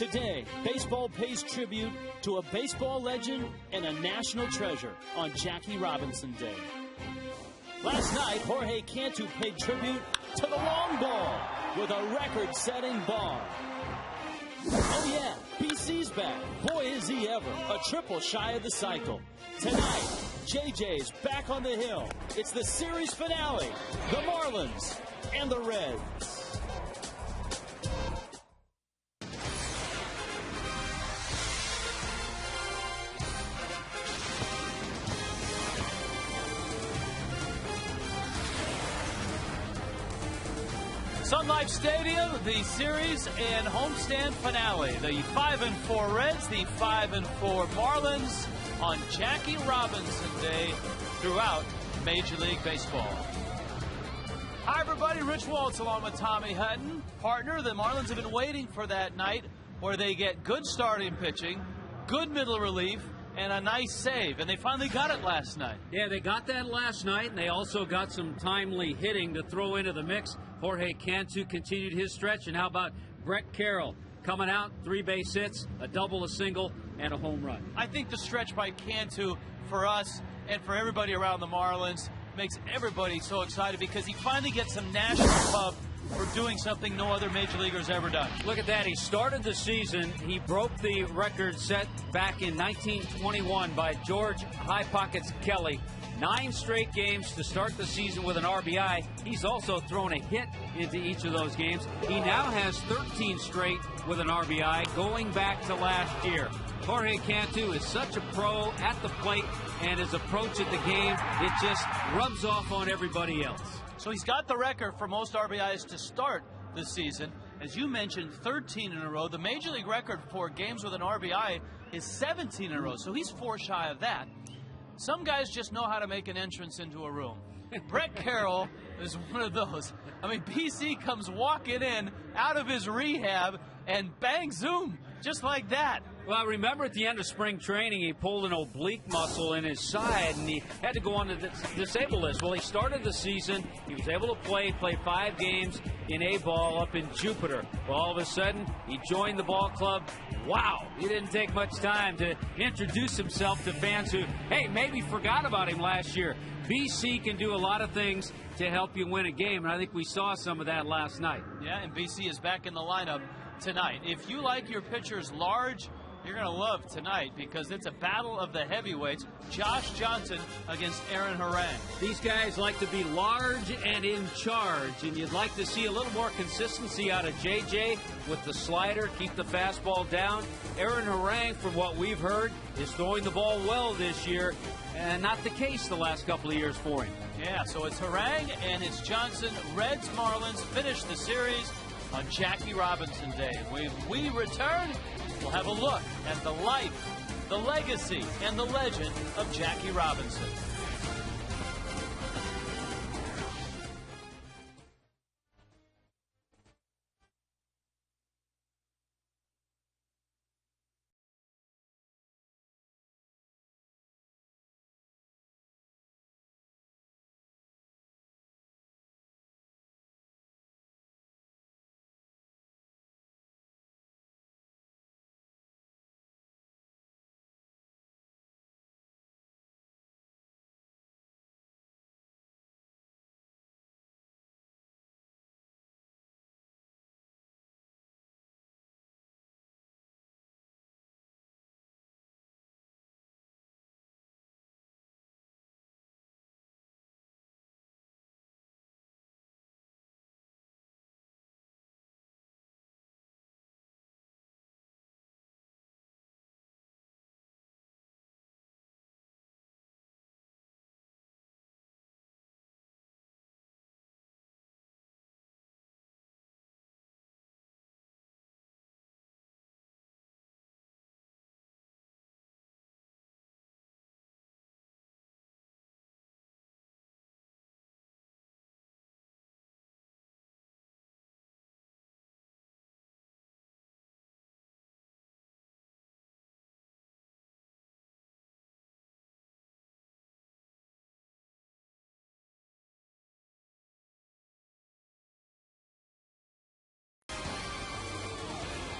Today, baseball pays tribute to a baseball legend and a national treasure on Jackie Robinson Day. Last night, Jorge Cantu paid tribute to the long ball with a record-setting bomb. Oh yeah, BC's back. Boy, is he ever. A triple shy of the cycle. Tonight, JJ's back on the hill. It's the series finale. The Marlins and the Reds. Sun Life Stadium, the series and homestand finale. The 5-4 Reds, the 5-4 Marlins on Jackie Robinson Day throughout Major League Baseball. Hi, everybody. Rich Waltz along with Tommy Hutton. Partner, the Marlins have been waiting for that night where they get good starting pitching, good middle relief, and a nice save, and they finally got it last night. Yeah, they got that last night, and they also got some timely hitting to throw into the mix. Jorge Cantu continued his stretch, and how about Brett Carroll coming out, 3 base hits, a double, a single, and a home run. I think the stretch by Cantu for us and for everybody around the Marlins makes everybody so excited because he finally gets some national pub for doing something no other major leaguer's ever done. Look at that. He started the season. He broke the record set back in 1921 by George High Pockets Kelly. 9 straight games to start the season with an RBI. He's also thrown a hit into each of those games. He now has 13 straight with an RBI going back to last year. Jorge Cantu is such a pro at the plate, and his approach at the game, it just rubs off on everybody else. So he's got the record for most RBIs to start the season. As you mentioned, 13 in a row. The Major League record for games with an RBI is 17 in a row, so he's 4 shy of that. Some guys just know how to make an entrance into a room. Brett Carroll is one of those. I mean, BC comes walking in out of his rehab and bang, zoom, just like that. Well, I remember at the end of spring training, he pulled an oblique muscle in his side, and he had to go on the disabled list. Well, he started the season. He was able to play 5 games in A-ball up in Jupiter. Well, all of a sudden, he joined the ball club. Wow, he didn't take much time to introduce himself to fans who, hey, maybe forgot about him last year. BC can do a lot of things to help you win a game, and I think we saw some of that last night. Yeah, and BC is back in the lineup tonight. If you like your pitchers large, you're going to love tonight because it's a battle of the heavyweights. Josh Johnson against Aaron Harang. These guys like to be large and in charge, and you'd like to see a little more consistency out of JJ with the slider, keep the fastball down. Aaron Harang, from what we've heard, is throwing the ball well this year, and not the case the last couple of years for him. Yeah, so it's Harang and it's Johnson. Reds Marlins finish the series on Jackie Robinson Day. When we return, we'll have a look at the life, the legacy, and the legend of Jackie Robinson.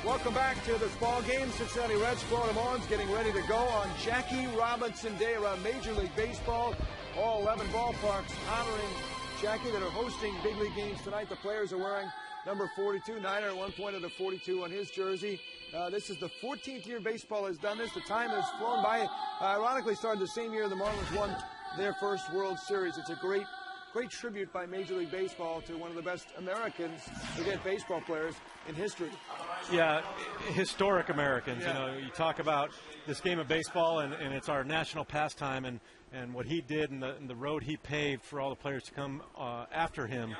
Welcome back to this ball game. Cincinnati Reds, Florida Marlins getting ready to go on Jackie Robinson Day around Major League Baseball. All 11 ballparks honoring Jackie that are hosting big league games tonight. The players are wearing number 42. Niner at one point of the 42 on his jersey. This is the 14th year baseball has done this. The time has flown by. Ironically, started the same year the Marlins won their first World Series. It's a great tribute by Major League Baseball to one of the best Americans, again, baseball players in history. Yeah, historic Americans. Yeah. You know, you talk about this game of baseball, and it's our national pastime, and what he did and the road he paved for all the players to come after him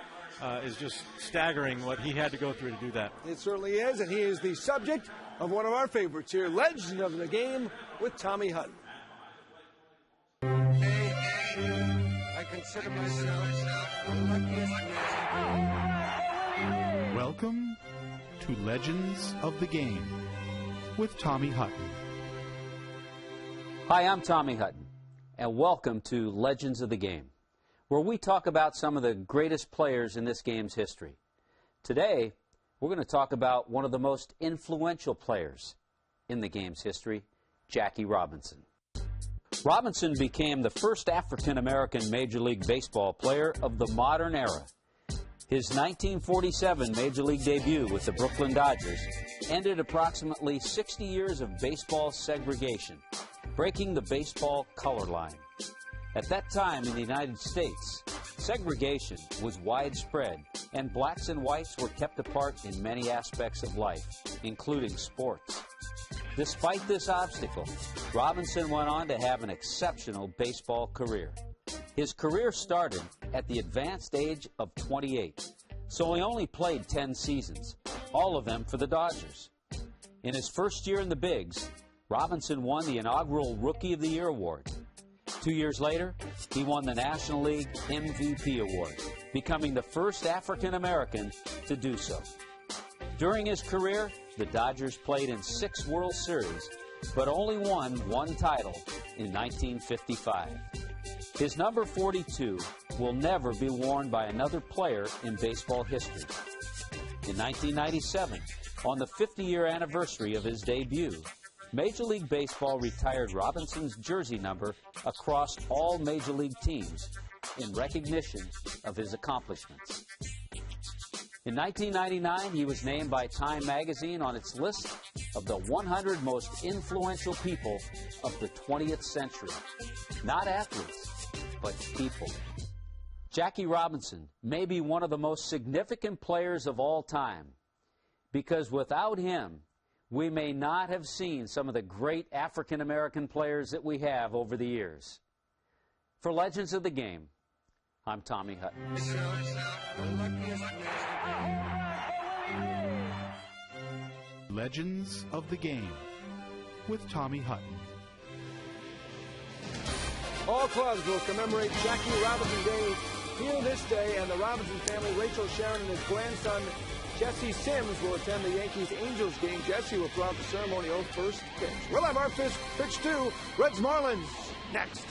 is just staggering what he had to go through to do that. It certainly is, and he is the subject of one of our favorites here, Legend of the Game with Tommy Hutton. I consider myself the luckiest man. Welcome to Legends of the Game with Tommy Hutton. Hi, I'm Tommy Hutton, and welcome to Legends of the Game, where we talk about some of the greatest players in this game's history. Today, we're going to talk about one of the most influential players in the game's history, Jackie Robinson. Robinson became the first African-American Major League Baseball player of the modern era. His 1947 Major League debut with the Brooklyn Dodgers ended approximately 60 years of baseball segregation, breaking the baseball color line. At that time in the United States, segregation was widespread, and blacks and whites were kept apart in many aspects of life, including sports. Despite this obstacle, Robinson went on to have an exceptional baseball career. His career started at the advanced age of 28, so he only played 10 seasons, all of them for the Dodgers. In his first year in the bigs, Robinson won the inaugural Rookie of the Year award. 2 years later, he won the National League MVP award, becoming the first African American to do so. During his career, the Dodgers played in 6 World Series, but only won 1 title in 1955. His number 42 will never be worn by another player in baseball history. In 1997, on the 50-year anniversary of his debut, Major League Baseball retired Robinson's jersey number across all Major League teams in recognition of his accomplishments. In 1999, he was named by Time magazine on its list of the 100 most influential people of the 20th century. Not athletes, but people. Jackie Robinson may be one of the most significant players of all time, because without him, we may not have seen some of the great African-American players that we have over the years. For Legends of the Game, I'm Tommy Hutton. Legends of the Game with Tommy Hutton. All clubs will commemorate Jackie Robinson Day here this day, and the Robinson family, Rachel Sharon and his grandson, Jesse Sims, will attend the Yankees-Angels game. Jesse will throw out the ceremonial first pitch. We'll have our pitch too. Reds-Marlins next.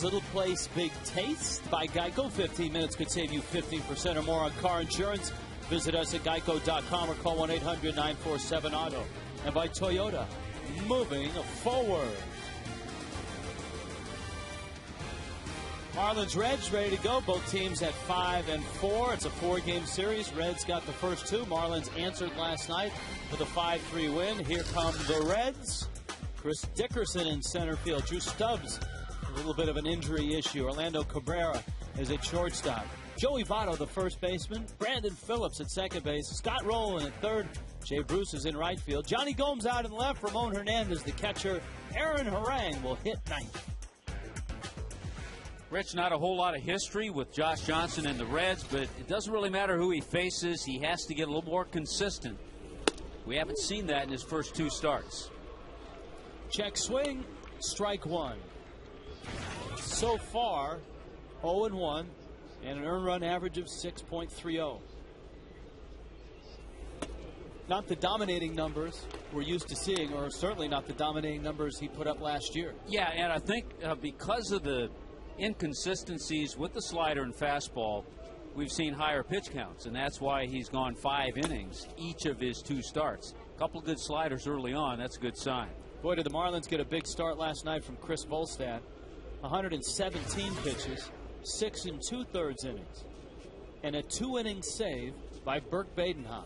Little Place Big Taste by Geico. 15 minutes could save you 15% or more on car insurance. Visit us at geico.com or call 1-800-947-AUTO. And by Toyota, moving forward. Marlins Reds ready to go. Both teams at 5-4. It's a 4-game series. Reds got the first 2. Marlins answered last night with a 5-3 win. Here come the Reds. Chris Dickerson in center field. Drew Stubbs, a little bit of an injury issue. Orlando Cabrera is at shortstop. Joey Votto, the first baseman. Brandon Phillips at second base. Scott Rowland at third. Jay Bruce is in right field. Johnny Gomes out in left. Ramon Hernandez, the catcher. Aaron Harang will hit ninth. Rich, not a whole lot of history with Josh Johnson and the Reds, but it doesn't really matter who he faces. He has to get a little more consistent. We haven't seen that in his first 2 starts. Check swing, strike 1. So far, 0-1, and an earned run average of 6.30. Not the dominating numbers we're used to seeing, or certainly not the dominating numbers he put up last year. Yeah, and I think because of the inconsistencies with the slider and fastball, we've seen higher pitch counts, and that's why he's gone 5 innings each of his 2 starts. A couple of good sliders early on. That's a good sign. Boy, did the Marlins get a big start last night from Chris Volstad. 117 pitches, 6 2/3 innings, and a 2-inning save by Burke Badenhop.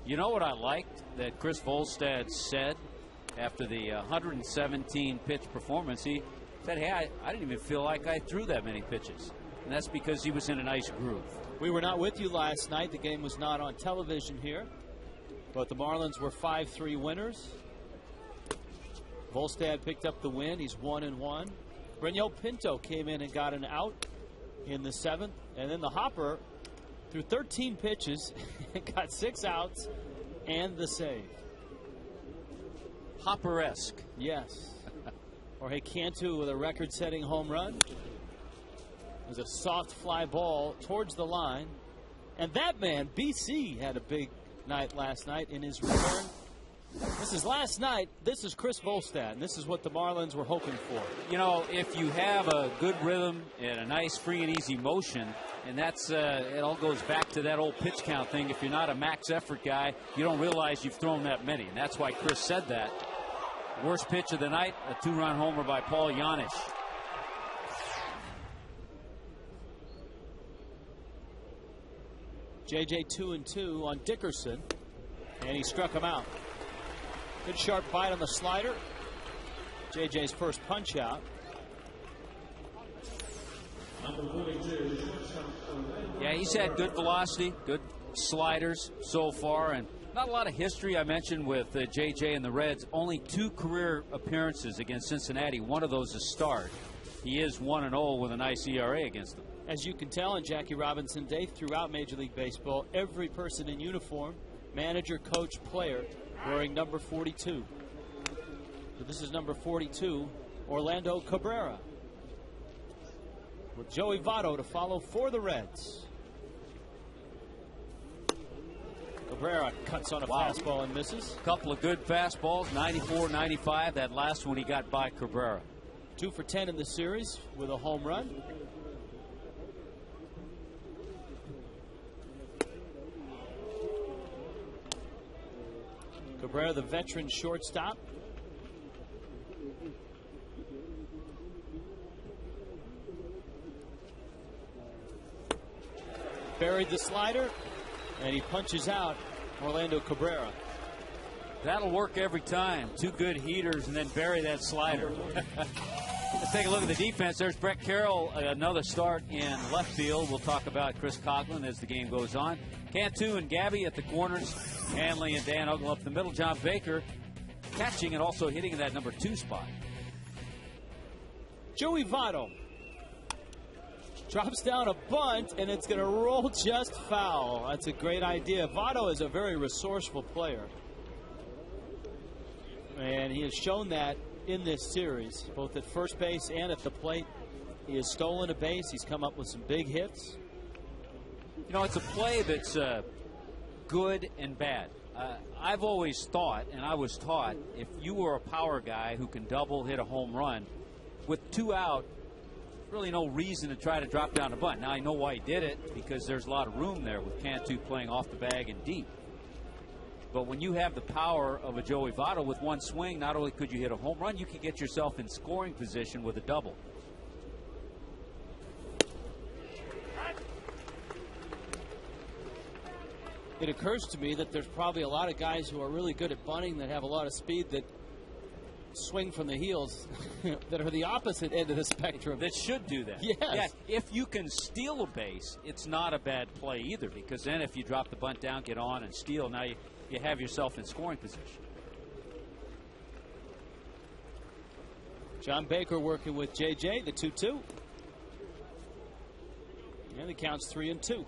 You know what I liked that Chris Volstad said after the 117 pitch performance? He said, hey, I didn't even feel like I threw that many pitches. And that's because he was in a nice groove. We were not with you last night. The game was not on television here. But the Marlins were 5-3 winners. Volstad picked up the win. He's 1-1. Brynel Pinto came in and got an out in the 7th. And then the Hopper threw 13 pitches and got 6 outs and the save. Hopper-esque. Yes. Jorge Cantu with a record-setting home run. It was a soft fly ball towards the line. And that man, BC, had a big night last night in his return. This is last night. This is Chris Volstad, and this is what the Marlins were hoping for. You know, if you have a good rhythm and a nice free and easy motion, and that's it all goes back to that old pitch count thing. If you're not a max effort guy, you don't realize you've thrown that many, and that's why Chris said that. Worst pitch of the night, a 2-run homer by Paul Yanish. JJ 2-2 on Dickerson, and he struck him out. Good sharp bite on the slider. JJ's first punch out. Yeah, he's had good velocity, good sliders so far, and not a lot of history. I mentioned with JJ and the Reds, only 2 career appearances against Cincinnati. One of those is start. He is 1-0 with a nice ERA against them. As you can tell on Jackie Robinson Day, throughout Major League Baseball, every person in uniform, manager, coach, player, wearing number 42. So this is number 42, Orlando Cabrera, with Joey Votto to follow for the Reds. Cabrera cuts on a fastball and misses. Couple of good fastballs, 94, 95. That last one he got by Cabrera. 2 for 10 in the series with a home run. Cabrera, the veteran shortstop. Buried the slider, and he punches out Orlando Cabrera. That'll work every time. 2 good heaters and then bury that slider. Let's take a look at the defense. There's Brett Carroll, another start in left field. We'll talk about Chris Coughlin as the game goes on. Cantu and Gabby at the corners. Hanley and Dan Ogle up the middle. John Baker catching and also hitting in that number 2 spot. Joey Votto drops down a bunt, and it's going to roll just foul. That's a great idea. Votto is a very resourceful player, and he has shown that in this series, both at first base and at the plate. He has stolen a base. He's come up with some big hits. You know, it's a play that's good and bad. I've always thought, and I was taught, if you were a power guy who can double hit a home run, with 2 out, really no reason to try to drop down the bunt. Now I know why he did it, because there's a lot of room there with Cantu playing off the bag and deep. But when you have the power of a Joey Votto with one swing, not only could you hit a home run, you could get yourself in scoring position with a double. It occurs to me that there's probably a lot of guys who are really good at bunting that have a lot of speed that swing from the heels that are the opposite end of the spectrum. That should do that. Yes. Yeah, if you can steal a base, it's not a bad play either, because then if you drop the bunt down, get on and steal, now you have yourself in scoring position. John Baker working with JJ, the 2-2. And the count's 3-2.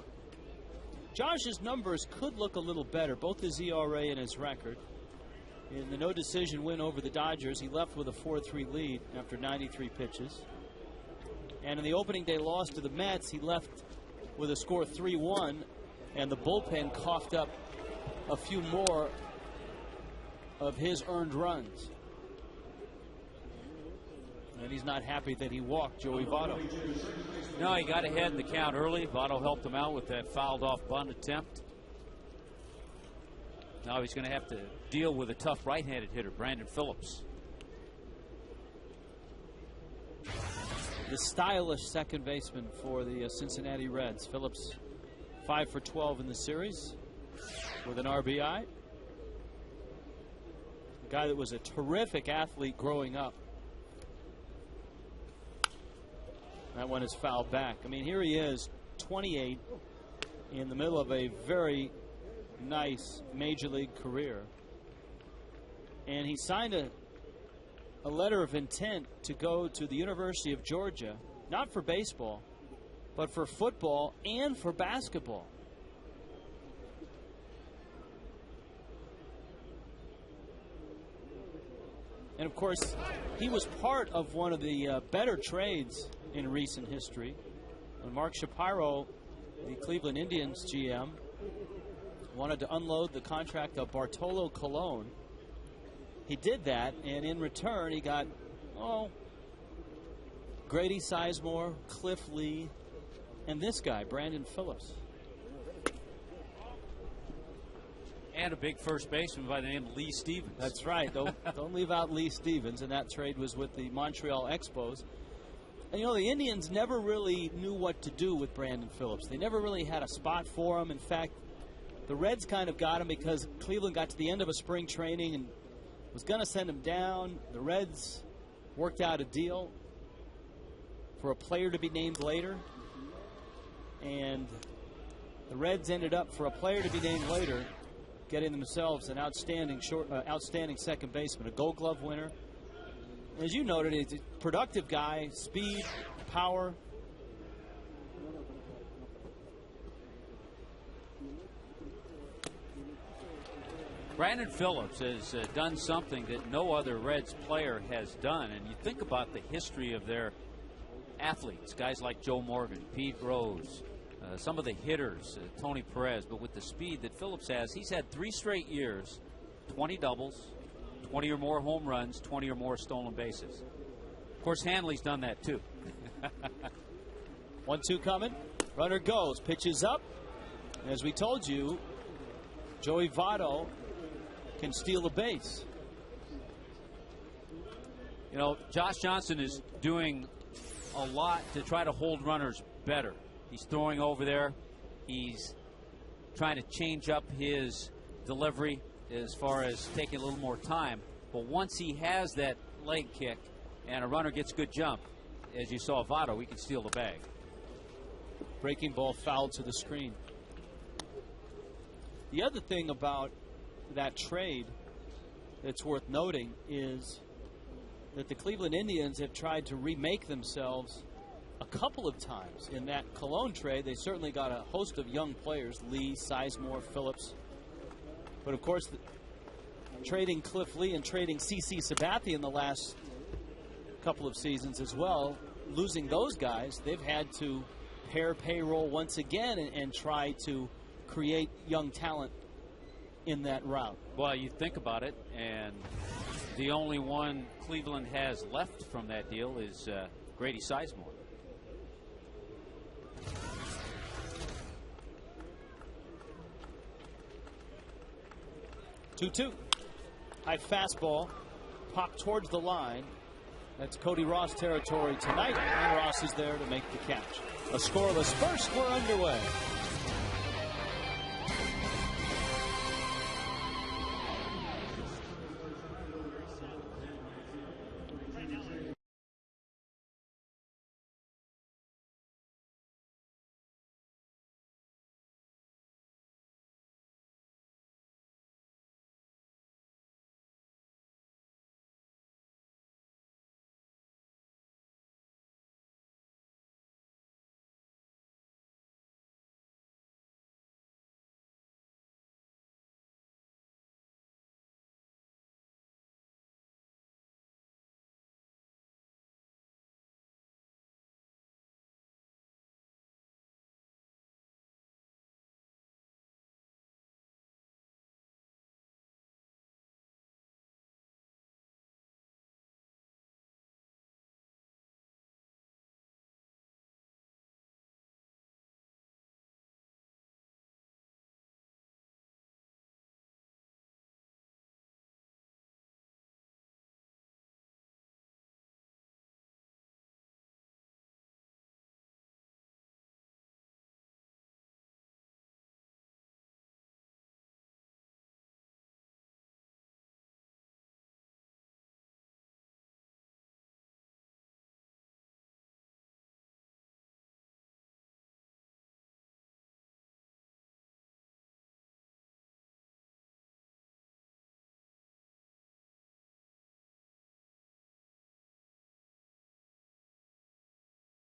Josh's numbers could look a little better, both his ERA and his record. In the no-decision win over the Dodgers, he left with a 4-3 lead after 93 pitches. And in the opening day loss to the Mets, he left with a score 3-1, and the bullpen coughed up a few more of his earned runs. And he's not happy that he walked Joey Votto. No, he got ahead in the count early. Votto helped him out with that fouled-off bunt attempt. Now he's going to have to deal with a tough right-handed hitter, Brandon Phillips. The stylish second baseman for the Cincinnati Reds. Phillips 5 for 12 in the series with an RBI. A guy that was a terrific athlete growing up. That one is fouled back. I mean, here he is, 28, in the middle of a very nice major league career. And he signed a letter of intent to go to the University of Georgia, not for baseball, but for football and for basketball. And of course, he was part of one of the better trades in recent history. When Mark Shapiro, the Cleveland Indians GM, wanted to unload the contract of Bartolo Colon, he did that, and in return he got, Grady Sizemore, Cliff Lee, and this guy, Brandon Phillips. And a big first baseman by the name of Lee Stevens. That's right. Don't leave out Lee Stevens, and that trade was with the Montreal Expos. And, the Indians never really knew what to do with Brandon Phillips. They never really had a spot for him. In fact, the Reds kind of got him because Cleveland got to the end of a spring training and was going to send him down. The Reds worked out a deal for a player to be named later. And the Reds ended up, for a player to be named later, getting themselves an outstanding second baseman, a Gold Glove winner. As you noted, he's a productive guy, speed, power. Brandon Phillips has done something that no other Reds player has done. And you think about the history of their athletes, guys like Joe Morgan, Pete Rose, some of the hitters, Tony Perez, but with the speed that Phillips has, he's had 3 straight years, 20 doubles, 20 or more home runs, 20 or more stolen bases. Of course, Hanley's done that too. 1-2 coming. Runner goes. Pitches up. As we told you, Joey Votto can steal a base. Josh Johnson is doing a lot to try to hold runners better. He's throwing over there. He's trying to change up his delivery as far as taking a little more time. But once he has that leg kick and a runner gets a good jump, as you saw Votto, he can steal the bag. Breaking ball fouled to the screen. The other thing about that trade that's worth noting is that the Cleveland Indians have tried to remake themselves a couple of times. In that Colon trade, they certainly got a host of young players, Lee, Sizemore, Phillips. But of course, trading Cliff Lee and trading C.C. Sabathia in the last couple of seasons as well, losing those guys, they've had to pare payroll once again and try to create young talent in that route. Well, you think about it, and the only one Cleveland has left from that deal is Grady Sizemore. 2-2. High fastball popped towards the line. That's Cody Ross territory tonight, and Ross is there to make the catch. A scoreless first. We're underway.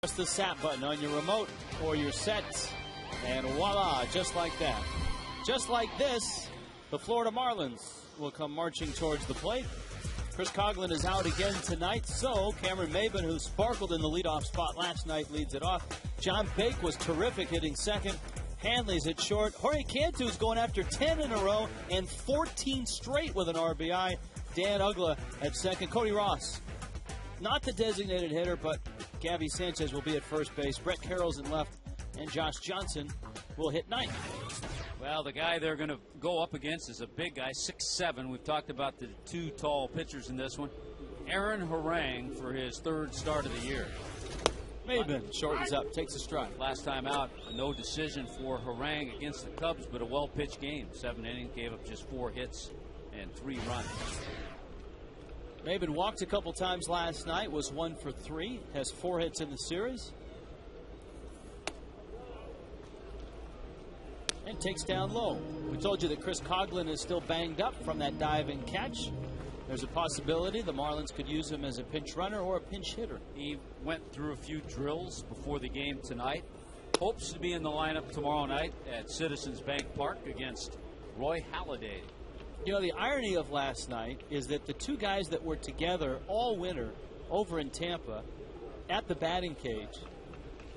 Press the SAP button on your remote or your set, and voila, just like that. Just like this, the Florida Marlins will come marching towards the plate. Chris Coghlan is out again tonight, so Cameron Maben, who sparkled in the leadoff spot last night, leads it off. John Bake was terrific hitting second. Hanley's at short. Jorge Cantu's going after 10 in a row and 14 straight with an RBI. Dan Ugla at second. Cody Ross, not the designated hitter, but Gabby Sanchez will be at first base. Brett Carroll's in left, and Josh Johnson will hit ninth. Well, the guy they're going to go up against is a big guy, 6'7". We've talked about the two tall pitchers in this one. Aaron Harang for his third start of the year. Maben shortens up, takes a strike. Last time out, no decision for Harang against the Cubs, but a well-pitched game. 7 innings, gave up just 4 hits and 3 runs. Maben walked a couple times last night, was 1 for 3, has 4 hits in the series. And takes down low. We told you that Chris Coghlan is still banged up from that diving catch. There's a possibility the Marlins could use him as a pinch runner or a pinch hitter. He went through a few drills before the game tonight. Hopes to be in the lineup tomorrow night at Citizens Bank Park against Roy Halladay. You know, the irony of last night is that the two guys that were together all winter over in Tampa at the batting cage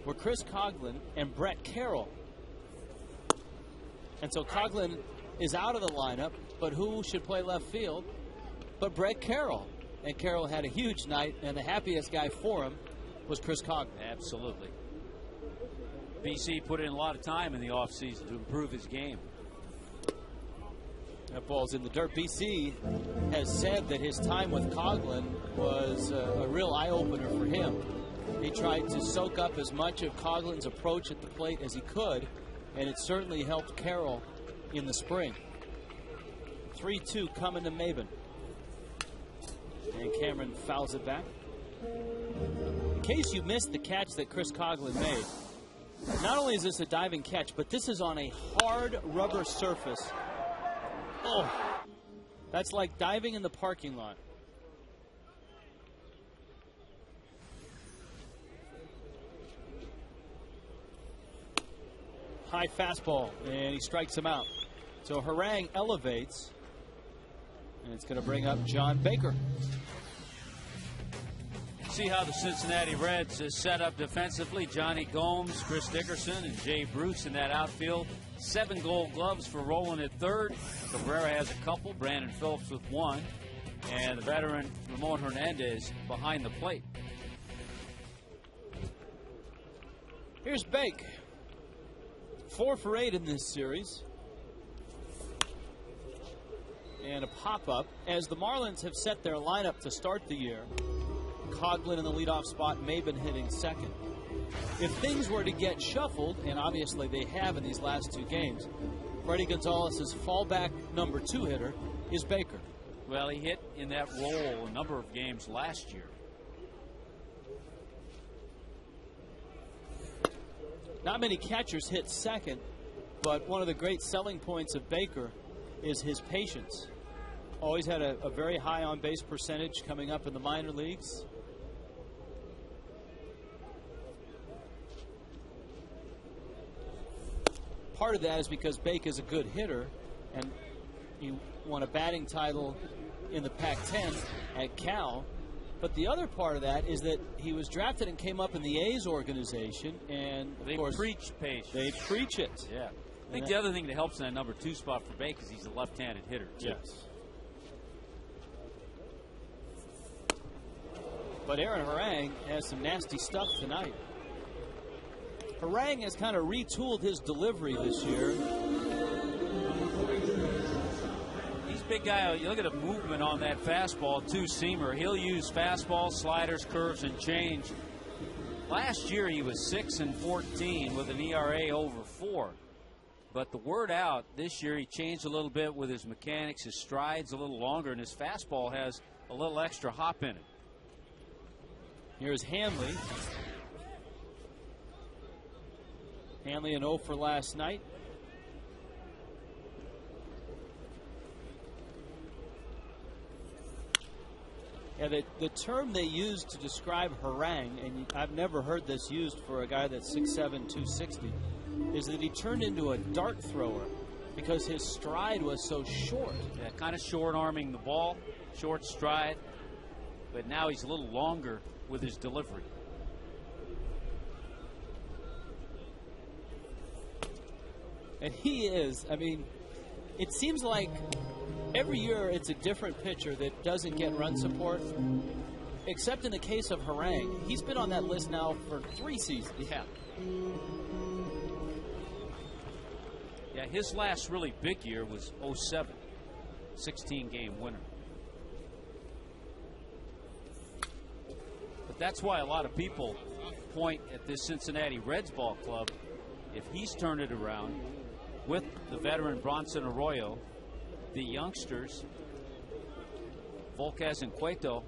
were Chris Coghlan and Brett Carroll. And so Coghlan is out of the lineup, but who should play left field but Brett Carroll? And Carroll had a huge night, and the happiest guy for him was Chris Coghlan. Absolutely. BC put in a lot of time in the offseason to improve his game. That ball's in the dirt. BC has said that his time with Coghlan was a real eye-opener for him. He tried to soak up as much of Coghlan's approach at the plate as he could, and it certainly helped Carroll in the spring. 3-2 coming to Maben. And Cameron fouls it back. In case you missed the catch that Chris Coghlan made, not only is this a diving catch, but this is on a hard rubber surface. Oh, that's like diving in the parking lot. High fastball, and he strikes him out. So Harang elevates, and it's going to bring up John Baker. See how the Cincinnati Reds is set up defensively. Johnny Gomes, Chris Dickerson, and Jay Bruce in that outfield. 7 Gold Gloves for Roland at third. Cabrera has a couple. Brandon Phillips with 1. And the veteran Ramon Hernandez behind the plate. Here's Bake. 4 for 8 in this series. and a pop-up as the Marlins have set their lineup to start the year. Coughlin in the leadoff spot, Maben hitting second. If things were to get shuffled, and obviously they have in these last two games, Freddie Gonzalez's fallback number 2 hitter is Baker. Well, he hit in that role a number of games last year. Not many catchers hit second, but one of the great selling points of Baker is his patience. Always had a very high on-base percentage coming up in the minor leagues. Part of that is because Baker is a good hitter, and he won a batting title in the Pac-10 at Cal. But the other part of that is that he was drafted and came up in the A's organization, and of they course preach patience. They preach it. Yeah. I think the other thing that helps in that number 2 spot for Baker is he's a left-handed hitter, too. Yes. But Aaron Harang has some nasty stuff tonight. Harang has kind of retooled his delivery this year. He's a big guy. You look at the movement on that fastball, two-seamer. He'll use fastball, sliders, curves, and change. Last year he was 6-14 with an ERA over 4. But the word out this year, he changed a little bit with his mechanics. His stride's a little longer, and his fastball has a little extra hop in it. Here's Hanley. Hanley an 0 for last night. Yeah, the term they use to describe Harang, and I've never heard this used for a guy that's 6'7", 260, is that he turned into a dart thrower because his stride was so short. Yeah, kind of short arming the ball, short stride, but now he's a little longer with his delivery. And he is, I mean, it seems like every year it's a different pitcher that doesn't get run support, except in the case of Harang. He's been on that list now for 3 seasons. Yeah. Yeah, his last really big year was 07, 16-game winner. But that's why a lot of people point at this Cincinnati Reds ball club. If he's turned it around with the veteran Bronson Arroyo, the youngsters, Volquez and Cueto,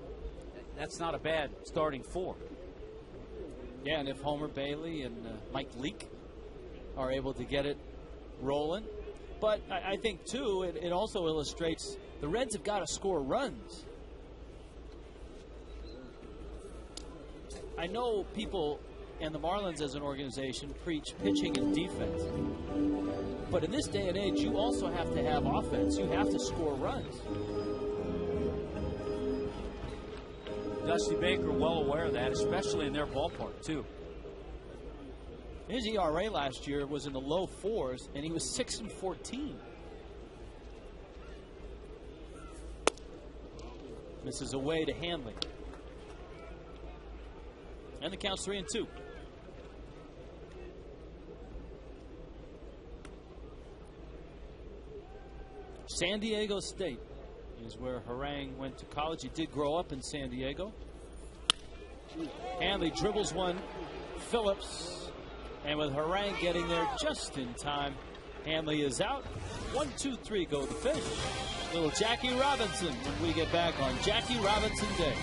that's not a bad starting 4. Yeah, and if Homer Bailey and Mike Leake are able to get it rolling. But I think, too, it also illustrates the Reds have got to score runs. I know people and the Marlins as an organization preach pitching and defense. But in this day and age, you also have to have offense. You have to score runs. Dusty Baker well aware of that, especially in their ballpark, too. His ERA last year was in the low 4s, and he was 6-14. This is away to Hanley. And the count's 3-2. San Diego State is where Harang went to college. He did grow up in San Diego. Hanley dribbles one. Phillips. And with Harang getting there just in time, Hanley is out. 1, 2, 3 go the fish. Little Jackie Robinson when we get back on Jackie Robinson Day.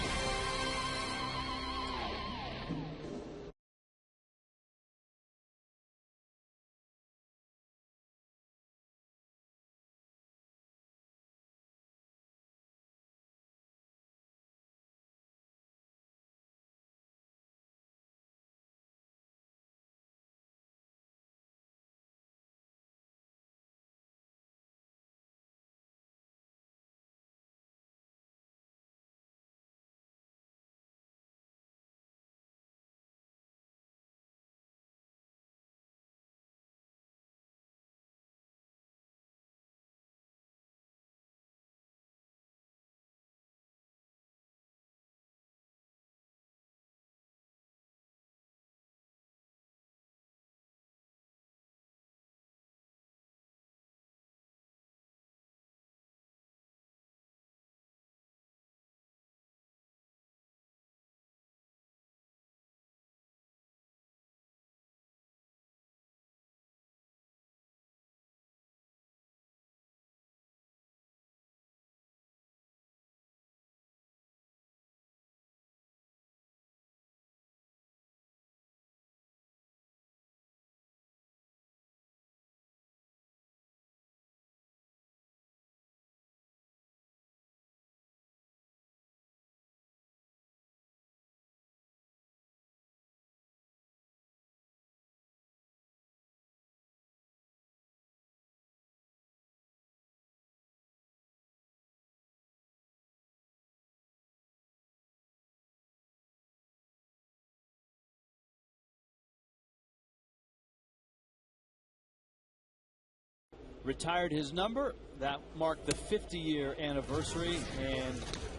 retired his number. That marked the 50-year anniversary, and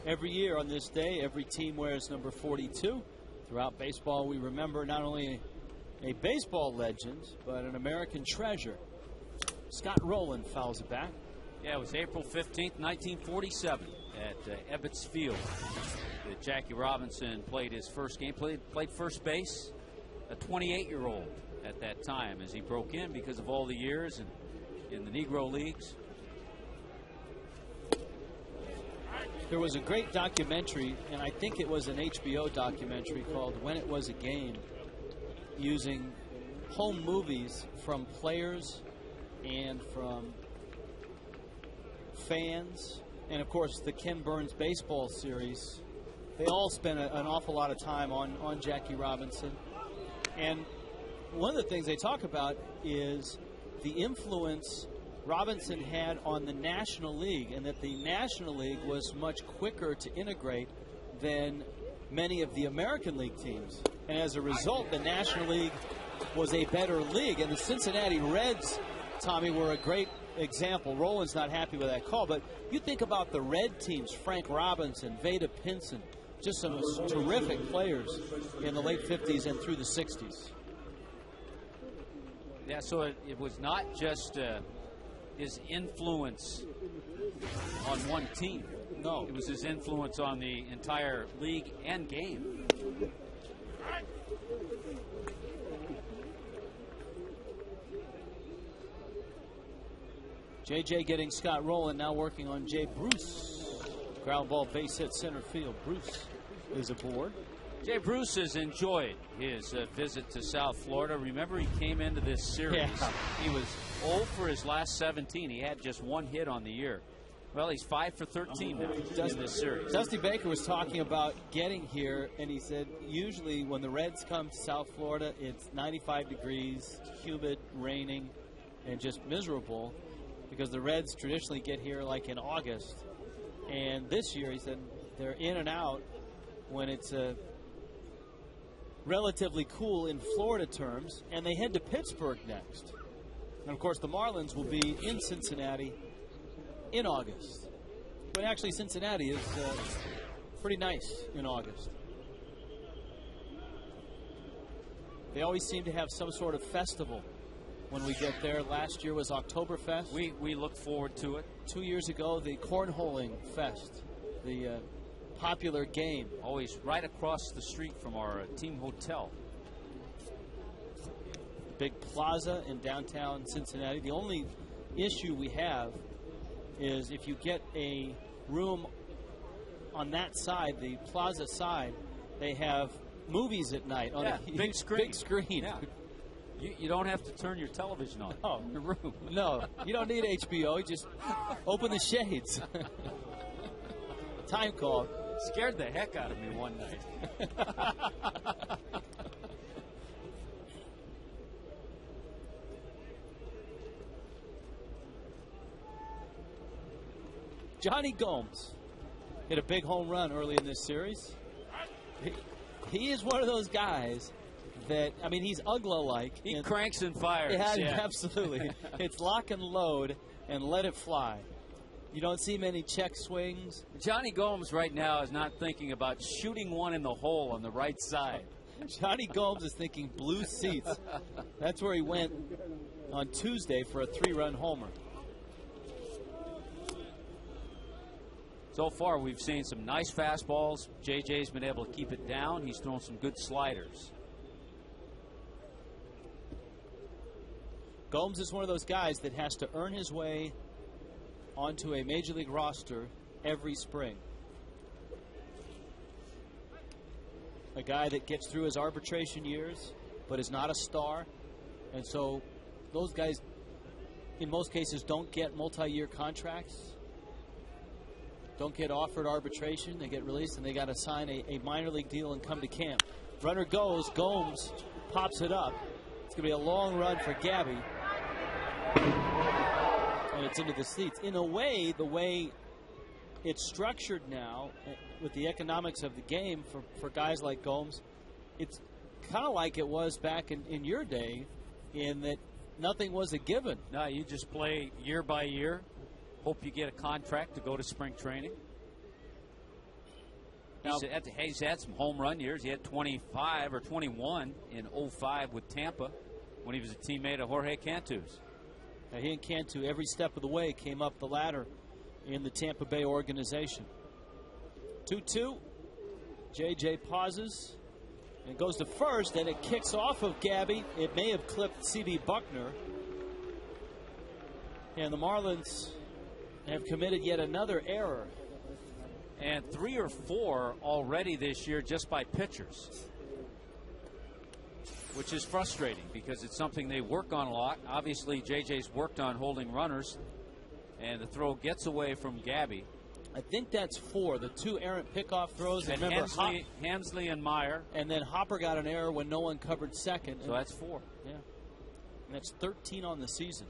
every year on this day, every team wears number 42. Throughout baseball, we remember not only a baseball legend, but an American treasure. Scott Rowland fouls it back. Yeah, it was April 15th, 1947 at Ebbets Field that Jackie Robinson played his first game, played first base, a 28-year-old at that time as he broke in because of all the years in the Negro Leagues. There was a great documentary, and I think it was an HBO documentary called When It Was a Game, using home movies from players and from fans, and of course the Ken Burns baseball series. They all spent an awful lot of time on Jackie Robinson. And one of the things they talk about is the influence Robinson had on the National League, and that the National League was much quicker to integrate than many of the American League teams. And as a result, the National League was a better league. And the Cincinnati Reds, Tommy, were a great example. Rowland's not happy with that call, but you think about the Red teams, Frank Robinson, Vada Pinson, just some terrific players in the late 50s and through the 60s. Yeah, so it was not just his influence on one team. No. It was his influence on the entire league and game. JJ getting Scott Rowland, now working on Jay Bruce. Ground ball, base hit, center field. Bruce is aboard. Jay Bruce has enjoyed his visit to South Florida. Remember, he came into this series. Yeah. He was 0 for his last 17. He had just one hit on the year. Well, he's 5 for 13 now in this series. Dusty Baker was talking about getting here, and he said usually when the Reds come to South Florida, it's 95 degrees, humid, raining, and just miserable, because the Reds traditionally get here like in August. And this year, he said, they're in and out when it's relatively cool in Florida terms, and they head to Pittsburgh next. And of course, the Marlins will be in Cincinnati in August. But actually, Cincinnati is pretty nice in August. They always seem to have some sort of festival when we get there. Last year was Oktoberfest. We look forward to it. 2 years ago, the Cornholing Fest, the popular game. Always right across the street from our team hotel. Big plaza in downtown Cincinnati. The only issue we have is if you get a room on that side, the plaza side, they have movies at night on a big screen. Big screen. Yeah. You don't have to turn your television on in your room. No, you don't need HBO. You just open the shades. Time call. Scared the heck out of me one night. Johnny Gomes hit a big home run early in this series. He is one of those guys that, I mean, he's Ugla-like. He cranks and fires. Yeah, absolutely. It's lock and load and let it fly. You don't see many check swings. Johnny Gomes right now is not thinking about shooting one in the hole on the right side. Johnny Gomes is thinking blue seats. That's where he went on Tuesday for a 3-run homer. So far, we've seen some nice fastballs. JJ's been able to keep it down. He's thrown some good sliders. Gomes is one of those guys that has to earn his way onto a major league roster every spring. A guy that gets through his arbitration years, but is not a star. And so those guys, in most cases, don't get multi-year contracts. Don't get offered arbitration. They get released, and they got to sign a minor league deal and come to camp. Runner goes. Gomes pops it up. It's going to be a long run for Gabby. And it's into the seats. In a way, the way it's structured now with the economics of the game for guys like Gomes, it's kind of like it was back in your day, in that nothing was a given. No, you just play year by year. Hope you get a contract to go to spring training. He's had some home run years. He had 25 or 21 in 05 with Tampa when he was a teammate of Jorge Cantu's. Now, he and Cantu, every step of the way, came up the ladder in the Tampa Bay organization. 2-2. J.J. pauses and goes to first, and it kicks off of Gabby. It may have clipped C.B. Buckner. And the Marlins have committed yet another error. And 3 or 4 already this year just by pitchers, which is frustrating because it's something they work on a lot. Obviously, JJ's worked on holding runners, and the throw gets away from Gabby. I think that's 4. The 2 errant pickoff throws. And remember, Hamsley and Meyer. And then Hopper got an error when no one covered second. So that's 4. Yeah. And that's 13 on the season.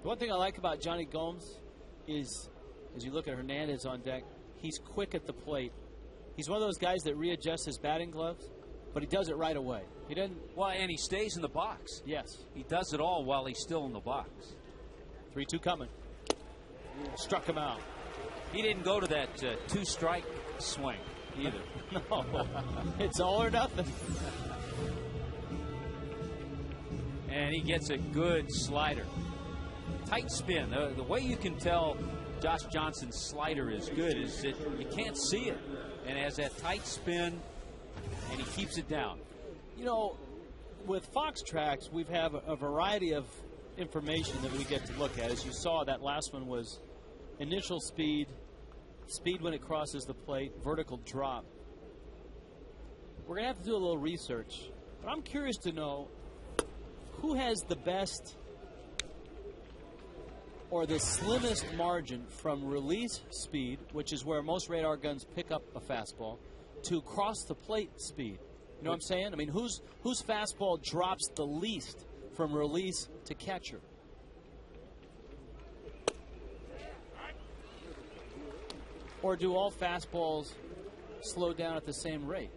The one thing I like about Johnny Gomes is, as you look at Hernandez on deck, he's quick at the plate. He's one of those guys that readjusts his batting gloves, but he does it right away. He doesn't. Well, and he stays in the box. Yes. He does it all while he's still in the box. 3-2 coming. Struck him out. He didn't go to that 2-strike swing either. No. It's all or nothing. And he gets a good slider. Tight spin. The way you can tell Josh Johnson's slider is good is that you can't see it. And it has that tight spin, and he keeps it down. You know, with Fox Tracks, we have a variety of information that we get to look at. As you saw, that last one was initial speed, speed when it crosses the plate, vertical drop. We're going to have to do a little research. But I'm curious to know who has the best or the slimmest margin from release speed, which is where most radar guns pick up a fastball, to cross the plate speed. You know what I'm saying? I mean, whose fastball drops the least from release to catcher? Or do all fastballs slow down at the same rate?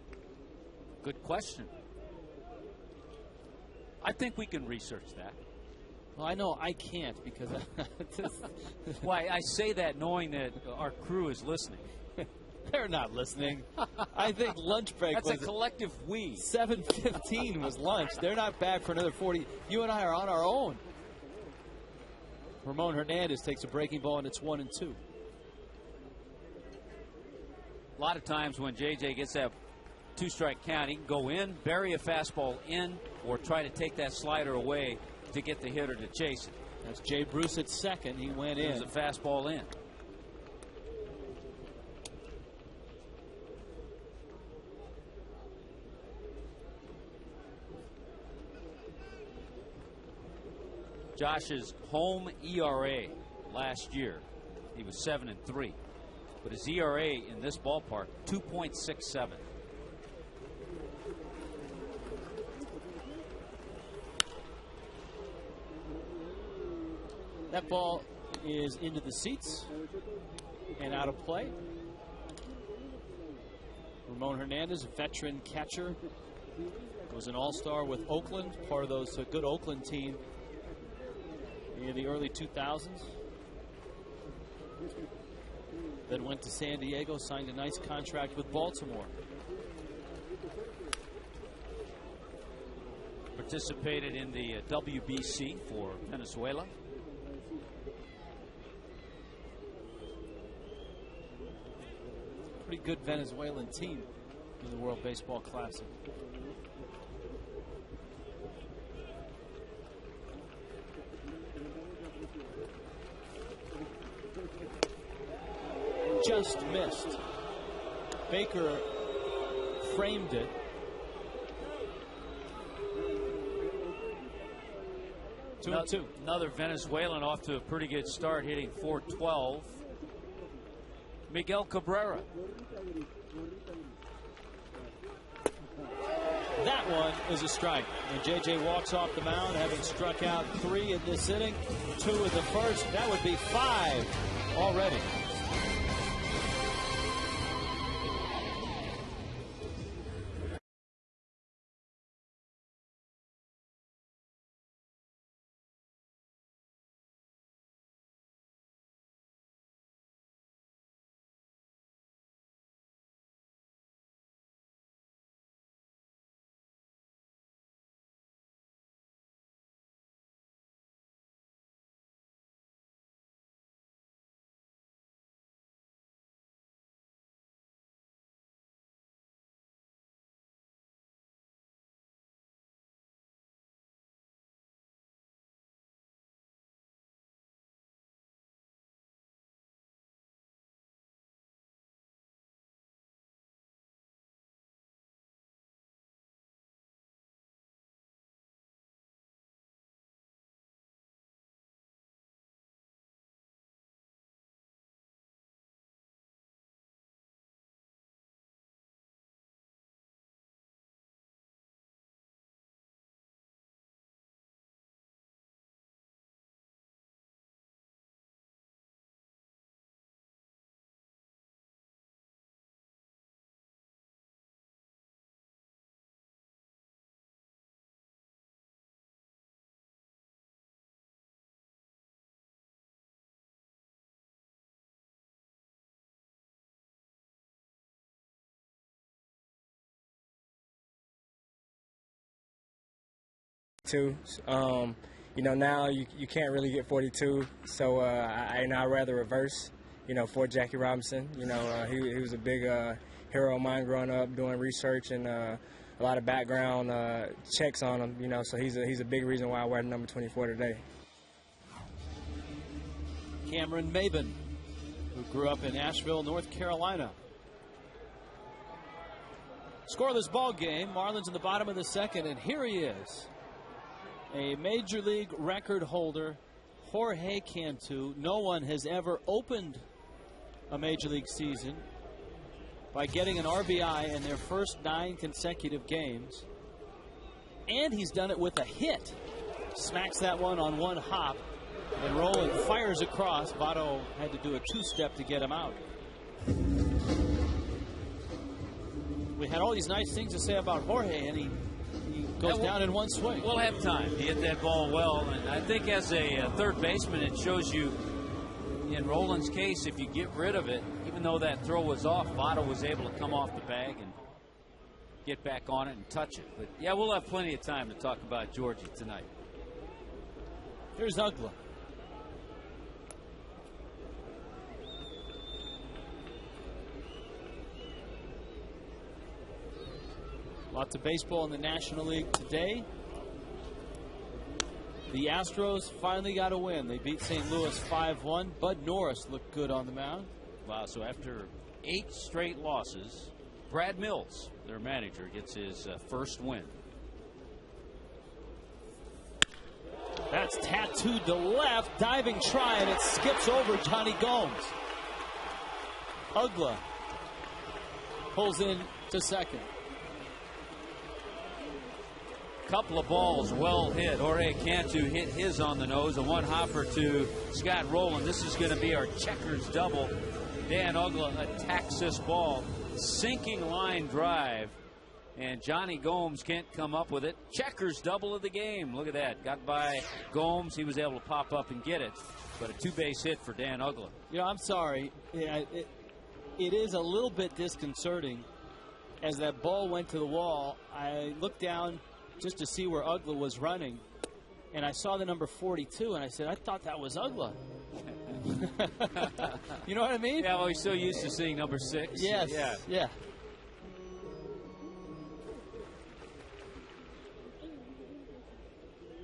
Good question. I think we can research that. Well, I know I can't because Why, I say that knowing that our crew is listening. They're not listening. I think lunch break That's was a collective we. 7:15 was lunch. They're not back for another 40. You and I are on our own. Ramon Hernandez takes a breaking ball, and it's 1-2. A lot of times when JJ gets that 2-strike count, he can go in, bury a fastball in, or try to take that slider away to get the hitter to chase it. That's Jay Bruce at second. He went in. It was a fastball in. Josh's home ERA last year, he was 7-3. But his ERA in this ballpark, 2.67. That ball is into the seats and out of play. Ramon Hernandez, a veteran catcher, was an all-star with Oakland, part of those good Oakland team in the early 2000s. Then went to San Diego, signed a nice contract with Baltimore. Participated in the WBC for Venezuela. Pretty good Venezuelan team in the World Baseball Classic. Just missed. Baker framed it. Another Venezuelan off to a pretty good start, hitting .412. Miguel Cabrera. That one is a strike. And JJ walks off the mound, having struck out 3 in this inning, 2 in the first. That would be 5 already. 42. You know, now you can't really get 42, so I'd rather reverse, you know, for Jackie Robinson. You know, he was a big hero of mine growing up, doing research and a lot of background checks on him, you know, so he's a big reason why I wear the number 24 today. Cameron Maben, who grew up in Asheville, North Carolina. Scoreless ball game. Marlins in the bottom of the second, and here he is. A Major League record holder, Jorge Cantu. No one has ever opened a Major League season by getting an RBI in their first 9 consecutive games. And he's done it with a hit. Smacks that one on one hop, and Roland fires across. Votto had to do a 2-step to get him out. We had all these nice things to say about Jorge, and he goes down in one swing. We'll have time. He hit that ball well, and I think as a third baseman, it shows you, in Roland's case, if you get rid of it, even though that throw was off, Votto was able to come off the bag and get back on it and touch it. But yeah, we'll have plenty of time to talk about Georgie tonight. Here's Ugla. Lots of baseball in the National League today. The Astros finally got a win. They beat St. Louis 5-1. Bud Norris looked good on the mound. Wow, so after 8 straight losses, Brad Mills, their manager, gets his first win. That's tattooed to left. Diving try, and it skips over Johnny Gomes. Ugla pulls in to second. Couple of balls well hit. Jorge Cantu hit his on the nose. A one hopper to Scott Rowland. This is going to be our checkers double. Dan Ugla attacks this ball. Sinking line drive. And Johnny Gomes can't come up with it. Checkers double of the game. Look at that. Got by Gomes. He was able to pop up and get it. But a 2-base hit for Dan Ugla. You know, I'm sorry. Yeah, it is a little bit disconcerting. As that ball went to the wall, I looked down just to see where Ugla was running, and I saw the number 42, and I said, I thought that was Ugla. You know what I mean? Yeah, well, he's so used to seeing number 6. Yes. Yeah.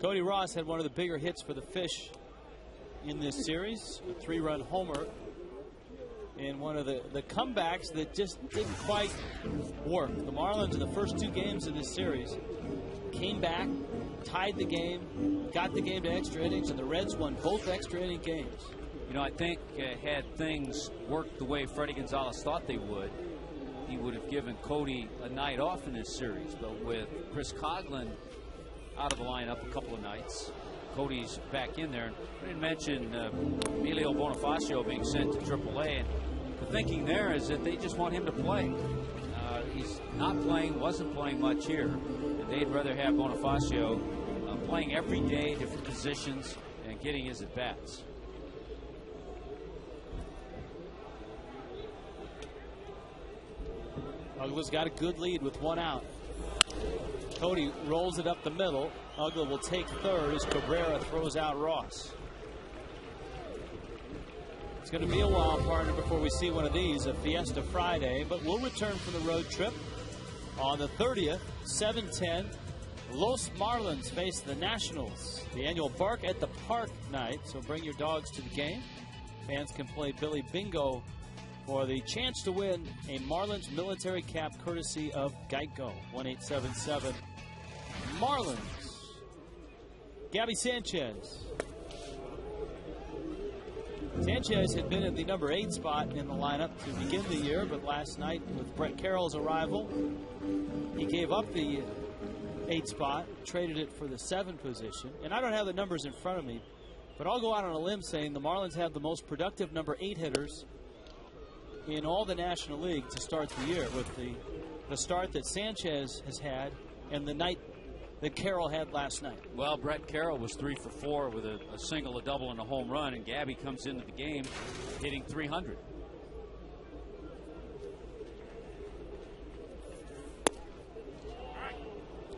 Cody Ross had one of the bigger hits for the Fish in this series, a 3-run homer, and one of the comebacks that just didn't quite work. The Marlins in the first 2 games of this series came back, tied the game, got the game to extra innings, and the Reds won both extra inning games. You know, I think had things worked the way Freddie Gonzalez thought they would, he would have given Cody a night off in this series. But with Chris Coghlan out of the lineup a couple of nights, Cody's back in there. I didn't mention Emilio Bonifacio being sent to AAA. And the thinking there is that they just want him to play. He's not playing, wasn't playing much here. And they'd rather have Bonifacio playing every day, different positions, and getting his at-bats. Ugla's got a good lead with 1 out. Cody rolls it up the middle. Ugla will take third as Cabrera throws out Ross. It's going to be a while, partner, before we see one of these, a Fiesta Friday, but we'll return from the road trip on the 30th, 7:10. Los Marlins face the Nationals, the annual Bark at the Park night, so bring your dogs to the game. Fans can play Billy Bingo for the chance to win a Marlins military cap courtesy of Geico. 1-877 Marlins. Gabby Sanchez. Sanchez had been in the number 8 spot in the lineup to begin the year, but last night with Brett Carroll's arrival, he gave up the 8 spot, traded it for the 7 position. And I don't have the numbers in front of me, but I'll go out on a limb saying the Marlins have the most productive number 8 hitters in all the National League to start the year, with the start that Sanchez has had and the night that Carroll had last night. Well, Brett Carroll was 3 for 4 with a single, a double, and a home run, and Gabby comes into the game hitting .300.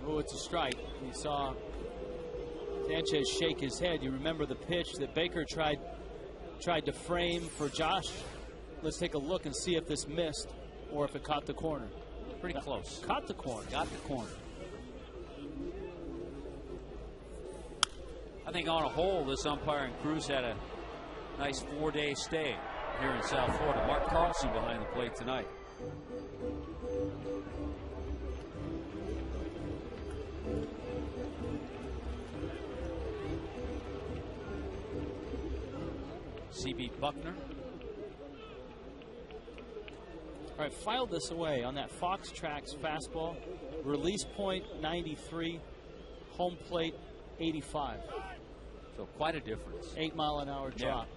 Oh, it's a strike. We saw Sanchez shake his head. You remember the pitch that Baker tried to frame for Josh. Let's take a look and see if this missed or if it caught the corner. Pretty close. Caught the corner. Got the corner. I think on a whole, this umpiring crew's had a nice 4-day stay here in South Florida. Mark Carlson behind the plate tonight. CB Buckner. All right, filed this away on that Fox Tracks fastball. Release point 93, home plate 85. So quite a difference. 8-mile-an-hour drop.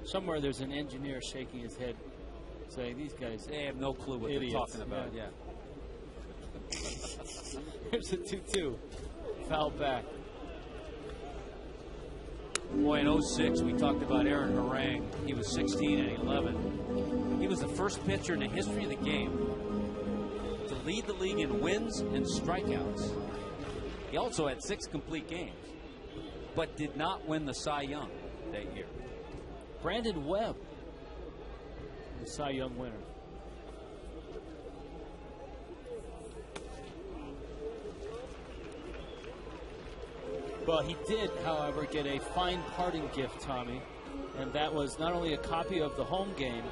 Somewhere there's an engineer shaking his head saying these guys, they have no clue what idiots. they're talking about. Yeah. Here's a 2-2. Foul back. Boy, in 06, we talked about Aaron Harang. He was 16 and 11. He was the first pitcher in the history of the game to lead the league in wins and strikeouts. He also had 6 complete games, but did not win the Cy Young that year. Brandon Webb, the Cy Young winner. Well, he did, however, get a fine parting gift, Tommy, and that was not only a copy of the home game,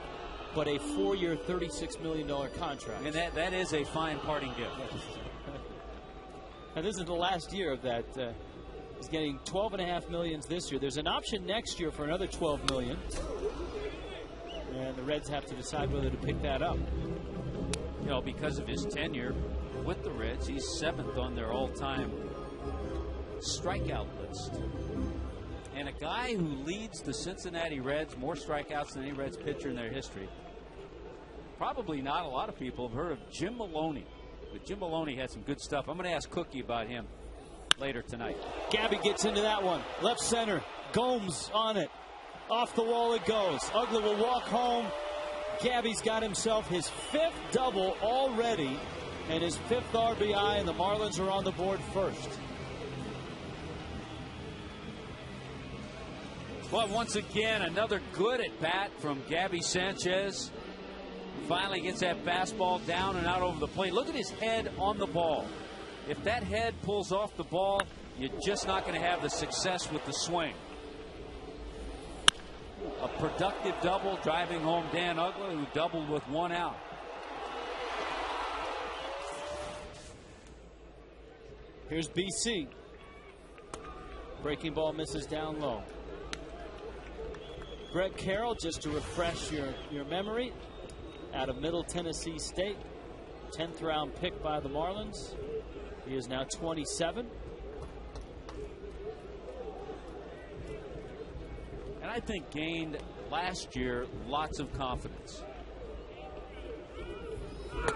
but a 4-year, $36 million contract. And that is a fine parting gift. And this is the last year of that. He's getting $12.5 million this year. There's an option next year for another $12 million, and the Reds have to decide whether to pick that up. You know, because of his tenure with the Reds, he's 7th on their all-time strikeout list. And a guy who leads the Cincinnati Reds more strikeouts than any Reds pitcher in their history. Probably not a lot of people have heard of Jim Maloney, but Jim Maloney had some good stuff. I'm going to ask Cookie about him later tonight. Gabby gets into that one. Left center. Gomes on it. Off the wall it goes. Ugla will walk home. Gabby's got himself his 5th double already and his 5th RBI, and the Marlins are on the board first. Well, once again, another good at bat from Gabby Sanchez. Finally gets that fastball down and out over the plate. Look at his head on the ball. If that head pulls off the ball, you're just not going to have the success with the swing. A productive double, driving home Dan Ugla, who doubled with 1 out. Here's BC. Breaking ball misses down low. Greg Carroll, just to refresh your memory, out of Middle Tennessee State, 10th round pick by the Marlins. He is now 27. And I think gained last year lots of confidence.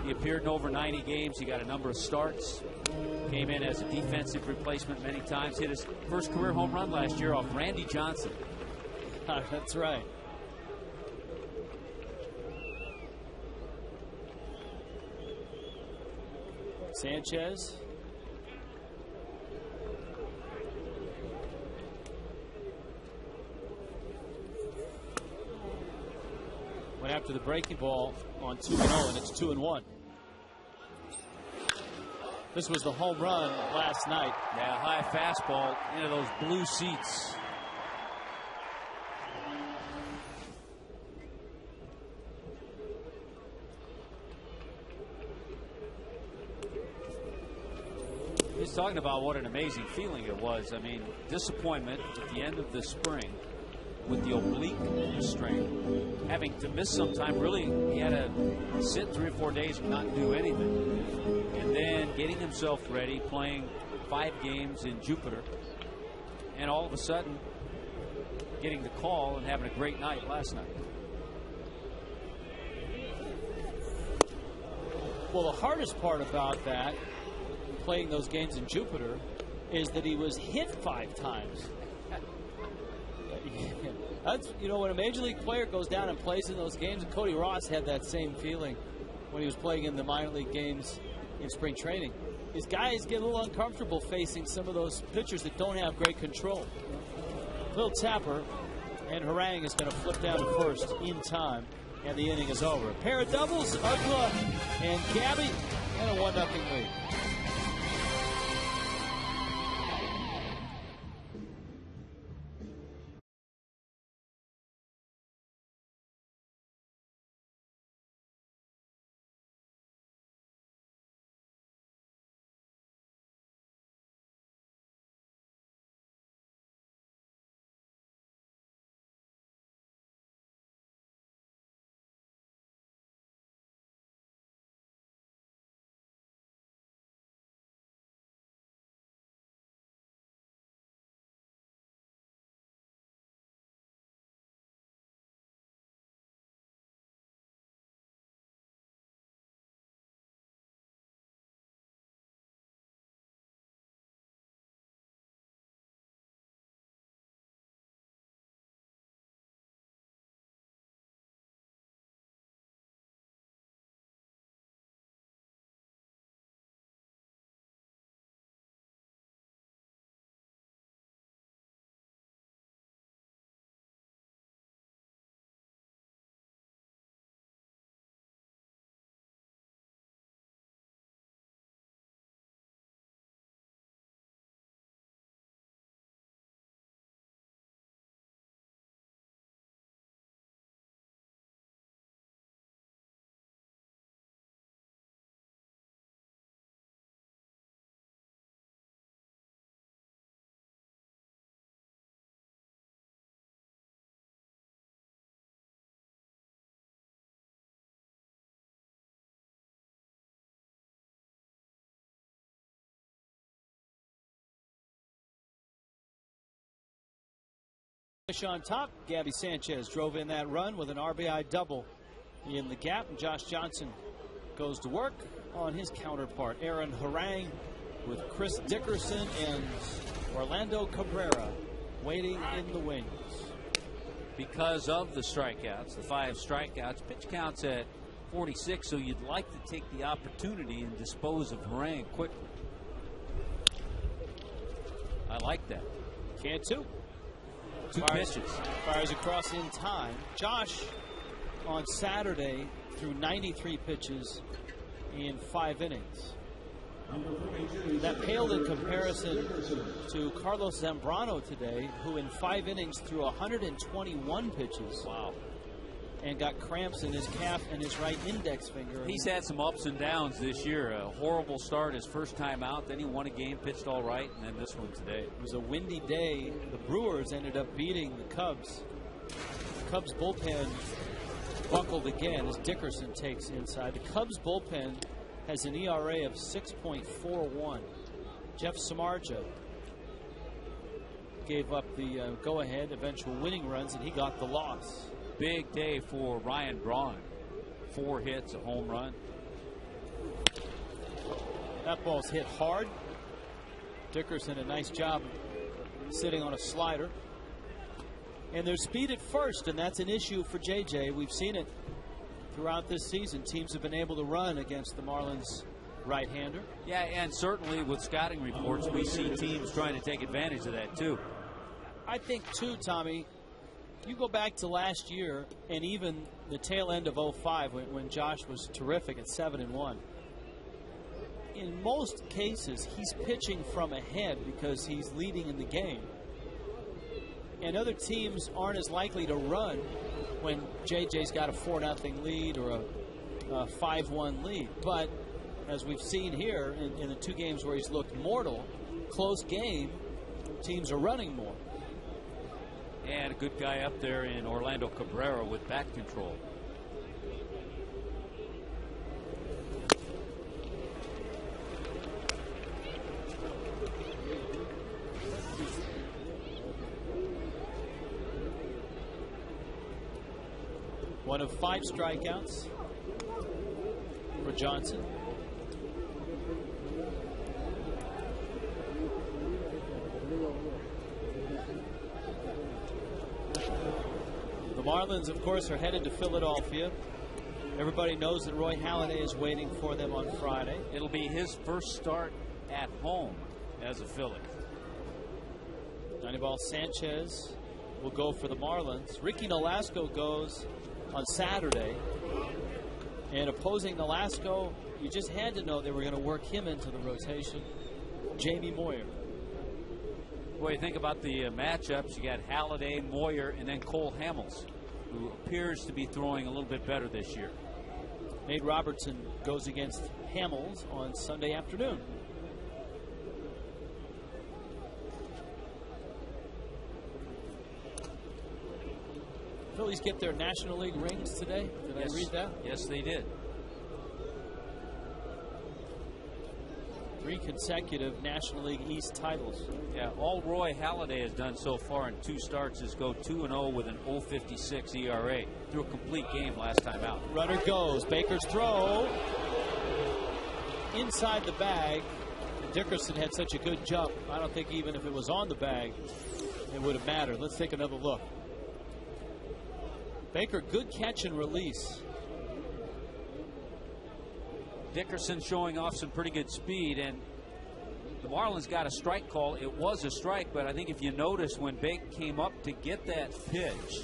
He appeared in over 90 games. He got a number of starts. Came in as a defensive replacement many times. Hit his first career home run last year off Randy Johnson. That's right. Sanchez. Went after the breaking ball on 2-0, and it's 2-1. This was the home run last night. Yeah, high fastball into those blue seats. He's talking about what an amazing feeling it was. I mean, disappointment at the end of the spring with the oblique strain, having to miss some time. Really, he had to sit 3 or 4 days and not do anything. And then getting himself ready, playing 5 games in Jupiter, and all of a sudden getting the call and having a great night last night. Well, the hardest part about that, playing those games in Jupiter, is that he was hit 5 times. That's, you know, when a major league player goes down and plays in those games, and Cody Ross had that same feeling when he was playing in the minor league games in spring training. These guys get a little uncomfortable facing some of those pitchers that don't have great control. Little tapper, and Harang is going to flip down to first in time, and the inning is over. A pair of doubles, Ugla and Gabby, and a 1-0 lead. On top, Gabby Sanchez drove in that run with an RBI double in the gap. Josh Johnson goes to work on his counterpart, Aaron Harang, with Chris Dickerson and Orlando Cabrera waiting in the wings. Because of the strikeouts, the 5 strikeouts, pitch counts at 46, so you'd like to take the opportunity and dispose of Harang quickly. I like that. Cantu. 2 pitches. Fires across in time. Josh on Saturday threw 93 pitches in 5 innings. That paled in comparison to Carlos Zambrano today, who in 5 innings threw 121 pitches. Wow. And got cramps in his calf and his right index finger. He's had some ups and downs this year. A horrible start his first time out. Then he won a game, pitched all right, and then this one today. It was a windy day. The Brewers ended up beating the Cubs. The Cubs bullpen buckled again as Dickerson takes inside. The Cubs bullpen has an ERA of 6.41. Jeff Samardzija gave up the go-ahead eventual winning runs, and he got the loss. Big day for Ryan Braun. 4 hits, a home run. That ball's hit hard. Dickerson, a nice job sitting on a slider. And there's speed at first, and that's an issue for JJ. We've seen it throughout this season. Teams have been able to run against the Marlins right-hander. Yeah, and certainly with scouting reports, we see teams trying to take advantage of that, too. I think, too, Tommy, you go back to last year and even the tail end of 05 when Josh was terrific at 7-1. In most cases, he's pitching from ahead because he's leading in the game. And other teams aren't as likely to run when JJ's got a 4-0 lead or a 5-1 lead. But as we've seen here in the 2 games where he's looked mortal, close game, teams are running more. And a good guy up there in Orlando Cabrera with bat control. One of 5 strikeouts for Johnson. The Marlins, of course, are headed to Philadelphia Everybody knows that Roy Halladay is waiting for them on Friday. It'll be his first start at home as a Philly. Anibal Sanchez will go for the Marlins. Ricky Nolasco goes on Saturday. And opposing Nolasco, you just had to know they were going to work him into the rotation. Jamie Moyer. Boy, you think about the matchups. You got Halladay, Moyer, and then Cole Hamels, who appears to be throwing a little bit better this year. Nate Robertson goes against Hamels on Sunday afternoon. Phillies get their National League rings today. Did I read that? Yes, they did. 3 consecutive National League East titles. Yeah, all Roy Halladay has done so far in 2 starts is go 2-0 with an 0.56 ERA. Threw a complete game last time out. Runner goes. Baker's throw inside the bag. Dickerson had such a good jump. I don't think even if it was on the bag, it would have mattered. Let's take another look. Baker, good catch and release. Dickerson showing off some pretty good speed, and the Marlins got a strike call. It was a strike, but I think if you notice when Bake came up to get that pitch,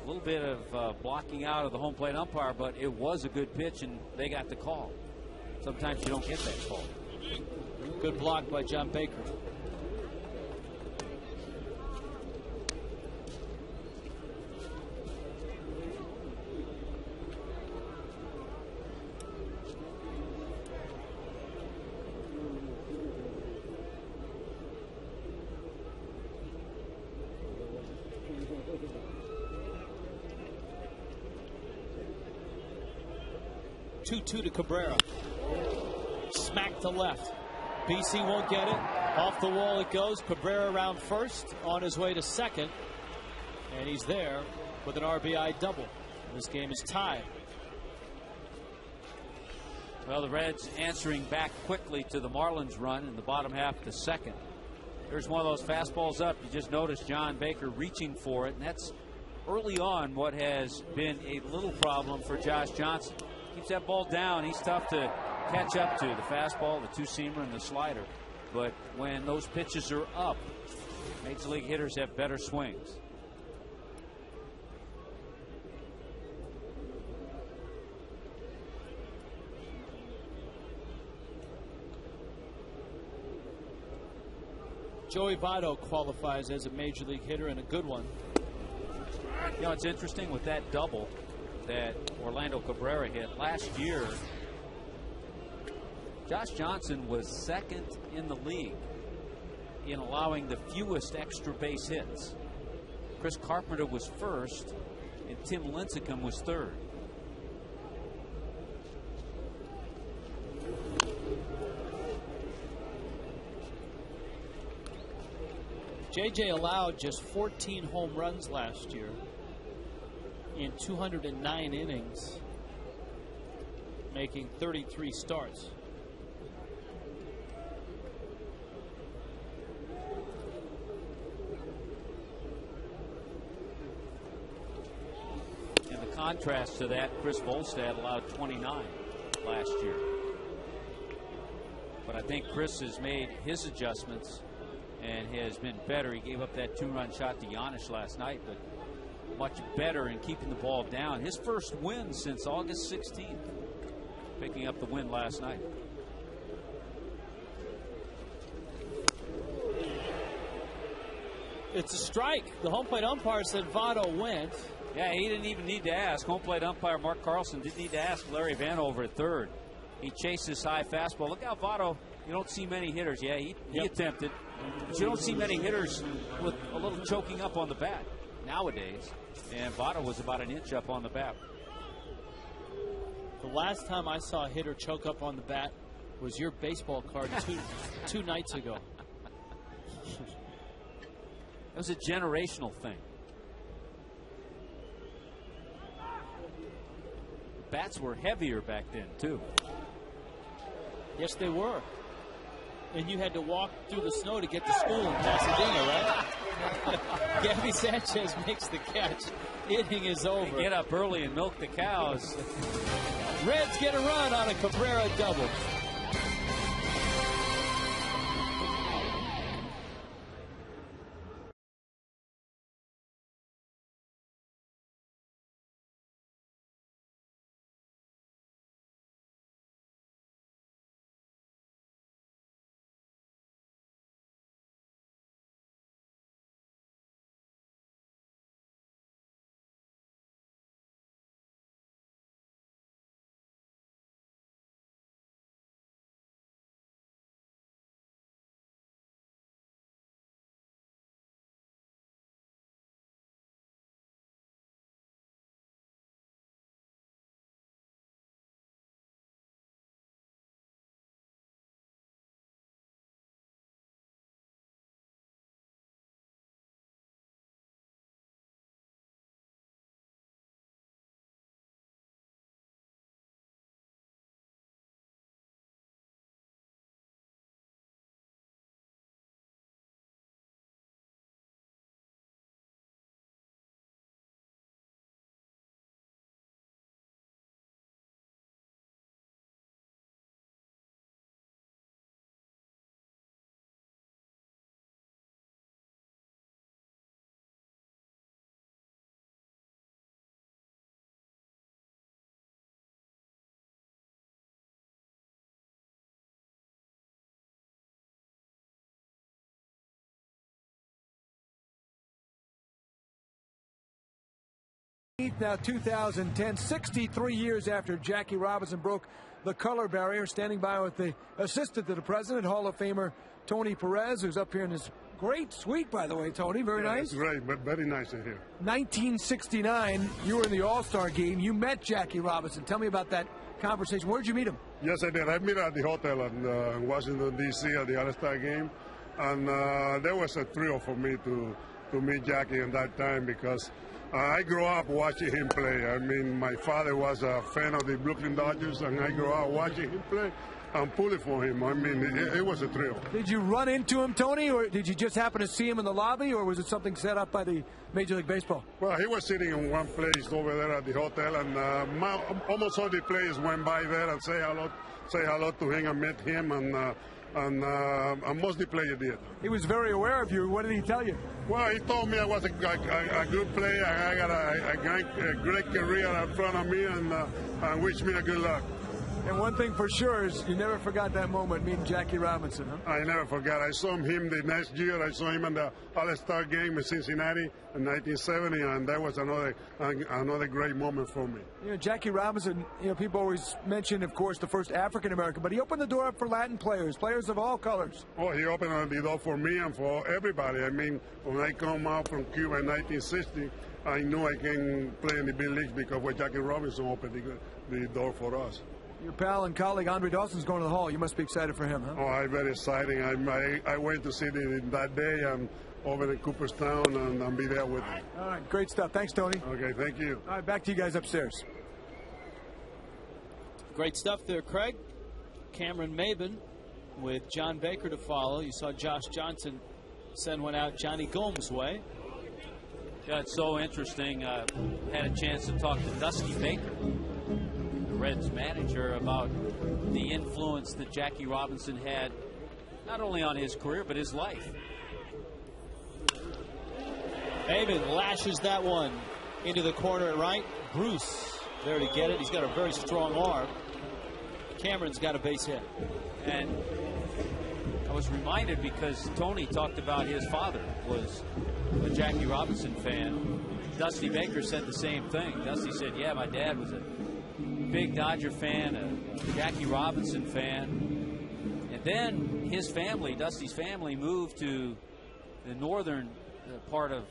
a little bit of blocking out of the home plate umpire, but it was a good pitch, and they got the call. Sometimes you don't get that call. Good block by John Baker. Two to Cabrera. Smack to left. BC won't get it. Off the wall it goes. Cabrera around first, on his way to second. And he's there with an RBI double. This game is tied. Well, the Reds answering back quickly to the Marlins run in the bottom half of the second. There's one of those fastballs up. You just noticed John Baker reaching for it, and that's early on what has been a little problem for Josh Johnson. Keeps that ball down. He's tough to catch up to. The fastball, the two-seamer, and the slider. But when those pitches are up, Major League hitters have better swings. Joey Votto qualifies as a Major League hitter, and a good one. You know, it's interesting with that double that Orlando Cabrera hit last year. Josh Johnson was second in the league in allowing the fewest extra base hits. Chris Carpenter was first, and Tim Lincecum was third. JJ allowed just 14 home runs last year in 209 innings, making 33 starts. In the contrast to that, Chris Volstad allowed 29 last year. But I think Chris has made his adjustments and has been better. He gave up that 2-run shot to Giannis last night, but much better in keeping the ball down. His first win since August 16th, picking up the win last night. It's a strike. The home plate umpire said Votto went. Yeah, he didn't even need to ask. Home plate umpire Mark Carlson didn't need to ask Larry Vanover at third. He chased his high fastball. Look how Votto, you don't see many hitters. Yeah, he attempted. But you don't see many hitters with a little choking up on the bat nowadays. And Votto was about an inch up on the bat. The last time I saw a hitter choke up on the bat was your baseball card two nights ago. It was a generational thing. Bats were heavier back then, too. Yes, they were. And you had to walk through the snow to get to school in Pasadena, right? Gabby Sanchez makes the catch. Inning is over. They get up early and milk the cows. Reds get a run on a Cabrera double. Now 2010, 63 years after Jackie Robinson broke the color barrier, standing by with the assistant to the president, Hall of Famer Tony Perez, who's up here in this great suite, by the way, Tony. Very nice. It's great, but very nice in here. 1969, you were in the All-Star game. You met Jackie Robinson. Tell me about that conversation. Where did you meet him? Yes, I did. I met at the hotel in Washington, D.C. at the All-Star game. And that was a thrill for me to meet Jackie in that time because I grew up watching him play. I mean, my father was a fan of the Brooklyn Dodgers, and I grew up watching him play and pulling for him. I mean, it was a thrill. Did you run into him, Tony, or did you just happen to see him in the lobby, or was it something set up by the Major League Baseball? Well, he was sitting in one place over there at the hotel, and almost all the players went by there and say hello to him and met him, and most of the players did. He was very aware of you. What did he tell you? Well, he told me I was a good player. I got a great career in front of me, and wished me a good luck. And one thing for sure is you never forgot that moment meeting Jackie Robinson, huh? I never forgot. I saw him the next year. I saw him in the All-Star game in Cincinnati in 1970, and that was another great moment for me. You know, Jackie Robinson, you know, people always mention, of course, the first African-American, but he opened the door up for Latin players of all colors. Oh, he opened the door for me and for everybody. I mean, when I come out from Cuba in 1960, I knew I can play in the big leagues because when Jackie Robinson opened the door for us. Your pal and colleague Andre Dawson's going to the Hall. You must be excited for him, huh? Oh, I'm very exciting. I went to see it that day. I'm over in Cooperstown, and I'll be there with him. All right, great stuff. Thanks, Tony. Okay, thank you. All right, back to you guys upstairs. Great stuff there, Craig. Cameron Maben with John Baker to follow. You saw Josh Johnson send one out Johnny Gomes' way. Yeah, it's so interesting. Had a chance to talk to Dusty Baker, the Reds manager, about the influence that Jackie Robinson had not only on his career but his life. Maben lashes that one into the corner at right. Bruce there to get it. He's got a very strong arm. Cameron's got a base hit. And I was reminded because Tony talked about his father was a Jackie Robinson fan. Dusty Baker said the same thing. Dusty said, yeah, my dad was a big Dodger fan, a Jackie Robinson fan. And then his family, Dusty's family, moved to the northern part of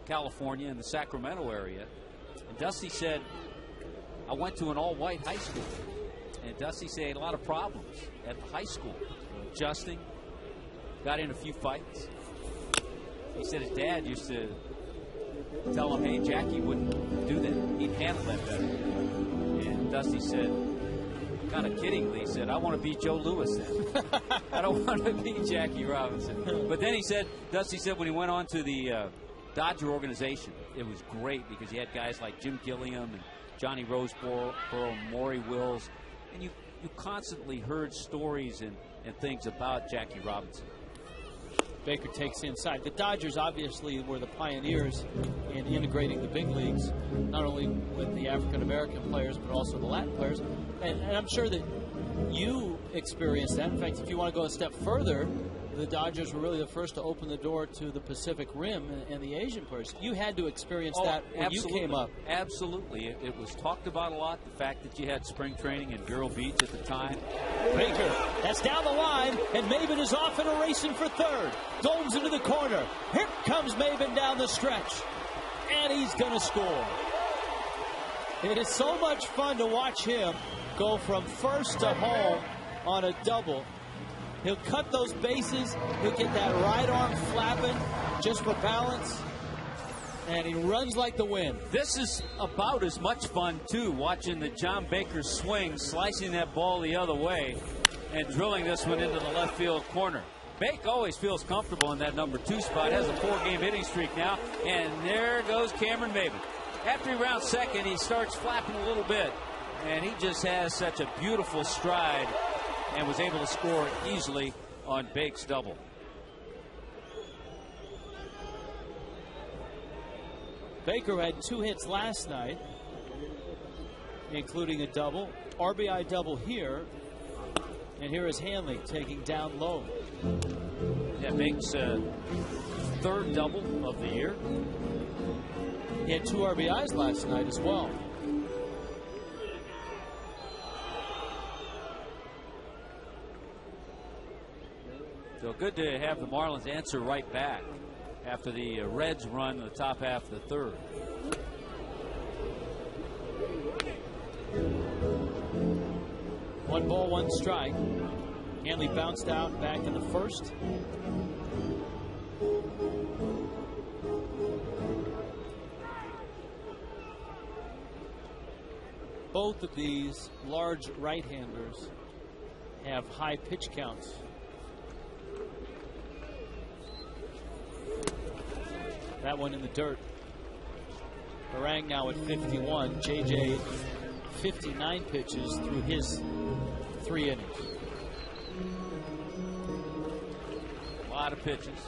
California in the Sacramento area. And Dusty said, I went to an all-white high school. And Dusty said he had a lot of problems at the high school. Adjusting, got in a few fights. He said his dad used to tell him, hey, Jackie wouldn't do that. He'd handle that better. And Dusty said, kind of kiddingly said, I want to beat Joe Louis then. I don't want to beat Jackie Robinson. But then he said, Dusty said when he went on to the Dodger organization, it was great because you had guys like Jim Gilliam and Johnny Roseboro, Maury Wills, and you constantly heard stories and things about Jackie Robinson. Baker takes inside. The Dodgers obviously were the pioneers in integrating the big leagues, not only with the African-American players, but also the Latin players. And I'm sure that you experienced that. In fact, if you want to go a step further, the Dodgers were really the first to open the door to the Pacific Rim and the Asian players. You had to experience that when you came up. Absolutely. It was talked about a lot, the fact that you had spring training in Vero Beach at the time. Baker, that's down the line, and Maven is off and racing for third. Gomes into the corner. Here comes Maven down the stretch, and he's going to score. It is so much fun to watch him go from first to home on a double. He'll cut those bases. He'll get that right arm flapping just for balance. And he runs like the wind. This is about as much fun, too, watching the John Baker swing, slicing that ball the other way, and drilling this one into the left field corner. Bake always feels comfortable in that number 2 spot. Has a 4-game hitting streak now. And there goes Cameron Maven. After he rounds second, he starts flapping a little bit. And he just has such a beautiful stride and was able to score easily on Bake's double. Baker had 2 hits last night, including a double, RBI double here, and here is Hanley taking down low. That makes third double of the year. He had 2 RBIs last night as well. So good to have the Marlins answer right back after the Reds run in the top half of the third. One ball, one strike. Hanley bounced out back in the first. Both of these large right-handers have high pitch counts. That one in the dirt. Barang now at 51. JJ 59 pitches through his 3 innings. A lot of pitches.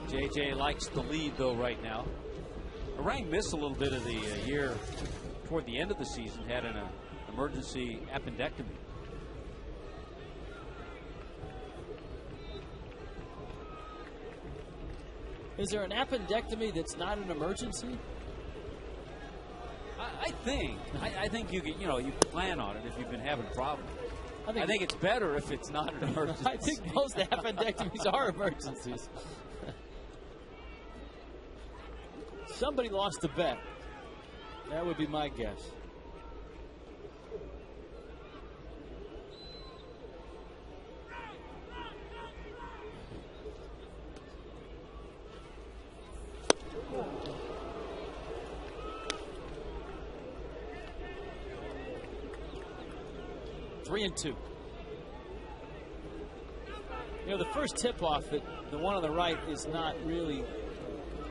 JJ likes the lead though right now. Barang missed a little bit of the year toward the end of the season. Had an emergency appendectomy. Is there an appendectomy that's not an emergency? I think you can, you plan on it if you've been having problems. I think it's better if it's not an emergency. I think most appendectomies are emergencies. Somebody lost a bet. That would be my guess. Three and two. The first tip-off, the one on the right, is not really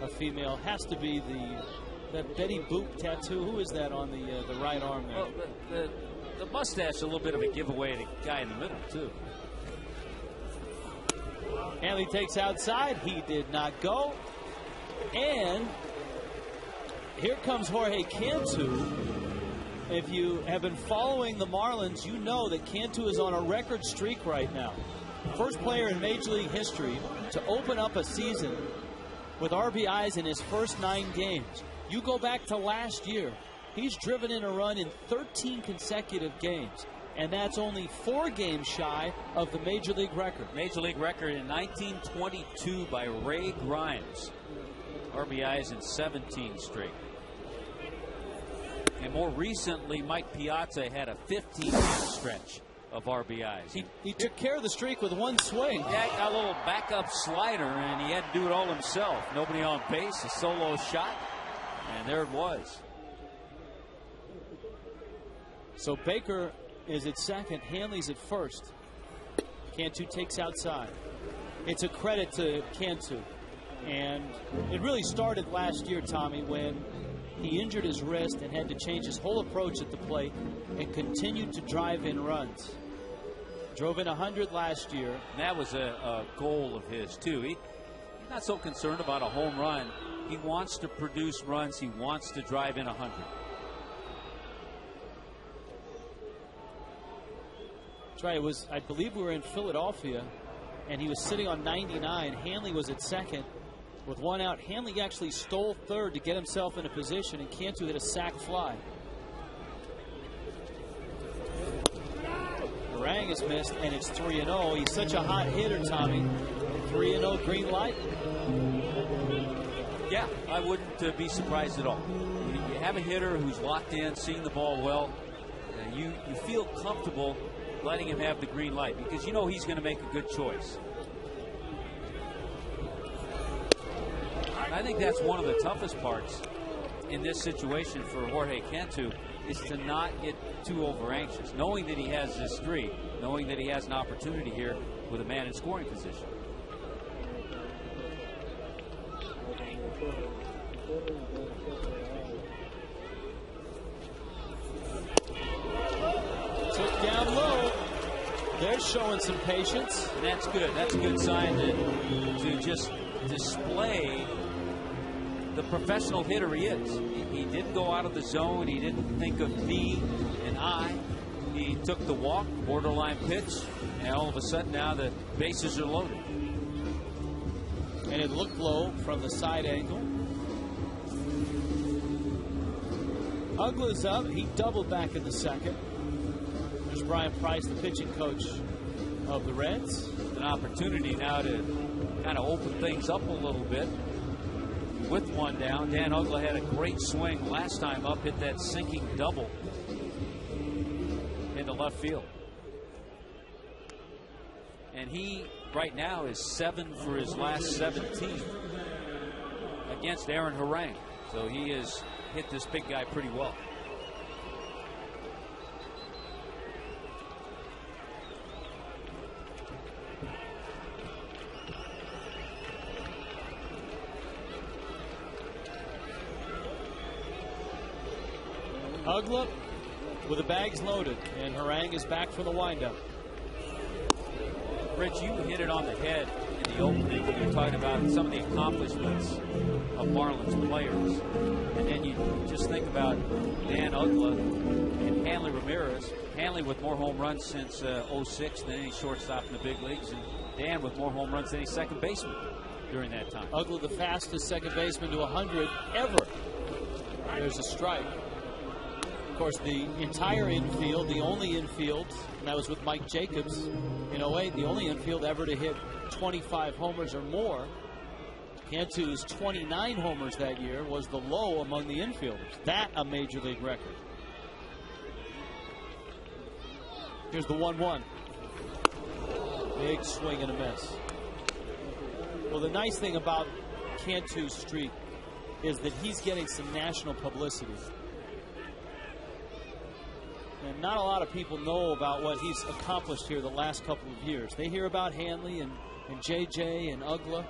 a female. Has to be that Betty Boop tattoo. Who is that on the right arm there? Well, the mustache is a little bit of a giveaway to the guy in the middle, too. Hanley takes outside. He did not go. And here comes Jorge Cantu. If you have been following the Marlins, you know that Cantu is on a record streak right now. First player in Major League history to open up a season with RBIs in his first 9 games. You go back to last year, he's driven in a run in 13 consecutive games. And that's only 4 games shy of the Major League record. Major League record in 1922 by Ray Grimes. RBIs in 17 straight. And more recently, Mike Piazza had a 15-game stretch of RBIs. He took care of the streak with 1 swing. Yeah, he got a little backup slider, and he had to do it all himself. Nobody on base, a solo shot, and there it was. So Baker is at second. Hanley's at first. Cantu takes outside. It's a credit to Cantu. And it really started last year, Tommy, when he injured his wrist and had to change his whole approach at the plate and continued to drive in runs. Drove in 100 last year. And that was a goal of his, too. He's not so concerned about a home run. He wants to produce runs. He wants to drive in 100. That's right. It was, I believe we were in Philadelphia, and he was sitting on 99. Hanley was at second with one out. Hanley actually stole third to get himself in a position, and Cantu hit a sac fly. Harang is missed, and it's 3-0. He's such a hot hitter, Tommy. 3-0, green light. Yeah, I wouldn't be surprised at all. You have a hitter who's locked in, seeing the ball well. You feel comfortable letting him have the green light because you know he's going to make a good choice. I think that's one of the toughest parts in this situation for Jorge Cantu is to not get too over anxious, knowing that he has this streak, knowing that he has an opportunity here with a man in scoring position. Took down low. They're showing some patience. And that's good. That's a good sign to just display the professional hitter he is. He didn't go out of the zone. He didn't think of me and I. He took the walk, borderline pitch, and all of a sudden now the bases are loaded. And it looked low from the side angle. Ugla's up. He doubled back in the second. There's Brian Price, the pitching coach of the Reds. An opportunity now to kind of open things up a little bit. With one down, Dan Ugla had a great swing last time up, hit that sinking double into left field. And he right now is 7 for his last 17 against Aaron Harang. So he has hit this big guy pretty well. Ugla with the bags loaded, and Harang is back for the windup. Rich, you hit it on the head in the opening when you're talking about some of the accomplishments of Marlins players. And then you just think about Dan Ugla and Hanley Ramirez. Hanley with more home runs since 06 than any shortstop in the big leagues, and Dan with more home runs than any second baseman during that time. Ugla the fastest second baseman to 100 ever. There's a strike. Of course, the entire infield, the only infield, and that was with Mike Jacobs in 08, the only infield ever to hit 25 homers or more. Cantu's 29 homers that year was the low among the infielders. That a major league record. Here's the 1-1. Big swing and a miss. Well, the nice thing about Cantu's streak is that he's getting some national publicity. And not a lot of people know about what he's accomplished here the last couple of years. They hear about Hanley and JJ and Ugla.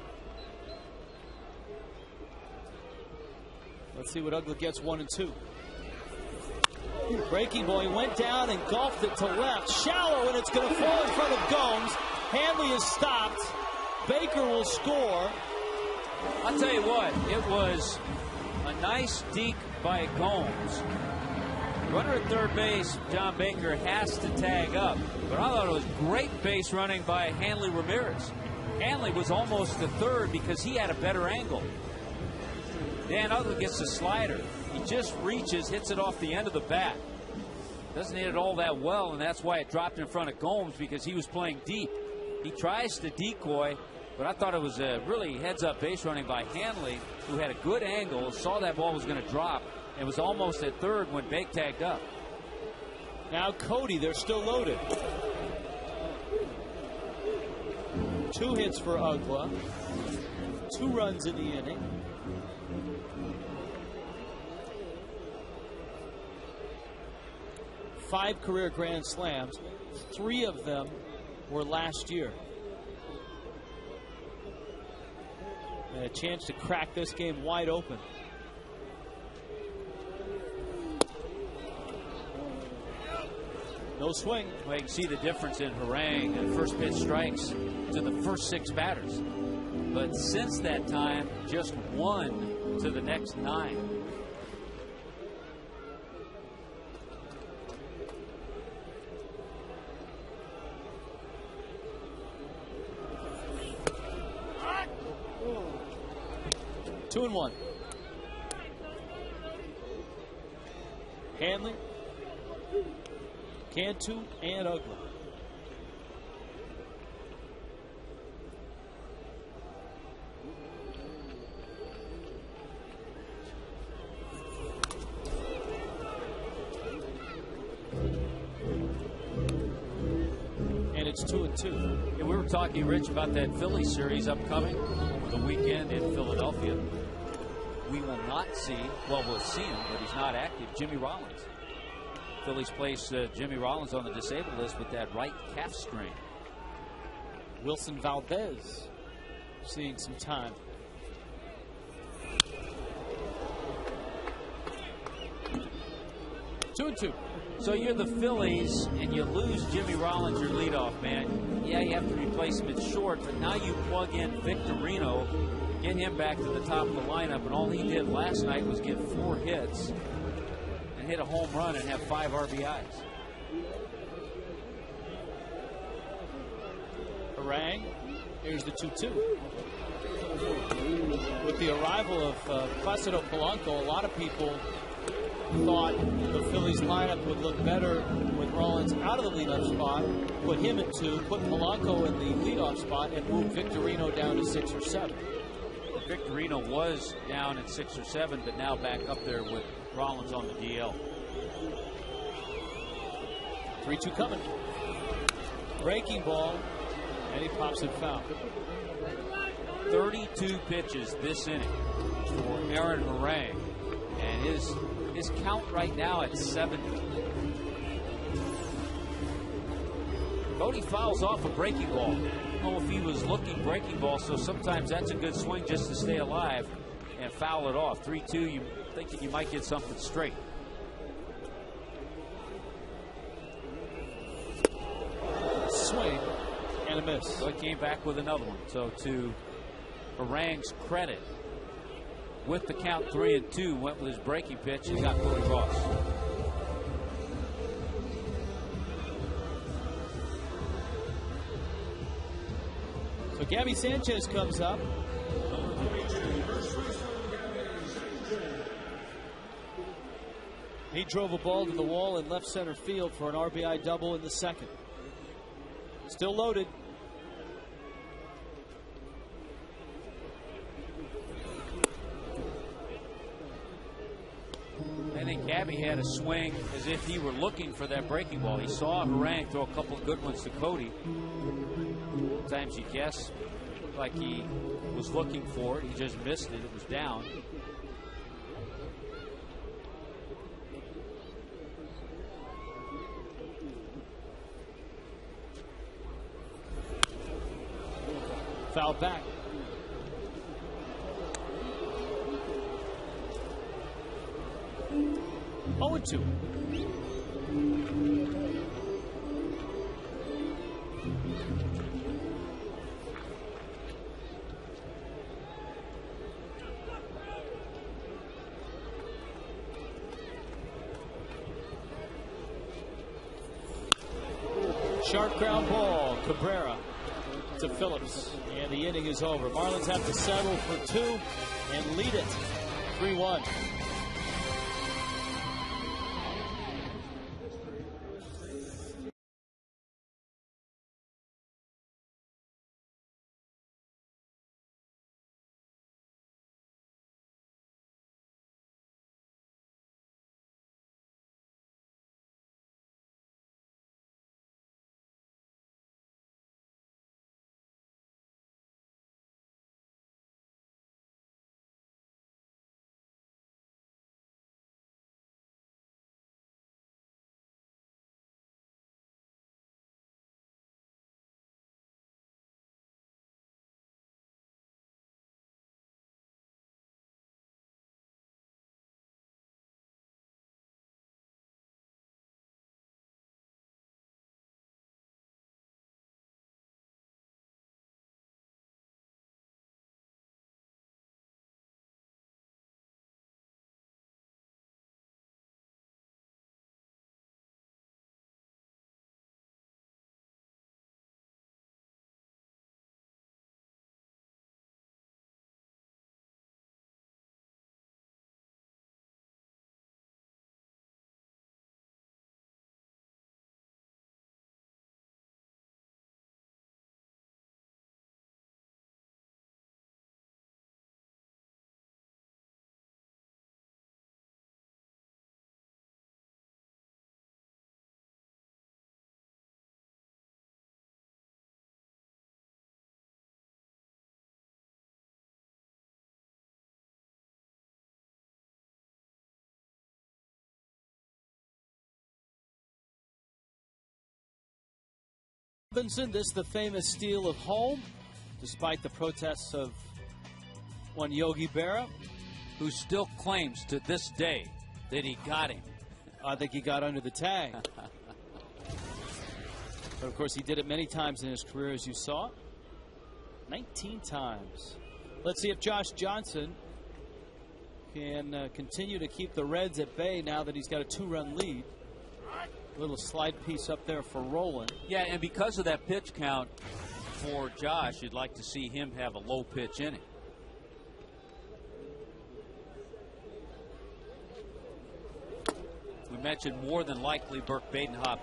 Let's see what Ugla gets. 1 and 2. Breaking ball. He went down and golfed it to left. Shallow, and it's going to fall in front of Gomes. Hanley is stopped. Baker will score. I'll tell you what, it was a nice deke by Gomes. Runner at third base, John Baker has to tag up. But I thought it was great base running by Hanley Ramirez. Hanley was almost to third because he had a better angle. Dan Ugla gets the slider. He just reaches, hits it off the end of the bat. Doesn't hit it all that well, and that's why it dropped in front of Gomes because he was playing deep. He tries to decoy, but I thought it was a really heads-up base running by Hanley, who had a good angle, saw that ball was going to drop, and was almost at third when Bake tagged up. Now Cody, they're still loaded. 2 hits for Ugla. 2 runs in the inning. 5 career Grand Slams. 3 of them were last year. And a chance to crack this game wide open. No swing. Well, you can see the difference in Harang and first pitch strikes to the first 6 batters. But since that time, just 1 to the next 9. Two and 1. Hanley, Cantu, and Uggla. And it's 2 and 2. Yeah, we were talking, Rich, about that Philly series upcoming over the weekend in Philadelphia. We will not see, well, we'll see him, but he's not active, Jimmy Rollins. Phillies place Jimmy Rollins on the disabled list with that right calf strain. Wilson Valdez seeing some time. Two and 2. So you're the Phillies and you lose Jimmy Rollins, your leadoff man. Yeah, you have to replace him at short, but now you plug in Victorino, get him back to the top of the lineup, and all he did last night was get 4 hits and hit a home run and have 5 RBIs. Harang, here's the 2-2. With the arrival of Placido Polanco, a lot of people thought the Phillies lineup would look better with Rollins out of the leadoff spot, put him at 2, put Polanco in the leadoff spot, and move Victorino down to 6 or 7. Victorino was down at 6 or 7, but now back up there with Rollins on the DL. 3-2 coming. Breaking ball, and he pops it foul. 32 pitches this inning for Aaron Harang, and his count right now at 70. Cody fouls off a breaking ball. I don't know if he was looking breaking ball, so sometimes that's a good swing just to stay alive and foul it off. 3-2, you thinking you might get something straight. Swing and a miss. So he came back with another one. So to Harang's credit, with the count 3-2, went with his breaking pitch and got Cody Ross. So Gabby Sanchez comes up. He drove a ball to the wall in left center field for an RBI double in the second. Still loaded. I think Gabby had a swing as if he were looking for that breaking ball. He saw Harang throw a couple of good ones to Cody. Sometimes you guess like he was looking for it. He just missed it. It was down. Foul back. Oh, and 2. Sharp ground ball. Cabrera to Phillips. And the inning is over. Marlins have to settle for 2 and lead it 3-1. Robinson, this the famous steal of home, despite the protests of one Yogi Berra, who still claims to this day that he got him. I think he got under the tag. But of course, he did it many times in his career, as you saw. 19 times. Let's see if Josh Johnson can continue to keep the Reds at bay now that he's got a 2-run lead. Little slide piece up there for Roland. Yeah, and because of that pitch count for Josh, you'd like to see him have a low pitch inning. We mentioned more than likely Burke Badenhop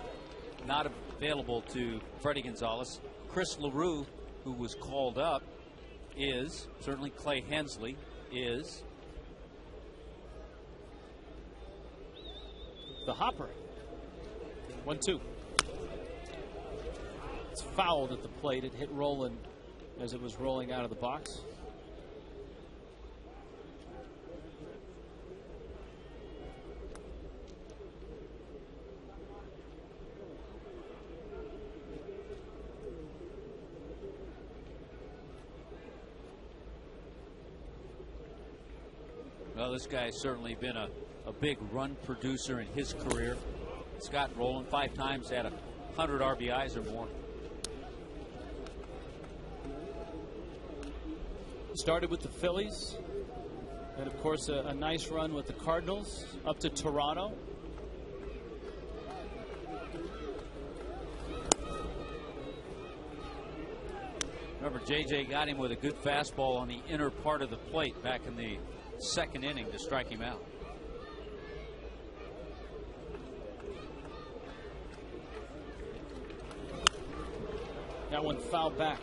not available to Freddie Gonzalez. Chris LaRue, who was called up, is. Certainly Clay Hensley is. The hopper. 1-2. It's fouled at the plate. It hit Roland as it was rolling out of the box. Well, this guy's certainly been a big run producer in his career. Scott Rowland 5 times had 100 RBIs or more. Started with the Phillies, and of course a nice run with the Cardinals up to Toronto. Remember, JJ got him with a good fastball on the inner part of the plate back in the second inning to strike him out. That one fouled back.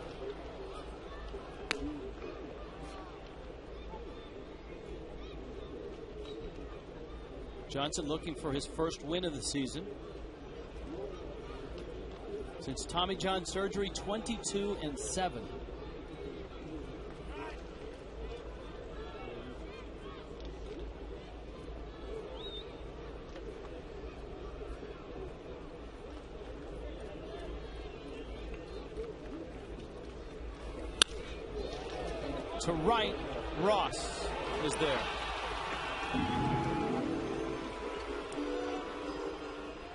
Johnson looking for his first win of the season. Since Tommy John surgery, 22-7. To right, Ross is there.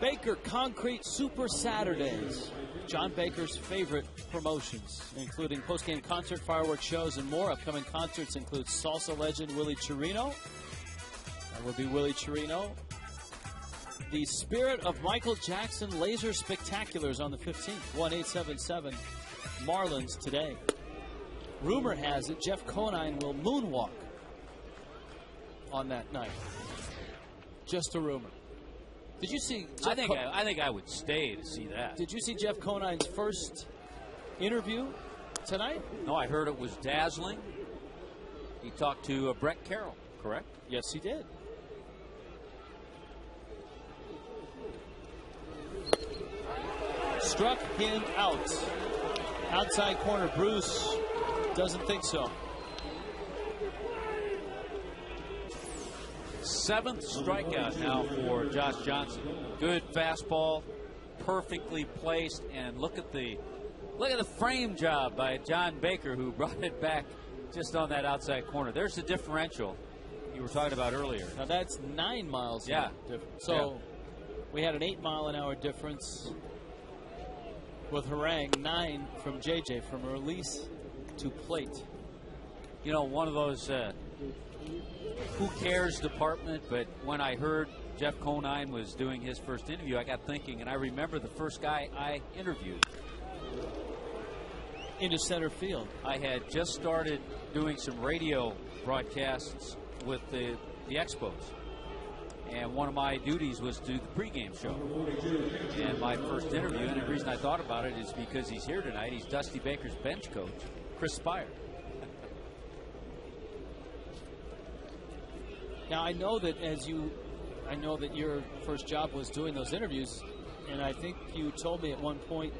Baker Concrete Super Saturdays. John Baker's favorite promotions, including post-game concert, fireworks shows, and more. Upcoming concerts include salsa legend Willie Chirino. That will be Willie Chirino. The Spirit of Michael Jackson Laser Spectaculars on the 15th. 1-877 Marlins today. Rumor has it Jeff Conine will moonwalk on that night. Just a rumor. Did you see? I think I would stay to see that. Did you see Jeff Conine's first interview tonight? No, I heard it was dazzling. He talked to Brett Carroll, correct? Yes, he did. Struck him out. Outside corner, Bruce doesn't think so. 7th strikeout now for Josh Johnson. Good fastball, perfectly placed, and look at the frame job by John Baker, who brought it back just on that outside corner. There's the differential you were talking about earlier. Now that's 9 miles. Yeah. Difference. So we had an 8-mile-an-hour difference with Harang, 9 from JJ from release to plate. You know, one of those who cares department, but when I heard Jeff Conine was doing his first interview, I got thinking, and I remember the first guy I interviewed. Into center field. I had just started doing some radio broadcasts with the Expos, and one of my duties was to do the pregame show. And my first interview, and the reason I thought about it is because he's here tonight. He's Dusty Baker's bench coach, Chris Spire. Now I know that your first job was doing those interviews, and I think you told me at one point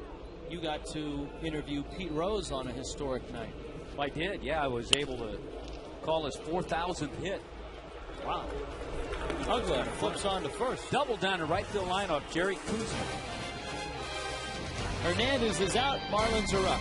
you got to interview Pete Rose on a historic night. I did, yeah. I was able to call his 4,000th hit. Wow. Uggla flips on to first. Double down the right field line off Jerry Kuzma. Hernandez is out. Marlins are up.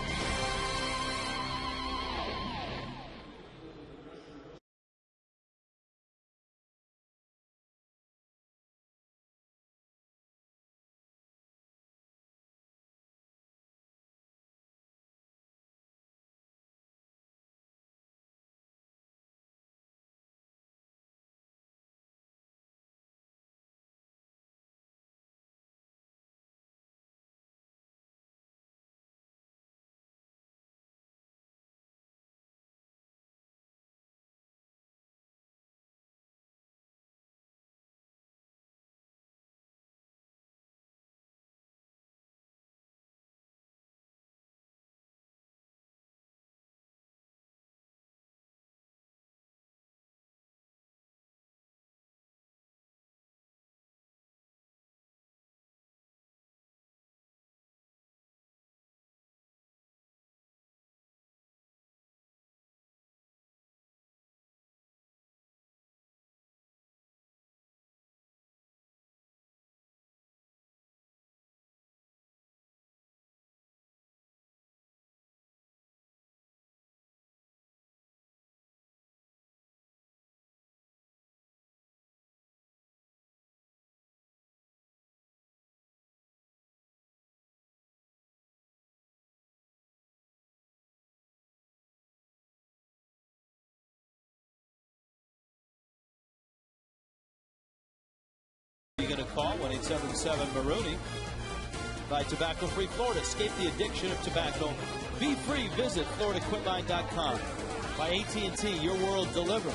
You're going to call 1-877-MAROONY. By Tobacco-Free Florida. Escape the addiction of tobacco. Be free. Visit FloridaQuitline.com. By AT&T, your world delivered.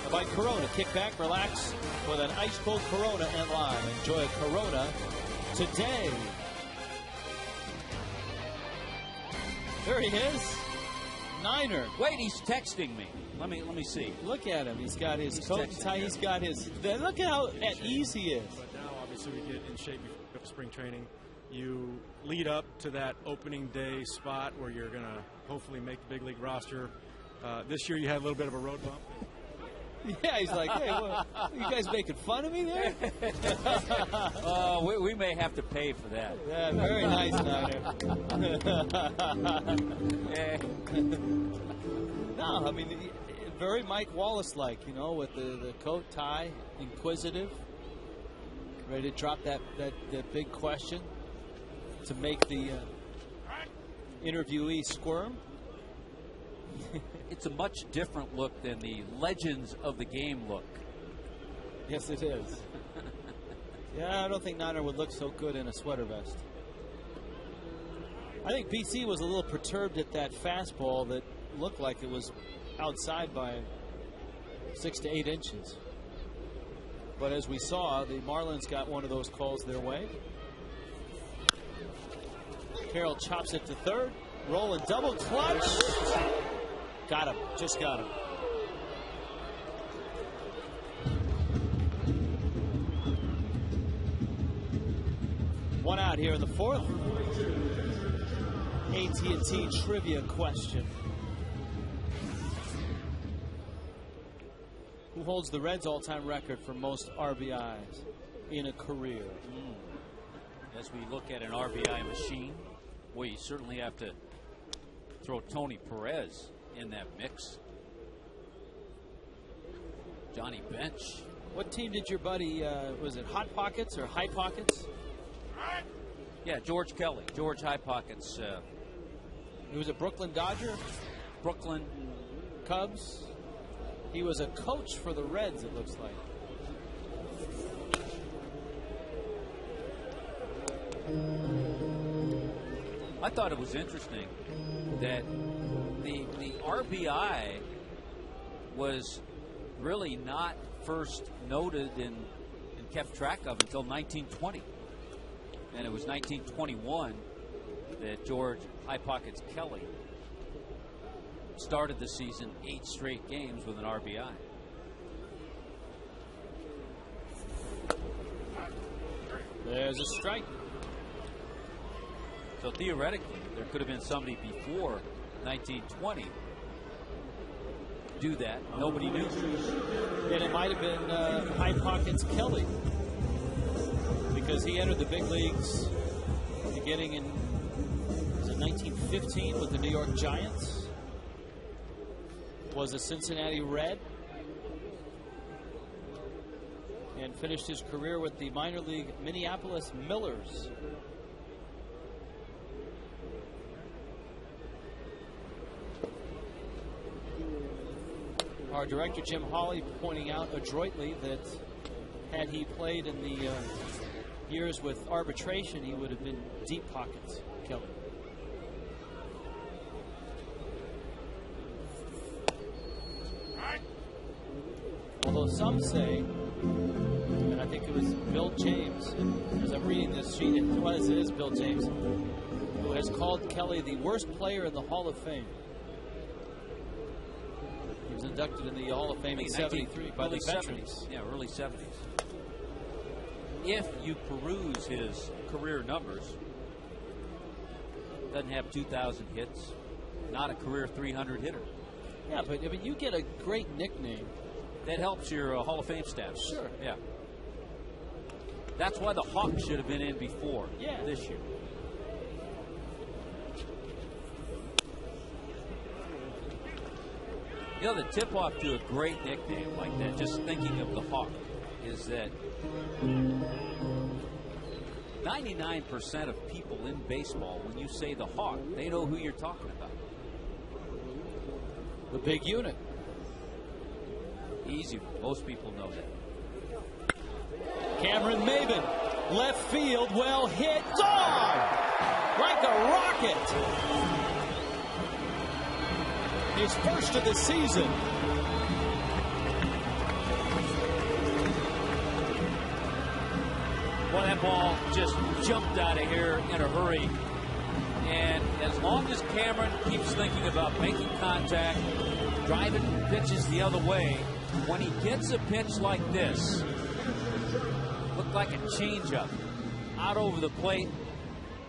By Corona. Kick back, relax with an ice-cold Corona and lime. Enjoy a Corona today. There he is. Niner. Wait, he's texting me. Let me see. Look at him. He's got his coat and tie. He's got his. Look at how at ease he is. But now, obviously, we get in shape before spring training. You lead up to that opening day spot where you're going to hopefully make the big league roster. This year, you had a little bit of a road bump. Yeah, he's like, hey, what, you guys making fun of me there? We may have to pay for that. Yeah, very nice, Niner. No, I mean, very Mike Wallace-like, you know, with the coat, tie, inquisitive, ready to drop that big question to make the interviewee squirm. It's a much different look than the Legends of the Game look. Yes, it is. Yeah, I don't think Niner would look so good in a sweater vest. I think BC was a little perturbed at that fastball that looked like it was outside by 6 to 8 inches. But as we saw, the Marlins got one of those calls their way. Carroll chops it to third. Rolling double clutch. Got him. Just got him. One out here in the fourth. AT&T trivia question. Who holds the Reds' all-time record for most RBIs in a career? As we look at an RBI machine, boy, you certainly have to throw Tony Perez in that mix. Johnny Bench. What team did your buddy, was it Hot Pockets or High Pockets? Yeah, George Kelly. George High Pockets. He was a Brooklyn Dodger? Brooklyn Cubs? He was a coach for the Reds, it looks like. I thought it was interesting that the RBI was really not first noted and kept track of until 1920. And it was 1921 that George High Pockets Kelly started the season 8 straight games with an RBI. There's a strike. So theoretically, there could have been somebody before 1920 do that. Nobody knew. And it might have been High Pockets Kelly, because he entered the big leagues beginning in in 1915 with the New York Giants. Was a Cincinnati Red. And finished his career with the minor league Minneapolis Millers. Our director Jim Hawley pointing out adroitly that had he played in the years with arbitration, he would have been deep pockets, Kelly. Although some say, and I think it was Bill James, as I'm reading this sheet, it is Bill James, who has called Kelly the worst player in the Hall of Fame. He was inducted in the Hall of Fame in 73 by the veterans. Yeah, early 70s. If you peruse his career numbers, doesn't have 2,000 hits, not a career 300 hitter. Yeah, but I mean, you get a great nickname. That helps your Hall of Fame stats. Sure. Yeah. That's why the Hawks should have been in before this year. You know, the tip-off to a great nickname like that, just thinking of the Hawk, is that 99% of people in baseball, when you say the Hawk, they know who you're talking about. The big unit. Easy. Most people know that. Cameron Maybin, left field, well hit, gone like a rocket. His first of the season. Well, that ball just jumped out of here in a hurry. And as long as Cameron keeps thinking about making contact, driving pitches the other way, when he gets a pitch like this, looked like a changeup out over the plate.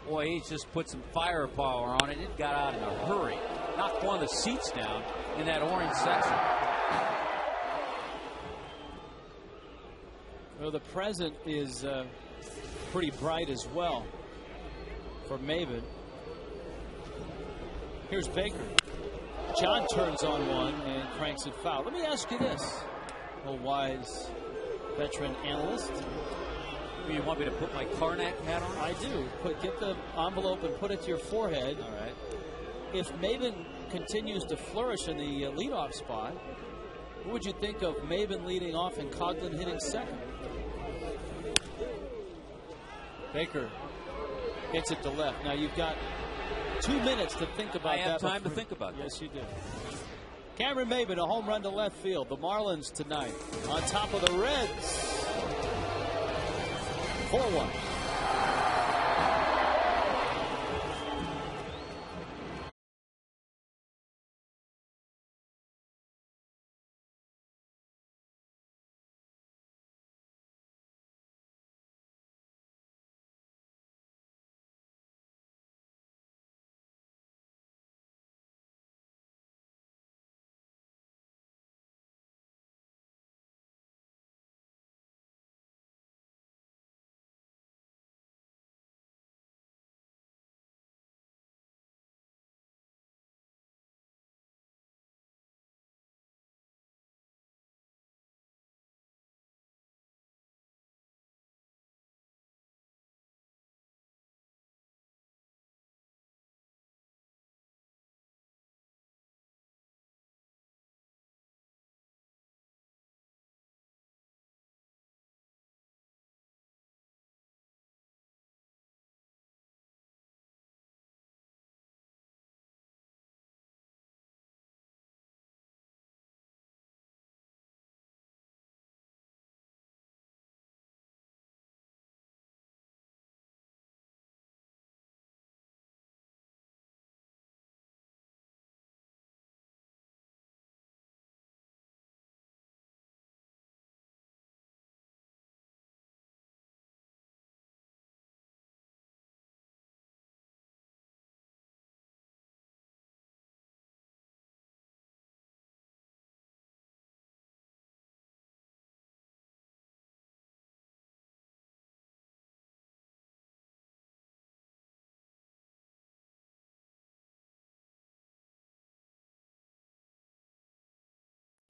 Boy, he just put some firepower on it. It got out in a hurry. Knocked one of the seats down in that orange section. Well, the present is pretty bright as well for Maybin. Here's Baker. John turns on one and cranks it foul. Let me ask you this, a wise veteran analyst. You want me to put my Karnak hat on? I do. Get the envelope and put it to your forehead. All right. If Maybin continues to flourish in the leadoff spot, what would you think of Maybin leading off and Coghlan hitting second? Baker hits it to left. Now you've got 2 minutes to think about that. I have time to think about that. Yes, you do. Cameron Maybin, a home run to left field. The Marlins tonight on top of the Reds. 4-1.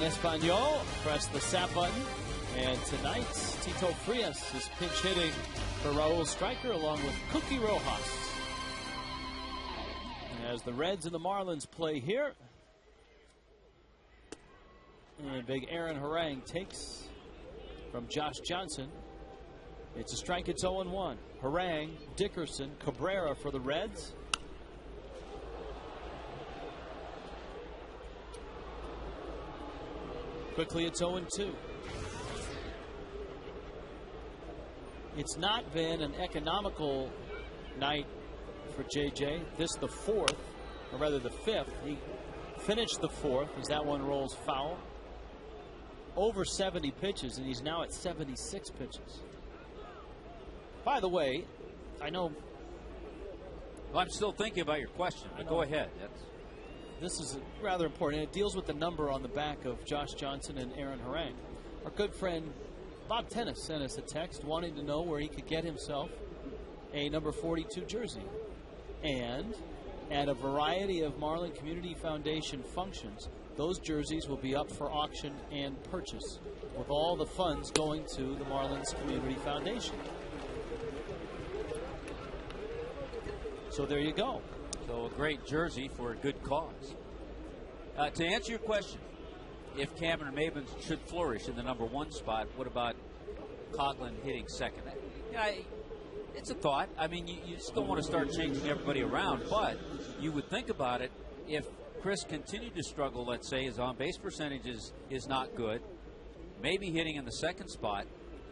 Espanol, press the sap button. And tonight, Tito Frias is pinch hitting for Raul Stryker along with Cookie Rojas. As the Reds and the Marlins play here. And big Aaron Harang takes from Josh Johnson. It's a strike, it's 0-1. Harang, Dickerson, Cabrera for the Reds. Quickly, it's 0-2. It's not been an economical night for JJ. This the fourth, or rather the fifth. He finished the fourth as that one rolls foul. Over 70 pitches, and he's now at 76 pitches. By the way, I know. Well, I'm still thinking about your question, but go ahead. This is rather important. It deals with the number on the back of Josh Johnson and Aaron Harang. Our good friend Bob Tennis sent us a text wanting to know where he could get himself a number 42 jersey. And at a variety of Marlin Community Foundation functions, those jerseys will be up for auction and purchase, with all the funds going to the Marlins Community Foundation. So there you go. So a great jersey for a good cause. To answer your question, if Cameron Maben should flourish in the number 1 spot, what about Coghlan hitting second? It's a thought. I mean, you just don't want to start changing everybody around, but you would think about it. If Chris continued to struggle, let's say his on-base percentage is not good, maybe hitting in the second spot,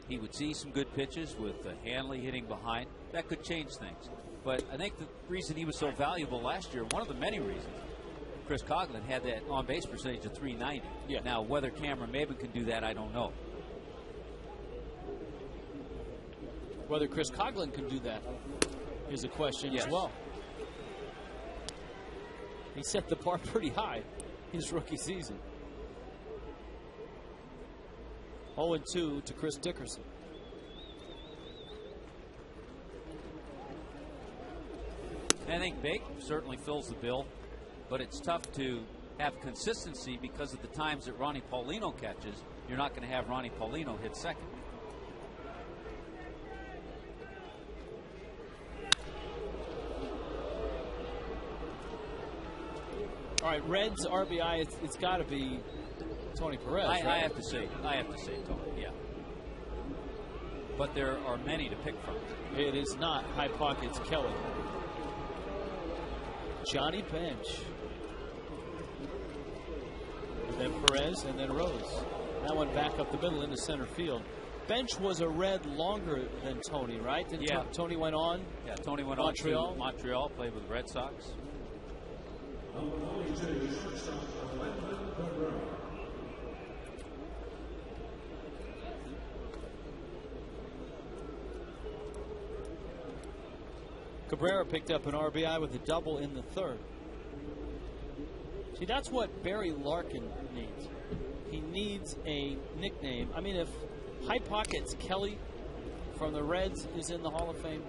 he would see some good pitches with Hanley hitting behind. That could change things. But I think the reason he was so valuable last year, one of the many reasons, Chris Coghlan had that on-base percentage of 390. Yeah. Now, whether Cameron Maben can do that, I don't know. Whether Chris Coghlan can do that is a question Yes. as well. He set the bar pretty high his rookie season. 0-2 to Chris Dickerson. I think Bake certainly fills the bill, but it's tough to have consistency because of the times that Ronnie Paulino catches. You're not going to have Ronnie Paulino hit second. All right, Reds RBI, it's got to be Tony Perez. I right? have to say Tony, yeah. But there are many to pick from. It is not High Pockets Kelly. Johnny Bench. And then Perez and then Rose. That one back up the middle into center field. Bench was a Red longer than Tony, right? Yeah. Tony went on? Yeah, Tony went Montreal. on to Montreal, played with the Red Sox. Cabrera picked up an RBI with a double in the third. See, that's what Barry Larkin needs. He needs a nickname. I mean, if High Pockets Kelly from the Reds is in the Hall of Fame,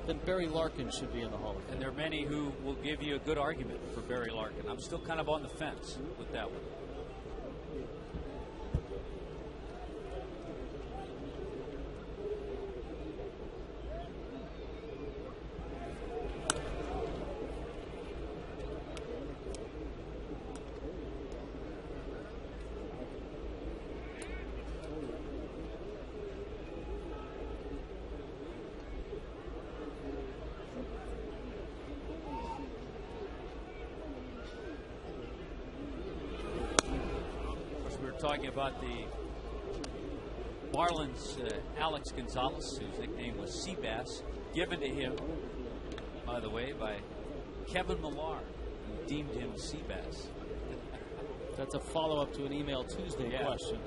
then Barry Larkin should be in the Hall of Fame. And there are many who will give you a good argument for Barry Larkin. I'm still kind of on the fence with that one. Talking about the Marlins, Alex Gonzalez, whose nickname was Seabass, given to him, by the way, by Kevin Millar, who deemed him Seabass. That's a follow-up to an email Tuesday question.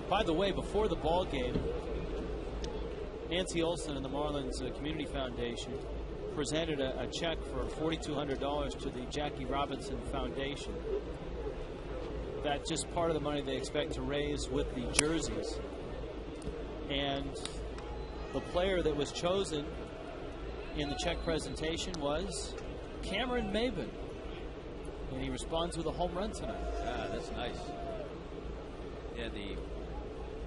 By the way, before the ball game, Nancy Olson and the Marlins Community Foundation presented a check for $4,200 to the Jackie Robinson Foundation. That's just part of the money they expect to raise with the jerseys. And the player that was chosen in the check presentation was Cameron Maben. And he responds with a home run tonight. Ah, that's nice. Yeah, the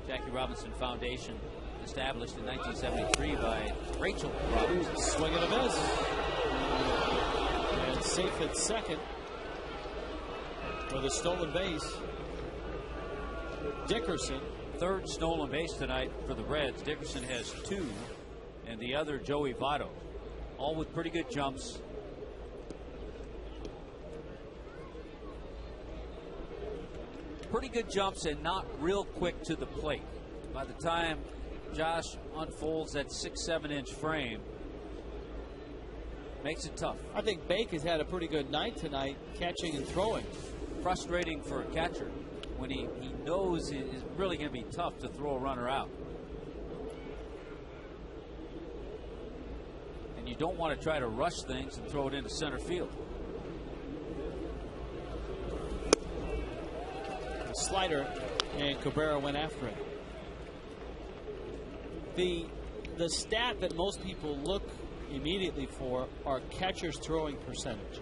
Jackie Robinson Foundation, established in 1973 by Rachel Robinson. Swing and a miss. And safe at second with a stolen base. Dickerson. Third stolen base tonight for the Reds. Dickerson has 2, and the other Joey Votto. All with pretty good jumps. Pretty good jumps and not real quick to the plate. By the time Josh unfolds that 6-7 inch frame, makes it tough. I think Bake has had a pretty good night tonight, catching and throwing. Frustrating for a catcher when he knows it's really going to be tough to throw a runner out. And you don't want to try to rush things and throw it into center field. Slider, and Cabrera went after it. The stat that most people look immediately for are catchers' throwing percentage.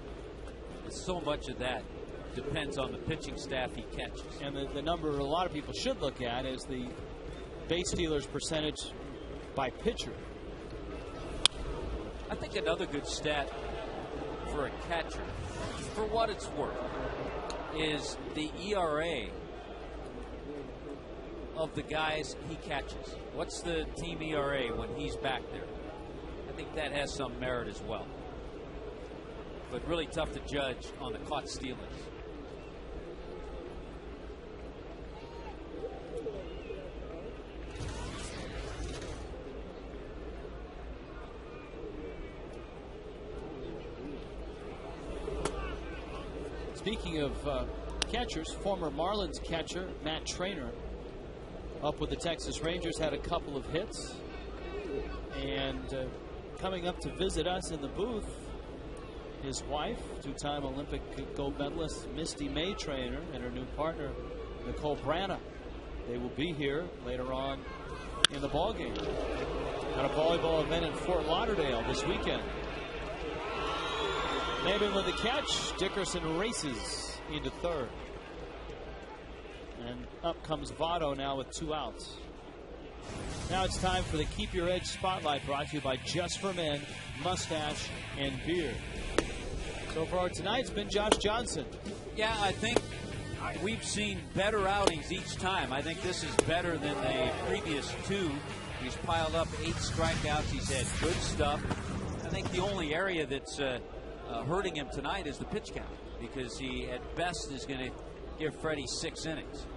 So much of that depends on the pitching staff he catches. And the number a lot of people should look at is the base stealers percentage by pitcher. I think another good stat for a catcher, for what it's worth, is the ERA of the guys he catches. What's the team ERA when he's back there? I think that has some merit as well. But really tough to judge on the caught stealers. Speaking of catchers, former Marlins catcher Matt Trainer up with the Texas Rangers had a couple of hits. And coming up to visit us in the booth, his wife, 2-time Olympic gold medalist Misty May Trainer, and her new partner Nicole Branna. They will be here later on in the ball game at a volleyball event in Fort Lauderdale this weekend. Maben with the catch. Dickerson races into third. And up comes Votto now with 2 outs. Now it's time for the Keep Your Edge Spotlight, brought to you by Just for Men, Mustache, and Beard. So far tonight, it's been Josh Johnson. Yeah, I think we've seen better outings each time. I think this is better than the previous 2. He's piled up 8 strikeouts. He's had good stuff. I think the only area that's hurting him tonight is the pitch count, because he at best is going to give Freddie 6 innings.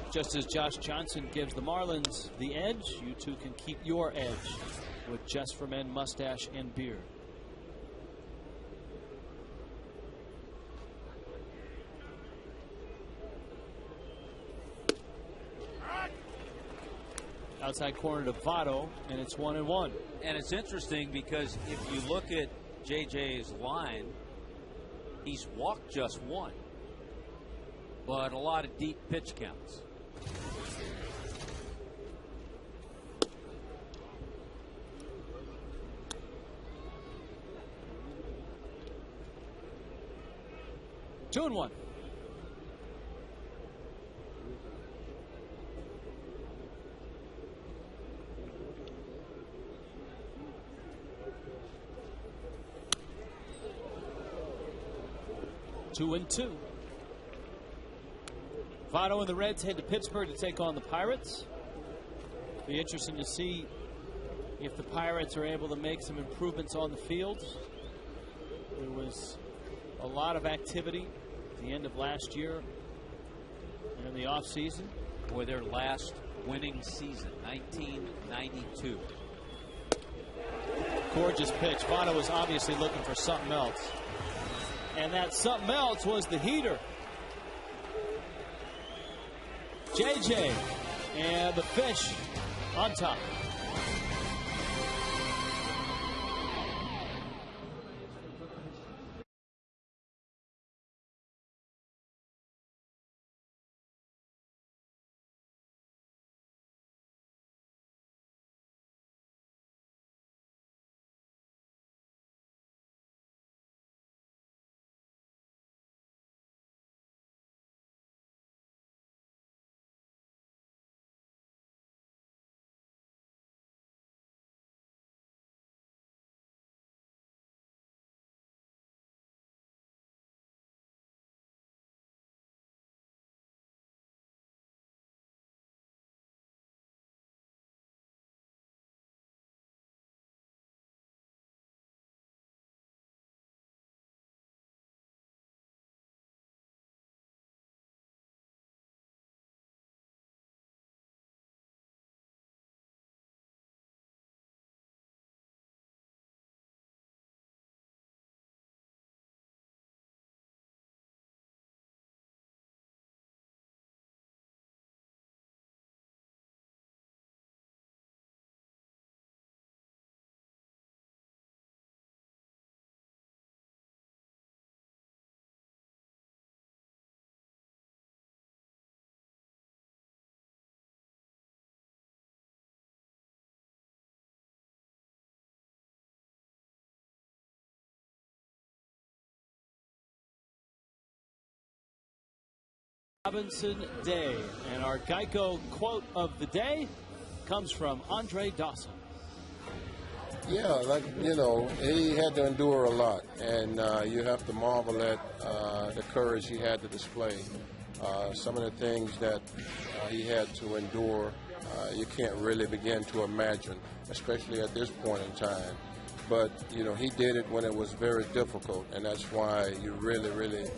Just as Josh Johnson gives the Marlins the edge, you too can keep your edge with Just for Men, Mustache, and Beard. Outside corner to Votto, and it's 1-1. And it's interesting because if you look at JJ's line, he's walked just 1, but a lot of deep pitch counts. Two and 1. Two and 2. Votto and the Reds head to Pittsburgh to take on the Pirates. Be interesting to see if the Pirates are able to make some improvements on the field. There was a lot of activity at the end of last year and in the offseason. Boy, their last winning season, 1992. Gorgeous pitch. Votto was obviously looking for something else. And that something else was the heater. JJ and the fish on top. Robinson Day. And our Geico quote of the day comes from Andre Dawson. Yeah, like, you know, he had to endure a lot, and you have to marvel at the courage he had to display. Some of the things that he had to endure, you can't really begin to imagine, especially at this point in time. But, you know, he did it when it was very difficult, and that's why you really, really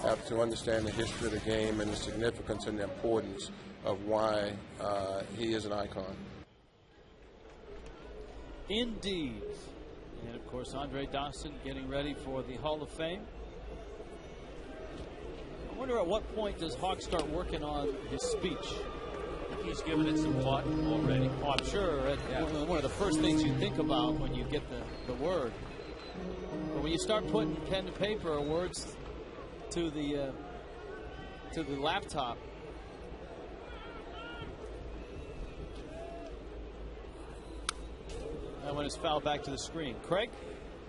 have to understand the history of the game and the significance and the importance of why he is an icon. Indeed. And, of course, Andre Dawson getting ready for the Hall of Fame. I wonder at what point does Hawk start working on his speech? He's given it some thought already. Oh, I'm sure. One of the first things you think about when you get the word. But when you start putting pen to paper or words to the laptop, that one is fouled back to the screen. Craig?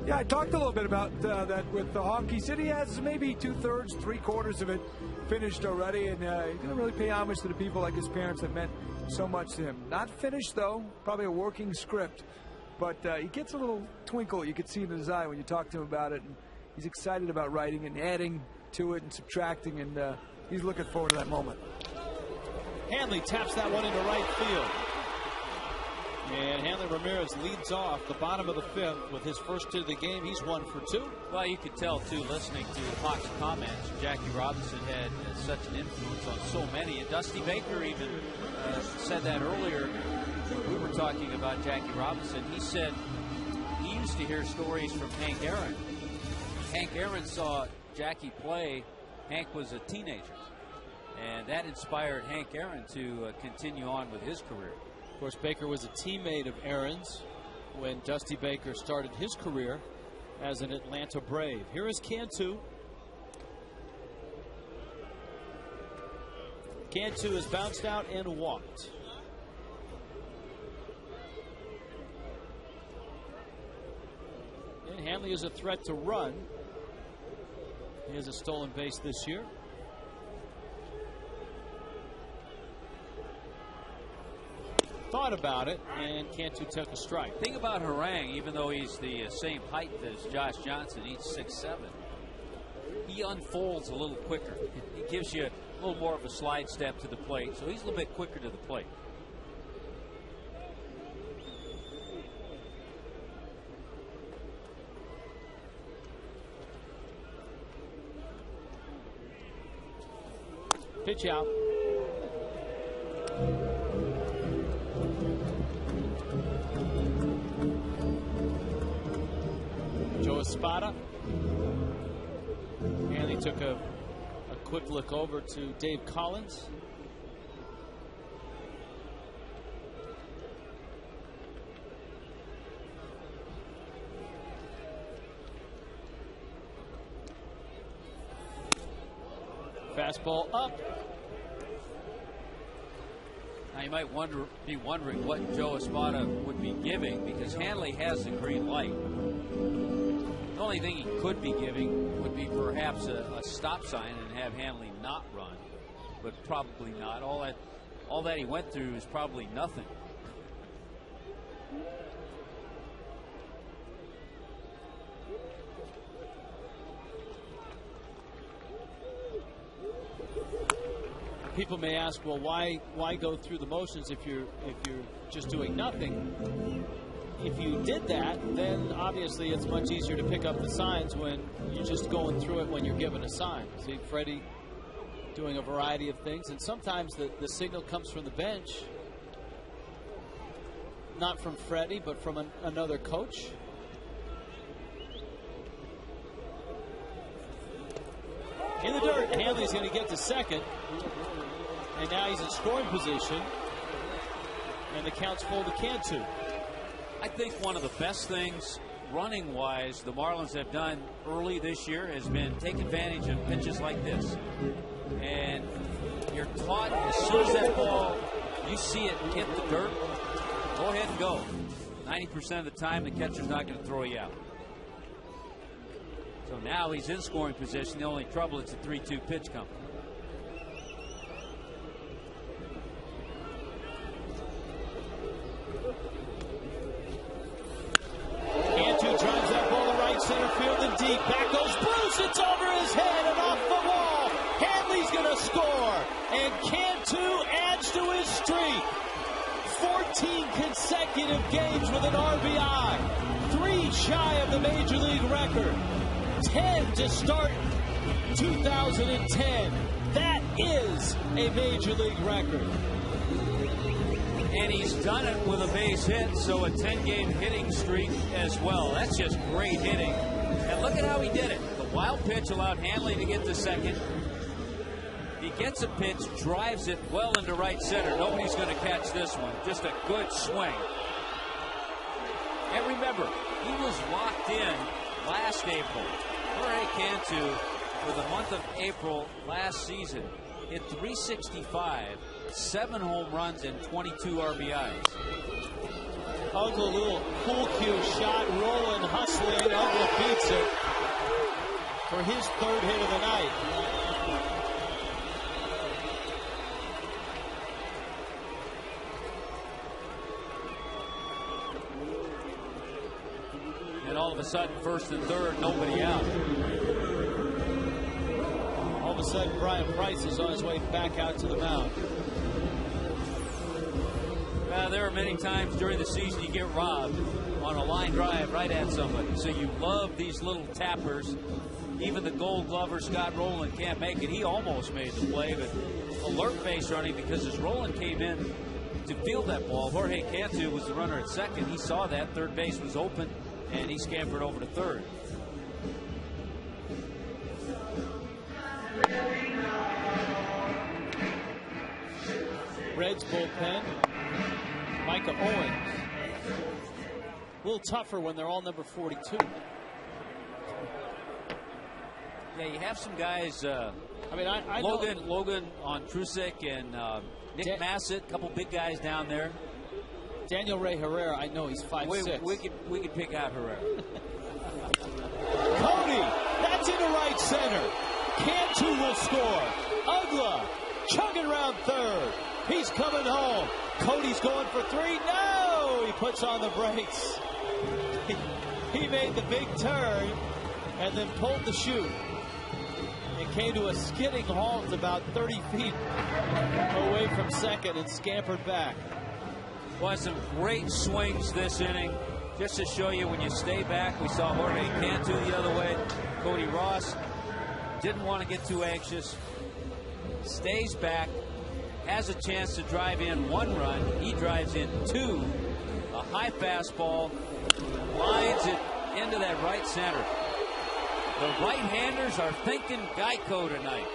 Yeah, I talked a little bit about that with the Hawk. He said he has maybe 2/3, 3/4 of it finished already, and he's going to really pay homage to the people like his parents that meant so much to him. Not finished, though. Probably a working script. But he gets a little twinkle you could see in his eye when you talk to him about it. And he's excited about writing and adding to it and subtracting, and he's looking forward to that moment. Hanley taps that one into right field. And Hanley Ramirez leads off the bottom of the fifth with his first hit of the game. He's 1 for 2. Well, you could tell, too, listening to Hawk's comments, Jackie Robinson had such an influence on so many. And Dusty Baker even said that earlier. We were talking about Jackie Robinson. He said he used to hear stories from Hank Aaron. Hank Aaron saw Jackie play. Hank was a teenager. And that inspired Hank Aaron to continue on with his career. Of course, Baker was a teammate of Aaron's when Dusty Baker started his career as an Atlanta Brave. Here is Cantu. Cantu has bounced out and walked. And Hanley is a threat to run. He has a stolen base this year. Thought about it, and Cantu took a strike. Thing about Harang, even though he's the same height as Josh Johnson, he's 6'7", he unfolds a little quicker. He gives you a little more of a slide step to the plate, so he's a little bit quicker to the plate. Pitch out. Joe Espada. And he took a quick look over to Dave Collins. Fastball up. Now you might be wondering what Joe Espada would be giving, because Hanley has the green light. The only thing he could be giving would be perhaps a stop sign and have Hanley not run, but probably not. All that he went through is probably nothing. People may ask, well, why go through the motions if you're just doing nothing? If you did that, then obviously it's much easier to pick up the signs when you're just going through it when you're given a sign. See Freddie doing a variety of things, and sometimes the signal comes from the bench, not from Freddie, but from another coach. In the dirt, Hanley's going to get to second. And now he's in scoring position. And the count's full to Cantu. I think one of the best things running-wise the Marlins have done early this year has been take advantage of pitches like this. And you're taught as soon as that ball, you see it hit the dirt, go ahead and go. 90% of the time, the catcher's not going to throw you out. So now he's in scoring position. The only trouble is the 3-2 pitch coming. score, and Cantu adds to his streak. 14 consecutive games with an RBI, 3 shy of the Major League record, 10 to start 2010. That is a Major League record. And he's done it with a base hit, so a 10-game hitting streak as well. That's just great hitting. And look at how he did it. The wild pitch allowed Hanley to get to second. He gets a pitch, drives it well into right center. Nobody's going to catch this one. Just a good swing. And remember, he was locked in last April. Jorge Cantu, for the month of April last season, hit .365, 7 home runs, and 22 RBIs. Ugla, little cool cue shot, rolling, hustling. Ugla beats it for his 3rd hit of the night. And all of a sudden, 1st and 3rd, nobody out. All of a sudden, Brian Price is on his way back out to the mound. There are many times during the season you get robbed on a line drive right at somebody. So you love these little tappers. Even the Gold Glover Scott Rowland can't make it. He almost made the play, but alert base running because as Rowland came in to field that ball, Jorge Cantu was the runner at second. He saw that. 3rd base was open, and he scampered over to 3rd. Reds bullpen. Micah Owens. A little tougher when they're all number 42. Yeah, you have some guys. I Logan on Trusick and Nick Massett, a couple big guys down there. Daniel Ray Herrera, I know he's 5'6". We could pick out Herrera. Cody, that's into right center. Cantu will score. Ugla chugging around 3rd. He's coming home. Cody's going for 3. No! He puts on the brakes. He made the big turn and then pulled the chute. It came to a skidding halt about 30 feet away from second and scampered back. Well, some great swings this inning. Just to show you, when you stay back, we saw Jorge Cantu the other way. Cody Ross didn't want to get too anxious. Stays back. Has a chance to drive in 1 run. He drives in 2. A high fastball. Lines it into that right center. The right-handers are thinking Geico tonight.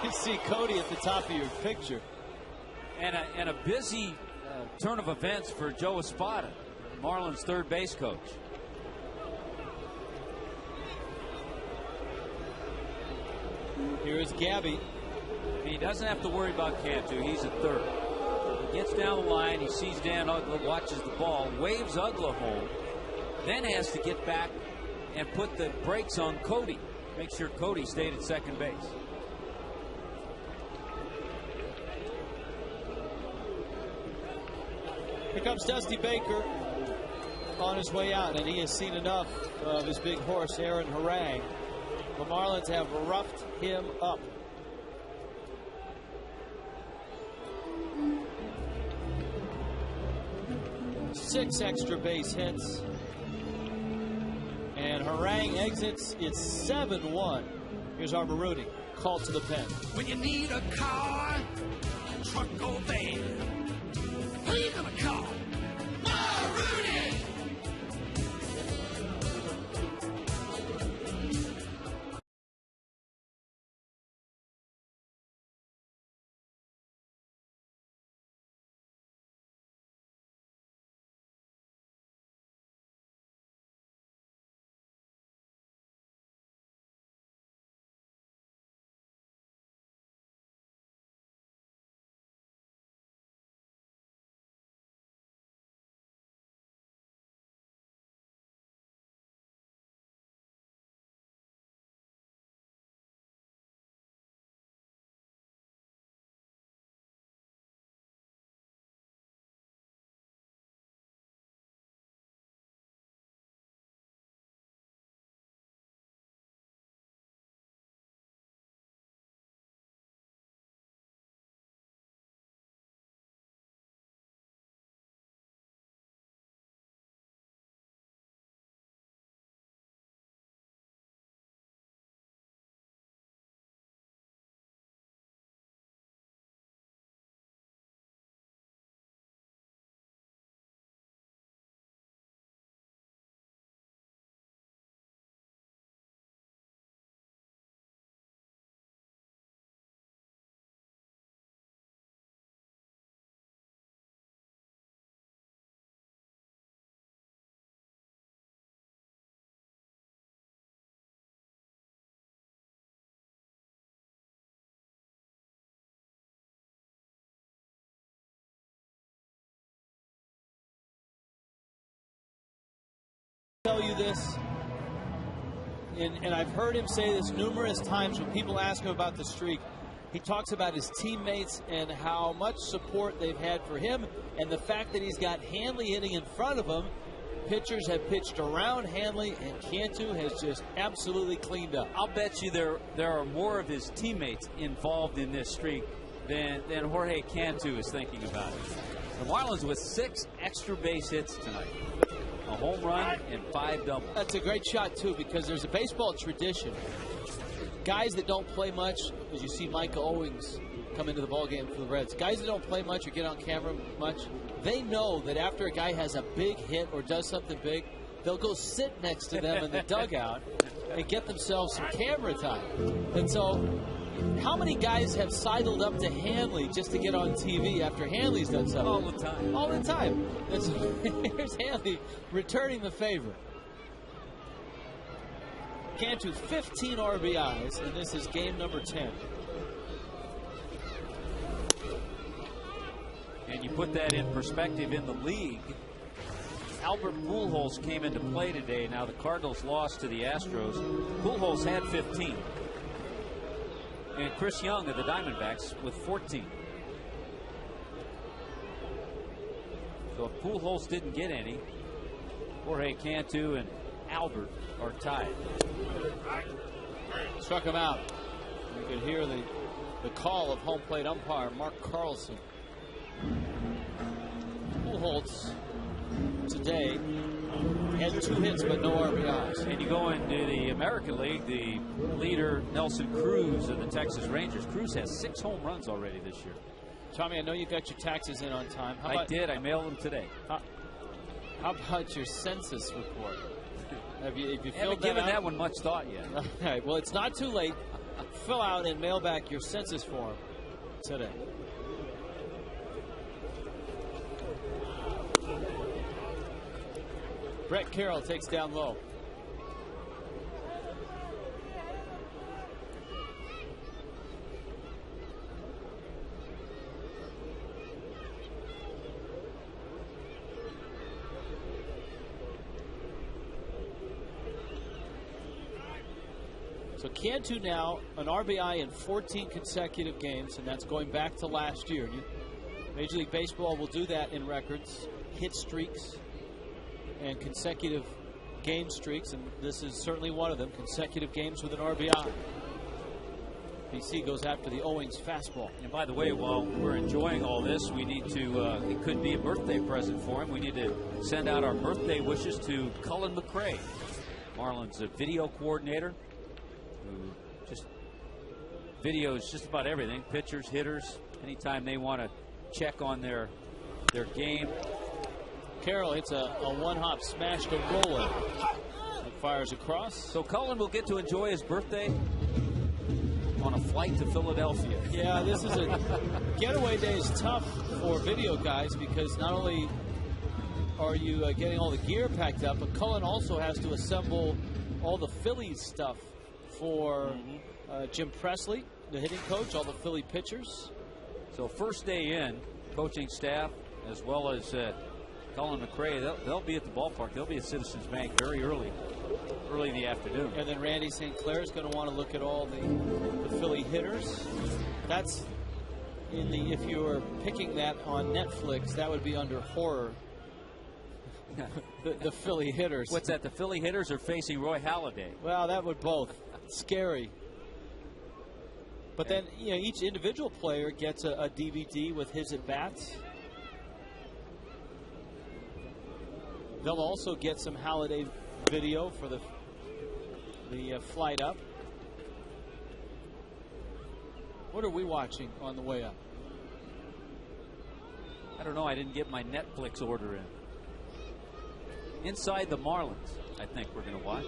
You see Cody at the top of your picture. And a busy turn of events for Joe Espada, Marlins' 3rd base coach. Here is Gabby. He doesn't have to worry about Cantu. He's at 3rd. He gets down the line. He sees Dan Ugla, watches the ball, waves Ugla home, then has to get back and put the brakes on Cody. Make sure Cody stayed at 2nd base. Here comes Dusty Baker on his way out, and he has seen enough of his big horse, Aaron Harang. The Marlins have roughed him up. Six extra base hits. And Harang exits. It's 7-1. Here's Arborudi, called to the pen. When you need a car, truck or van, who you gonna call? tell you this, and I've heard him say this numerous times when people ask him about the streak. He talks about his teammates and how much support they've had for him, and the fact that he's got Hanley hitting in front of him. Pitchers have pitched around Hanley, and Cantu has just absolutely cleaned up. I'll bet you there are more of his teammates involved in this streak than Jorge Cantu is thinking about it. The Marlins with 6 extra base hits tonight. A home run and 5 doubles. That's a great shot, too, because there's a baseball tradition. Guys that don't play much, as you see Micah Owings come into the ballgame for the Reds, guys that don't play much or get on camera much, they know that after a guy has a big hit or does something big, they'll go sit next to them in the dugout and get themselves some camera time. And so, how many guys have sidled up to Hanley just to get on TV after Hanley's done something? All the time. All the time. And so, here's Hanley returning the favor. Cantu 15 RBIs, and this is game number 10. And you put that in perspective in the league. Albert Pujols came into play today. Now the Cardinals lost to the Astros. Pujols had 15. And Chris Young of the Diamondbacks with 14. So if Pujols didn't get any, Jorge Cantu and Albert are tied. Struck him out. You could hear the call of home plate umpire Mark Carlson. Pujols today had 2 hits but no RBIs. And you go into the American League, the leader Nelson Cruz of the Texas Rangers. Cruz has 6 home runs already this year. Tommy, I know you got your taxes in on time. I did. I mailed them today. How about your census report? Have you filled haven't that given out? that one much thought yet. Okay, well, it's not too late. Fill out and mail back your census form today. Brett Carroll takes down low. So Cantu now an RBI in 14 consecutive games, and that's going back to last year. Major League Baseball will do that in records, hit streaks, and consecutive game streaks, and this is certainly one of them, consecutive games with an RBI. BC goes after the Owings fastball. And by the way, while we're enjoying all this, we need to, it could be a birthday present for him. We need to send out our birthday wishes to Cullen McRae, Marlins video coordinator, who just videos just about everything, pitchers, hitters, anytime they want to check on their game. Carroll hits a one-hop smash to Roller. It fires across. So Cullen will get to enjoy his birthday on a flight to Philadelphia. Yeah, this is a getaway day is tough for video guys because not only are you getting all the gear packed up, but Cullen also has to assemble all the Phillies stuff for Jim Presley, the hitting coach, all the Philly pitchers. So first day in, coaching staff as well as Cullen McRae, they'll be at the ballpark. They'll be at Citizens Bank very early in the afternoon. And then Randy St. Clair is going to want to look at all the Philly hitters. That's in the, if you were picking that on Netflix, that would be under horror. the Philly hitters. What's that, the Philly hitters are facing Roy Halladay? Well, that would both. Scary. But then, you know, each individual player gets a DVD with his at-bats. They'll also get some Halladay video for the flight up. What are we watching on the way up? I don't know. I didn't get my Netflix order in. Inside the Marlins, I think we're going to watch.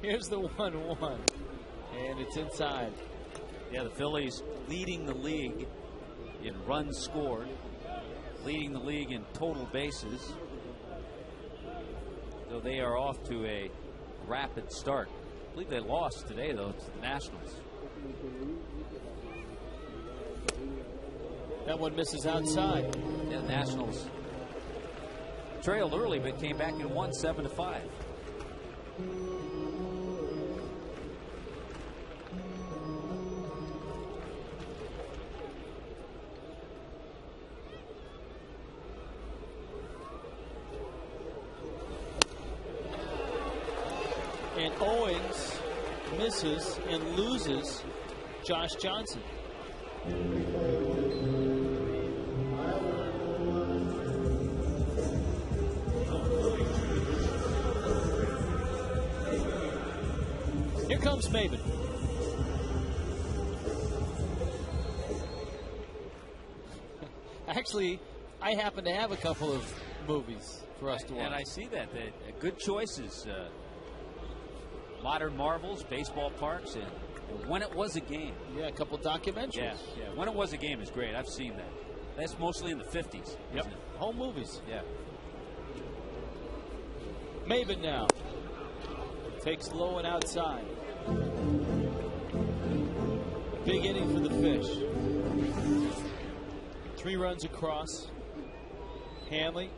Here's the 1-1, and it's inside. Yeah, the Phillies leading the league in runs scored, leading the league in total bases. So they are off to a rapid start. I believe they lost today, though, to the Nationals. That one misses outside. Yeah, the Nationals trailed early, but came back and won 7-5. And Owings misses and loses Josh Johnson. Here comes Maven. Actually, I happen to have a couple of movies for us to watch. And I see that. Good choices. Modern marvels, baseball parks, and When It Was a Game. Yeah, a couple documentaries. Yeah. When It Was a Game is great. I've seen that. That's mostly in the 50s. Yep. Home movies. Yeah. Maven now. Takes low and outside. Big inning for the Fish. 3 runs across. Hanley,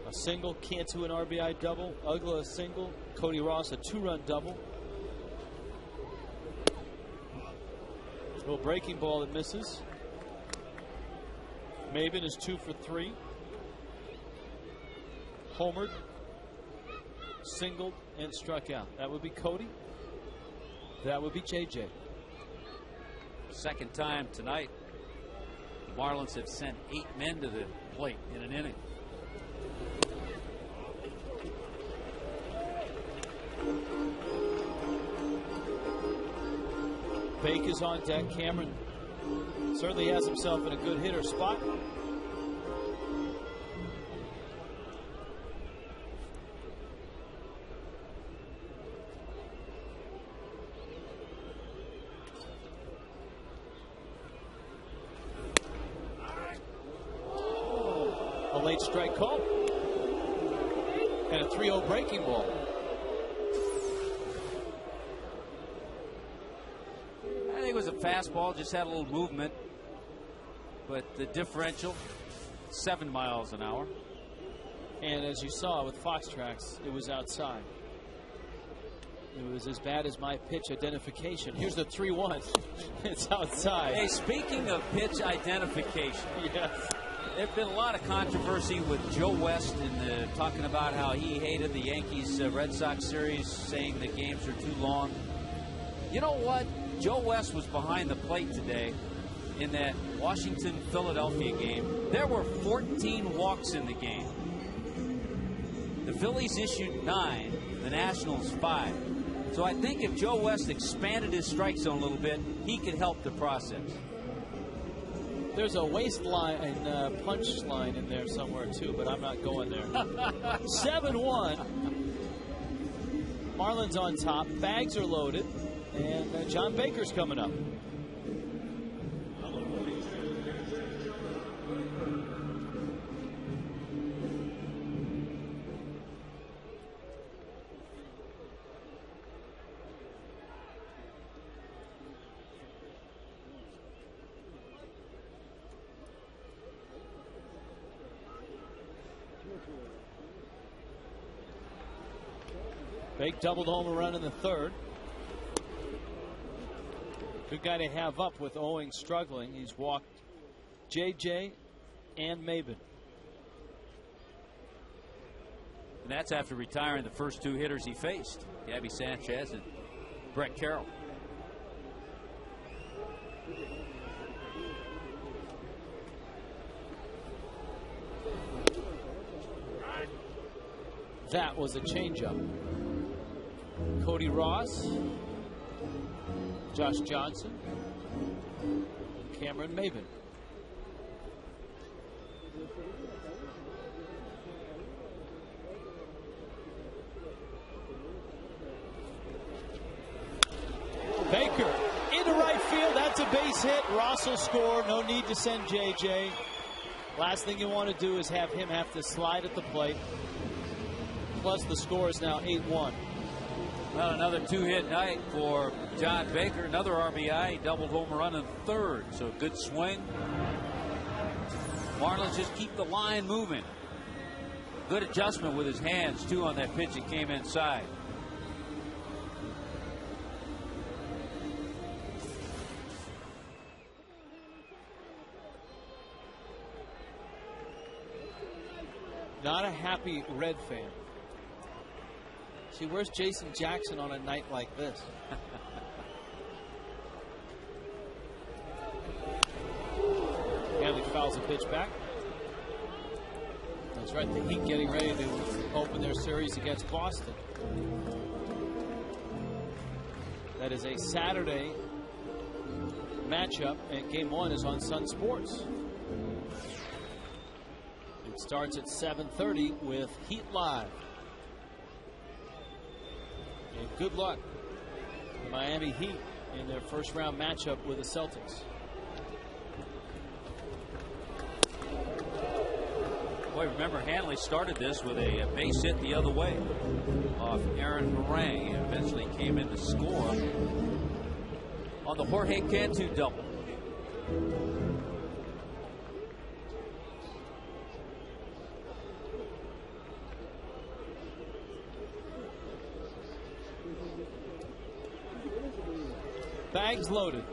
a single. Cantu, an RBI double. Ugla, a single. Cody Ross, a 2-run double. Little breaking ball that misses. Maven is 2 for 3. Homered, singled, and struck out. That would be Cody. That would be JJ. Second time tonight, the Marlins have sent 8 men to the plate in an inning. Bake is on deck. Cameron certainly has himself in a good hitter spot. A late strike call. And a 3-0 breaking ball. I think it was a fastball, just had a little movement. But the differential, 7 miles an hour. And as you saw with Fox Tracks, it was outside. It was as bad as my pitch identification. Here's the 3-1. It's outside. Hey, speaking of pitch identification. Yes. There's been a lot of controversy with Joe West in talking about how he hated the Yankees Red Sox series, saying the games are too long. You know what? Joe West was behind the plate today in that Washington-Philadelphia game. There were 14 walks in the game. The Phillies issued 9, the Nationals 5. So I think if Joe West expanded his strike zone a little bit, he could help the process. There's a waistline and punch line in there somewhere too, but I'm not going there. 7-1. Marlins on top. Bags are loaded, and John Baker's coming up. Bake doubled home a run in the 3rd. Good guy to have up with Owings struggling. He's walked JJ and Maven. And that's after retiring the first 2 hitters he faced, Gabby Sanchez and Brett Carroll. That was a changeup. Cody Ross, Josh Johnson, Cameron Maven. Baker into right field. That's a base hit. Ross will score. No need to send JJ. Last thing you want to do is have him have to slide at the plate. Plus the score is now 8-1. Well, another 2-hit night for John Baker. Another RBI. He doubled home run in the 3rd. So good swing. Marlins just keep the line moving. Good adjustment with his hands, too, on that pitch that came inside. Not a happy Red fan. See, where's Jason Jackson on a night like this? Hanley fouls a pitch back. That's right, the Heat getting ready to open their series against Boston. That is a Saturday matchup, and Game 1 is on Sun Sports. It starts at 7:30 with Heat Live. And good luck to the Miami Heat in their first round matchup with the Celtics. Boy, remember Hanley started this with a base hit the other way off Aaron Harang, and eventually came in to score on the Jorge Cantu double. Bags loaded.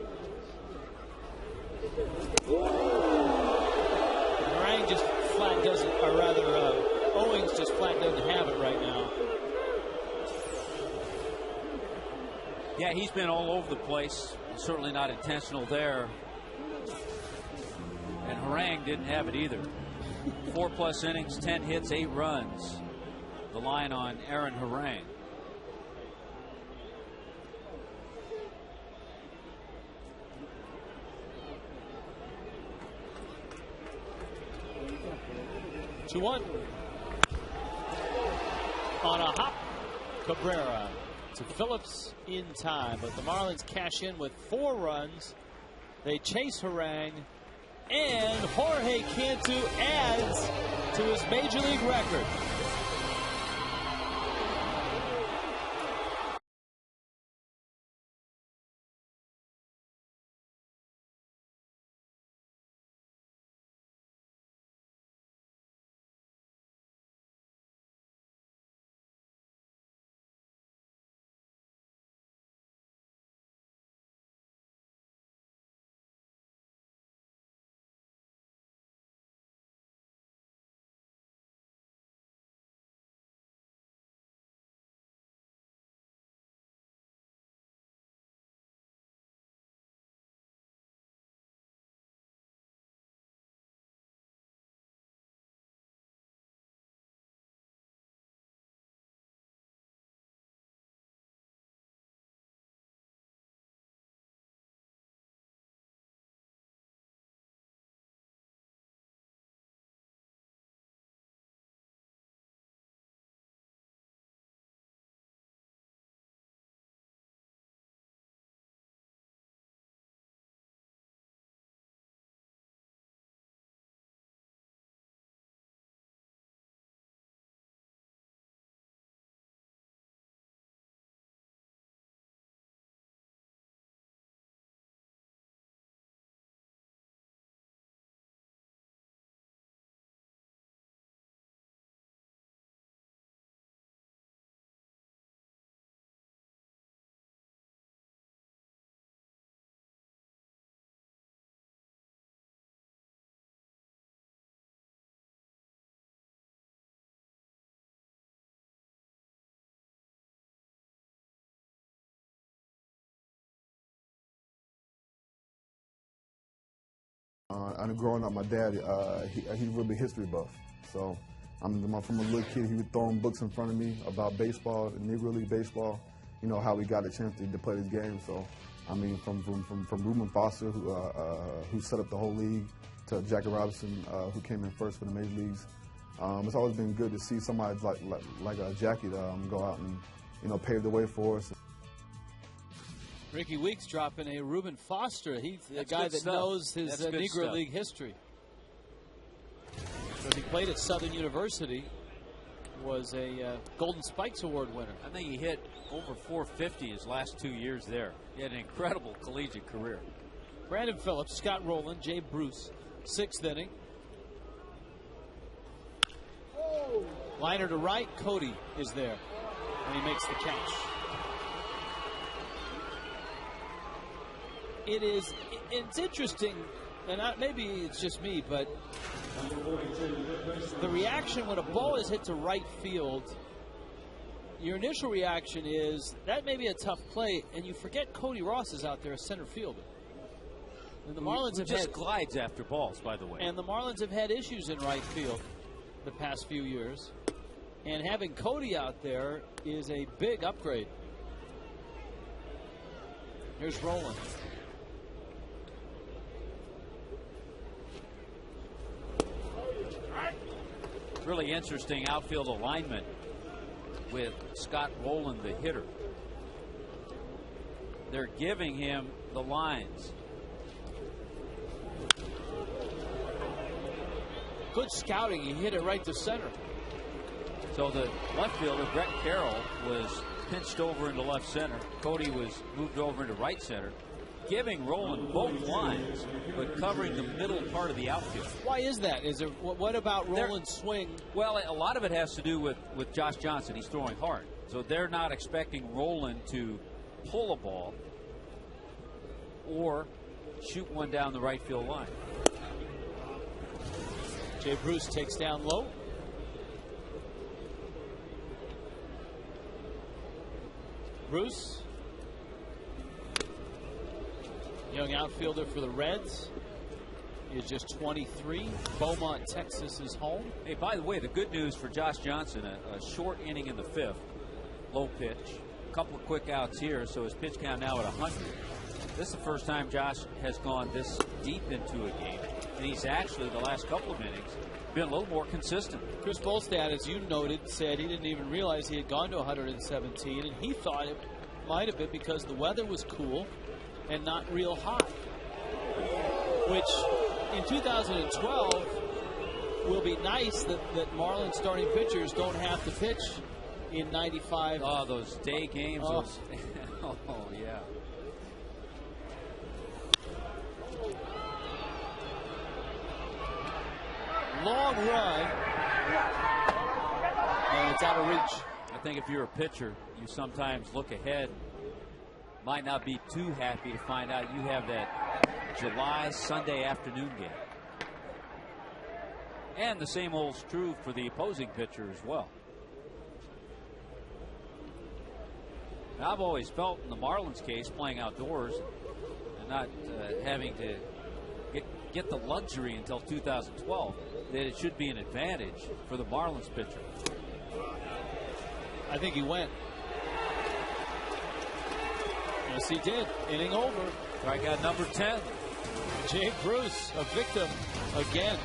Harang just flat doesn't, or rather, Owings just flat doesn't have it right now. Yeah, he's been all over the place. Certainly not intentional there. And Harang didn't have it either. 4+ innings, 10 hits, 8 runs. The line on Aaron Harang. Two-one. On a hop, Cabrera to Phillips in time, but the Marlins cash in with 4 runs. They chase Harang, and Jorge Cantu adds to his major league record. And growing up, my dad, he's a real big history buff. So from a little kid, he was throwing books in front of me about baseball, Negro League baseball, you know, how we got a chance to play this game. So, I mean, from Reuben Foster, who set up the whole league, to Jackie Robinson, who came in first for the major leagues. It's always been good to see somebody like Jackie go out and, you know, pave the way for us. Ricky Weeks dropping a Reuben Foster. He's the That's guy good that stuff. knows his That's good Negro stuff. League history. So he played at Southern University, was a Golden Spikes Award winner. I think he hit over 450 his last 2 years there. He had an incredible collegiate career. Brandon Phillips, Scott Rowland, Jay Bruce, 6th inning. Liner to right, Cody is there, and he makes the catch. It's interesting, and maybe it's just me, but the reaction when a ball is hit to right field, your initial reaction is that may be a tough play, and you forget Cody Ross is out there as center fielder. And the Marlins have just glides after balls, by the way. And the Marlins have had issues in right field the past few years. And having Cody out there is a big upgrade. Here's Roland. Really interesting outfield alignment with Scott Rowland, the hitter. They're giving him the lines. Good scouting. He hit it right to center. So the left fielder, Brett Carroll, was pinched over into left center. Cody was moved over into right center, giving Rowland both lines, but covering the middle part of the outfield. Why is that? Is there what about Rowland's swing? Well, a lot of it has to do with Josh Johnson. He's throwing hard, so they're not expecting Rowland to pull a ball or shoot one down the right field line. Jay Bruce takes down low. Bruce, young outfielder for the Reds. He is just 23. Beaumont, Texas is home. Hey, by the way, the good news for Josh Johnson, a short inning in the 5th, low pitch, a couple of quick outs here, so his pitch count now at 100. This is the first time Josh has gone this deep into a game, and he's actually, the last couple of innings, been a little more consistent. Chris Bolstad, as you noted, said he didn't even realize he had gone to 117, and he thought it might have been because the weather was cool and not real hot, which in 2012 will be nice that Marlins starting pitchers don't have to pitch in 95. Oh, those day games. Oh, oh yeah. Long run, and it's out of reach. I think if you're a pitcher, you sometimes look ahead. Might not be too happy to find out you have that July Sunday afternoon game. And the same holds true for the opposing pitcher as well. Now, I've always felt in the Marlins case, playing outdoors and not having to get the luxury until 2012, that it should be an advantage for the Marlins pitcher. I think he went. Yes, he did. Inning over. Strikeout number 10. Jay Bruce, a victim again.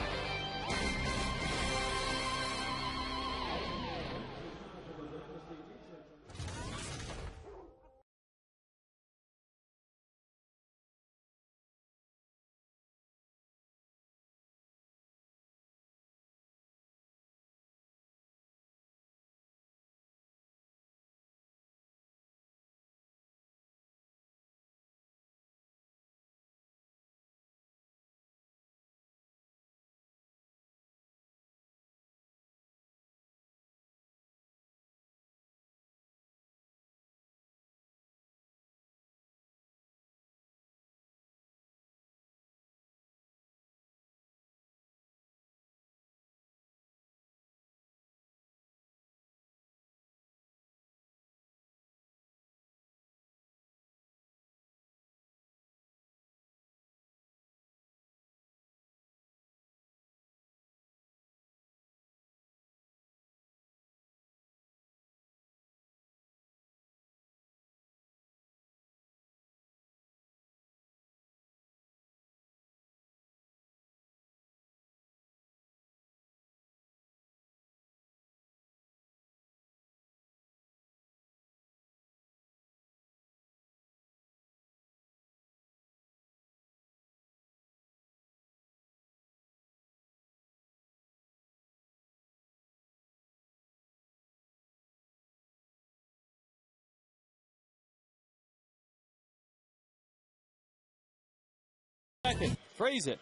Second, phrase it.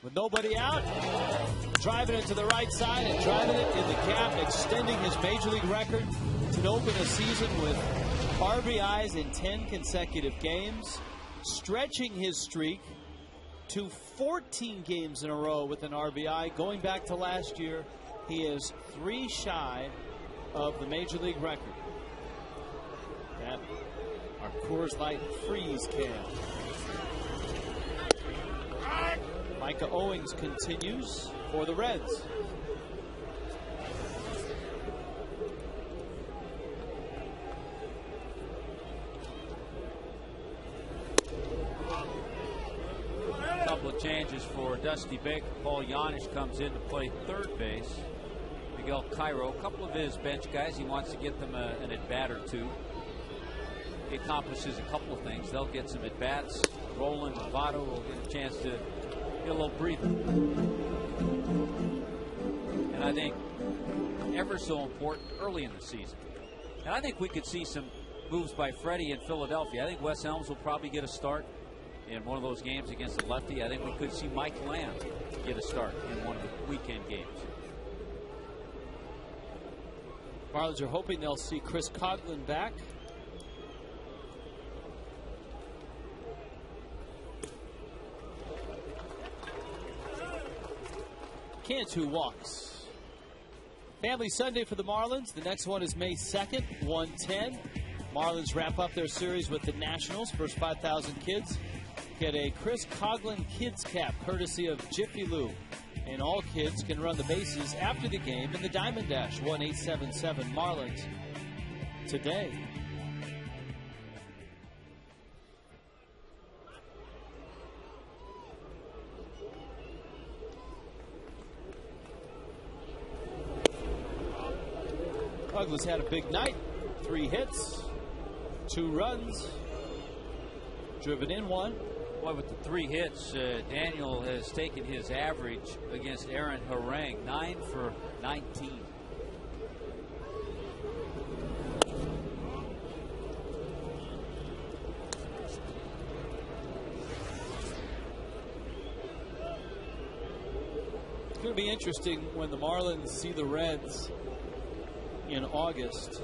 With nobody out, driving it to the right side and driving it in the gap, extending his major league record to open a season with RBIs in 10 consecutive games, stretching his streak to 14 games in a row with an RBI. Going back to last year, he is 3 shy of the major league record. That our Coors Light Freeze can. Micah Owings continues for the Reds. A couple of changes for Dusty Baker. Paul Yanish comes in to play third base. Miguel Cairo, a couple of his bench guys, he wants to get them an at-bat or two. He accomplishes a couple of things. They'll get some at-bats. Roland and Votto will get a chance to get a little breather. And I think ever so important early in the season. And I think we could see some moves by Freddie in Philadelphia. I think Wes Helms will probably get a start in one of those games against the lefty. I think we could see Mike Lamb get a start in one of the weekend games. Marlins are hoping they'll see Chris Coghlan back. Cantu walks. Family Sunday for the Marlins. The next one is May 2nd, 1:10. Marlins wrap up their series with the Nationals. First 5,000 kids get a Chris Coghlan Kids Cap, courtesy of Jiffy Lube. And all kids can run the bases after the game in the Diamond Dash. 1-877 Marlins today. Douglas had a big night. 3 hits, 2 runs, driven in 1. Boy, with the 3 hits, Daniel has taken his average against Aaron Harang, 9 for 19. It's going to be interesting when the Marlins see the Reds in August,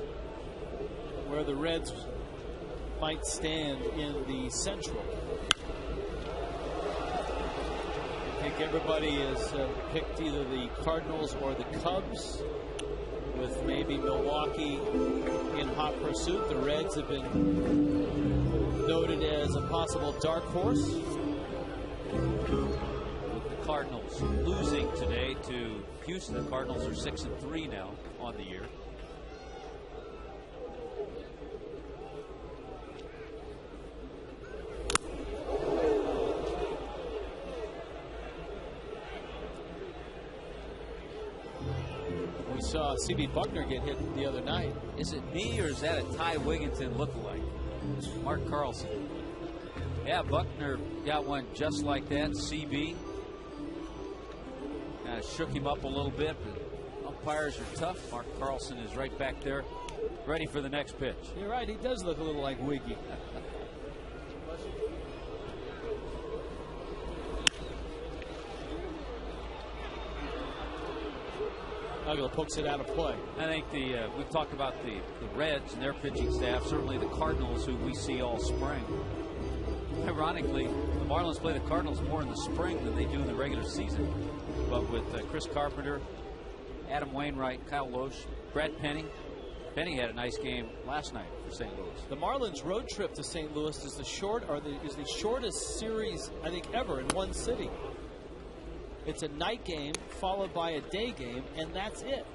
where the Reds might stand in the Central. I think everybody has picked either the Cardinals or the Cubs, with maybe Milwaukee in hot pursuit. The Reds have been noted as a possible dark horse. With the Cardinals losing today to Houston, the Cardinals are 6-3 now on the year. Saw C.B. Buckner get hit the other night. Is it me, or is that a Ty Wigginton lookalike? Mark Carlson. Yeah, Buckner got one just like that. CB kind of shook him up a little bit, but umpires are tough. Mark Carlson is right back there, ready for the next pitch. You're right, he does look a little like Wiggy. Uggla pokes it out of play. I think we've talked about the Reds and their pitching staff, certainly the Cardinals, who we see all spring. Ironically, the Marlins play the Cardinals more in the spring than they do in the regular season. But with Chris Carpenter, Adam Wainwright, Kyle Loesch, Brad Penny. Penny had a nice game last night for St. Louis. The Marlins road trip to St. Louis is the shortest series, I think, ever in one city. It's a night game followed by a day game, and that's it.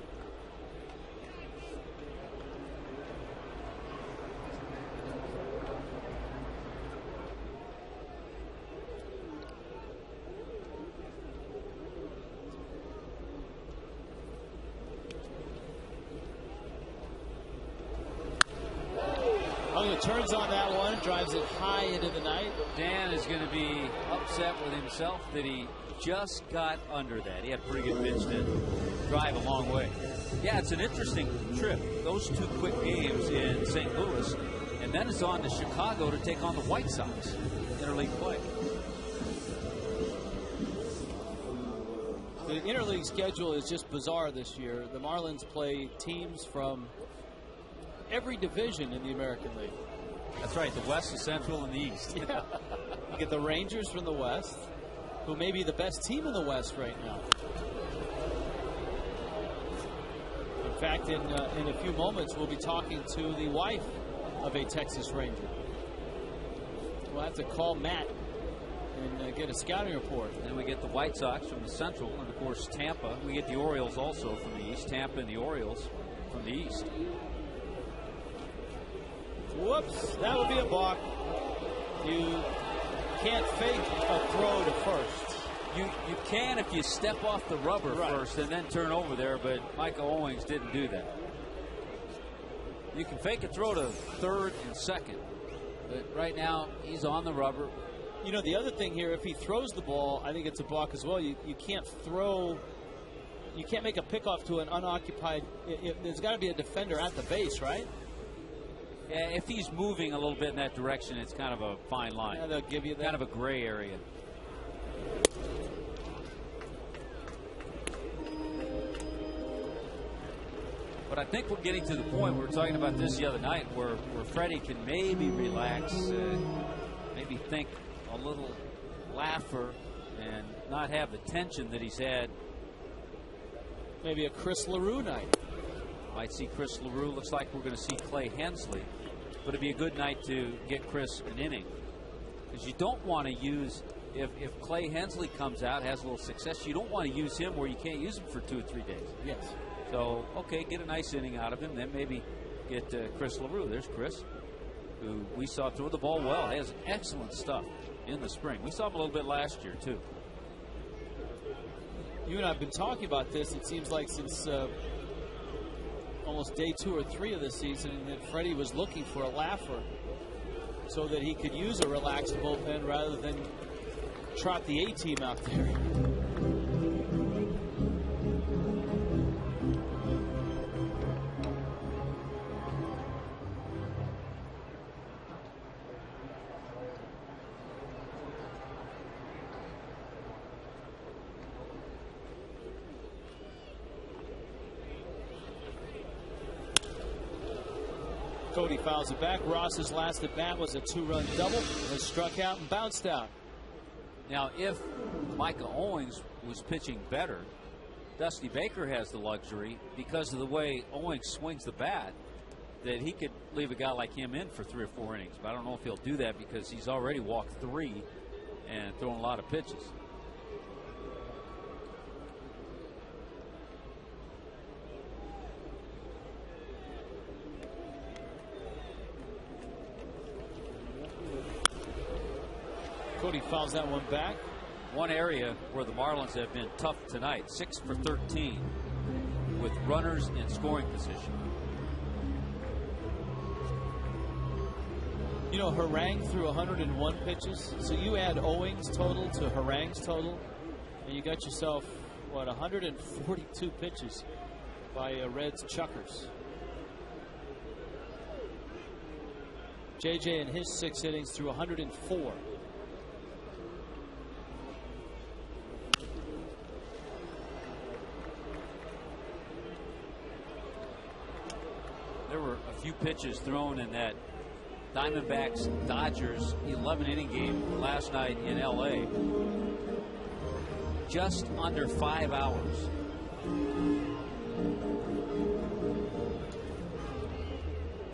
Turns on that one, drives it high into the night. Dan is going to be upset with himself that he just got under that. He had a pretty good pitch to drive a long way. Yeah, it's an interesting trip. Those 2 quick games in St. Louis, and then it's on to Chicago to take on the White Sox in interleague play. interleague schedule is just bizarre this year. The Marlins play teams from every division in the American League. That's right, the West, the Central, and the East. Yeah. You get the Rangers from the West, who may be the best team in the West right now. In fact, in a few moments, we'll be talking to the wife of a Texas Ranger. We'll have to call Matt and get a scouting report. And we get the White Sox from the Central, and of course Tampa. We get the Orioles also from the East. Tampa and the Orioles from the East. Whoops, that would be a balk. You can't fake a throw to first. You can if you step off the rubber first and then turn over there, but Micah Owings didn't do that. You can fake a throw to third and second, but right now he's on the rubber. You know, the other thing here, if he throws the ball, I think it's a balk as well. You can't throw, you can't make a pickoff to an unoccupied, there's got to be a defender at the base, right? Yeah, if he's moving a little bit in that direction, it's kind of a fine line. Yeah, they'll give you that. Kind of a gray area. But I think we're getting to the point, we were talking about this the other night, where Freddie can maybe relax, maybe think a little laugher and not have the tension that he's had. Maybe a Chris LaRue night. Might see Chris LaRue. Looks like we're going to see Clay Hensley. But it'd be a good night to get Chris an inning. Because you don't want to use, if Clay Hensley comes out, has a little success, you don't want to use him where you can't use him for 2 or 3 days. Yes. So, okay, get a nice inning out of him, then maybe get Chris LaRue. There's Chris, who we saw throw the ball well. He has excellent stuff in the spring. We saw him a little bit last year, too. You and I have been talking about this, it seems like, since almost day 2 or 3 of the season, that Freddie was looking for a laugher so that he could use a relaxed bullpen rather than trot the A-team out there. Cody fouls it back. Ross's last at bat was a 2-run double. Has struck out and bounced out. Now, if Micah Owings was pitching better, Dusty Baker has the luxury, because of the way Owings swings the bat, that he could leave a guy like him in for 3 or 4 innings. But I don't know if he'll do that, because he's already walked 3 and thrown a lot of pitches. Cody fouls that one back. One area where the Marlins have been tough tonight, 6 for 13 with runners in scoring position. You know, Harang threw 101 pitches. So you add Owings total to Harang's total, and you got yourself, what, 142 pitches by Reds Chuckers. JJ in his 6 innings threw 104. There were a few pitches thrown in that Diamondbacks Dodgers 11-inning game last night in LA. Just under 5 hours.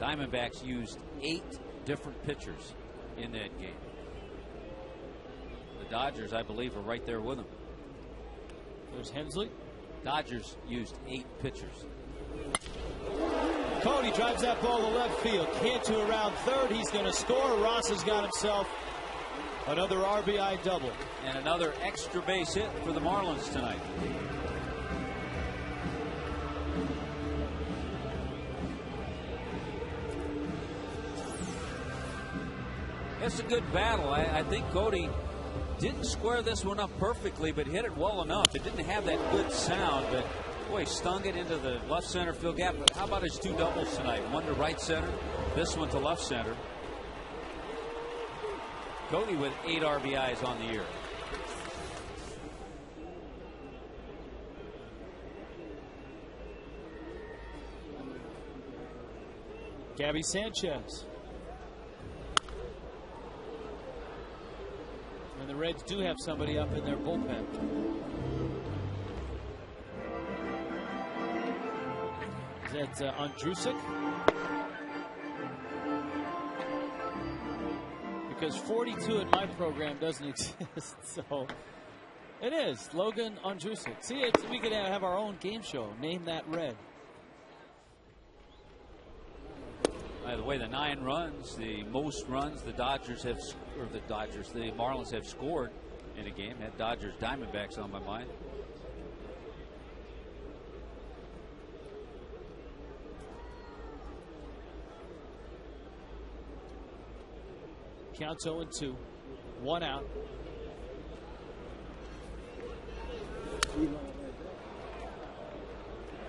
Diamondbacks used 8 different pitchers in that game. The Dodgers, I believe, are right there with them. There's Hensley. Dodgers used 8 pitchers. Cody drives that ball to left field. Cantu around third. He's going to score. Ross has got himself another RBI double. And another extra base hit for the Marlins tonight. It's a good battle. I think Cody didn't square this one up perfectly, but hit it well enough. It didn't have that good sound, but boy, stung it into the left center field gap. But how about his 2 doubles tonight? One to right center, this one to left center. Cody with 8 RBIs on the year. Gabby Sanchez. And the Reds do have somebody up in their bullpen. Is that Andrusik? Because 42 in my program doesn't exist, so it is Logan Andrusik. See, we could have our own game show. Name that Red. By the way, the 9 runs, the most runs the Marlins have scored in a game. Had Dodgers Diamondbacks on my mind. Counts 0-2. 1 out.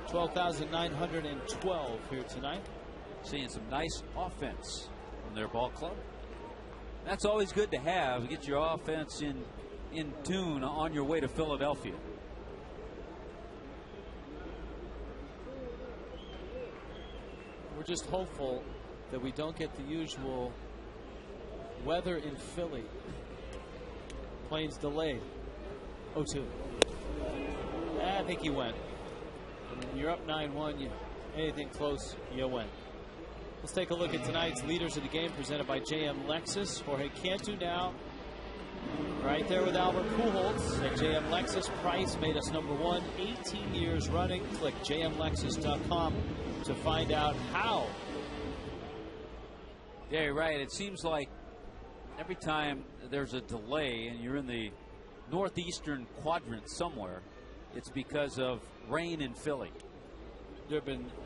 $12,912 here tonight. Seeing some nice offense from their ball club. That's always good to have. Get your offense in tune on your way to Philadelphia. We're just hopeful that we don't get the usual weather in Philly. Planes delayed. 0-2. I think he went. When you're up 9-1, anything close, you win. Let's take a look at tonight's leaders of the game presented by JM Lexus. Jorge Cantu now right there with Albert Pujols at JM Lexus. Price made us #1 18 years running. Click jmlexus.com to find out how. Yeah, you're right. It seems like every time there's a delay and you're in the northeastern quadrant somewhere, it's because of rain in Philly.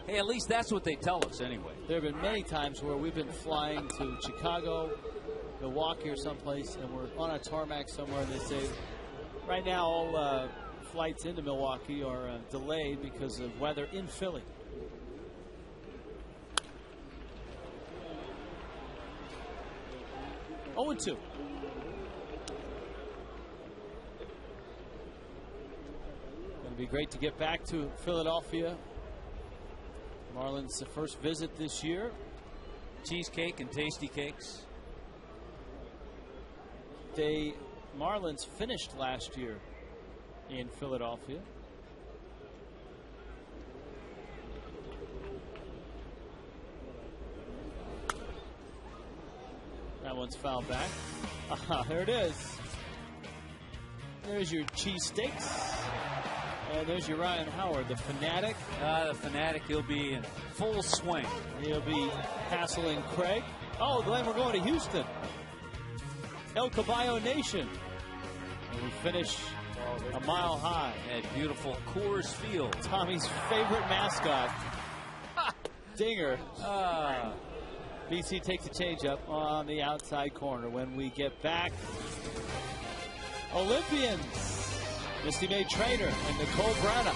Hey, at least that's what they tell us anyway. There have been many times where we've been flying to Chicago, Milwaukee, or someplace, and we're on a tarmac somewhere, and they say, right now all flights into Milwaukee are delayed because of weather in Philly. Oh, 2. It'll be great to get back to Philadelphia. Marlins' first visit this year. Cheesecake and tasty cakes. Marlins finished last year in Philadelphia. That one's fouled back. There it is. There's your cheesesteaks. And there's your Ryan Howard, the Fanatic. The Fanatic, he'll be in full swing. He'll be hassling Craig. Oh, Glenn, we're going to Houston. El Caballo Nation. And we finish a mile high. At beautiful Coors Field. Tommy's favorite mascot. Dinger. BC takes a changeup on the outside corner. When we get back, Olympians. Misty May Trainer and Nicole Branagh.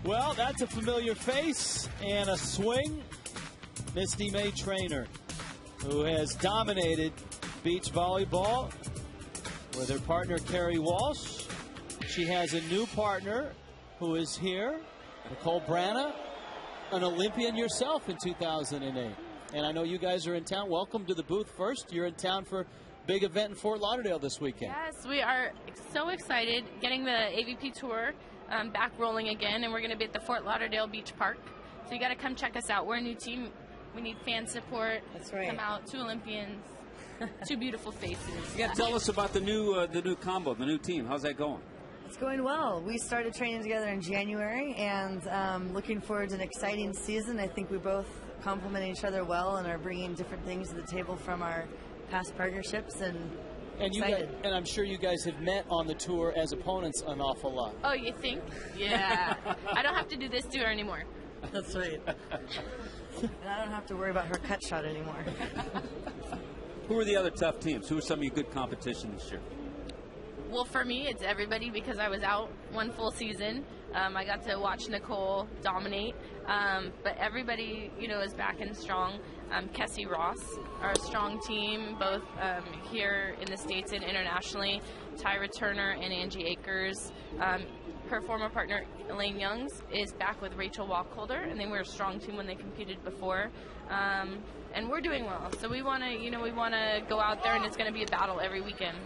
Well, that's a familiar face and a swing. Misty May Trainer, who has dominated beach volleyball with her partner, Carrie Walsh. She has a new partner who is here, Nicole Branna, an Olympian yourself in 2008. And I know you guys are in town. Welcome to the booth first. You're in town for a big event in Fort Lauderdale this weekend. Yes, we are so excited getting the AVP Tour back rolling again, and we're going to be at the Fort Lauderdale Beach Park. So you got to come check us out. We're a new team. We need fan support. That's right. Come out, 2 Olympians, 2 beautiful faces. You got to tell us about the new combo, the new team. How's that going? It's going well. We started training together in January, and looking forward to an exciting season. I think we both complement each other well and are bringing different things to the table from our past partnerships, and you guys, and I'm sure you guys have met on the tour as opponents an awful lot. Oh, you think? Yeah. I don't have to do this tour anymore. That's right. And I don't have to worry about her cut shot anymore. Who are the other tough teams? Who are some of your good competition this year? Well, for me, it's everybody because I was out 1 full season. I got to watch Nicole dominate. But everybody, is back and strong. Kessie Ross, our strong team, both here in the States and internationally. Tyra Turner and Angie Akers. Her former partner, Elaine Youngs, is back with Rachel Wacholder, and they were a strong team when they competed before. And we're doing well. So we want to go out there, and it's going to be a battle every weekend.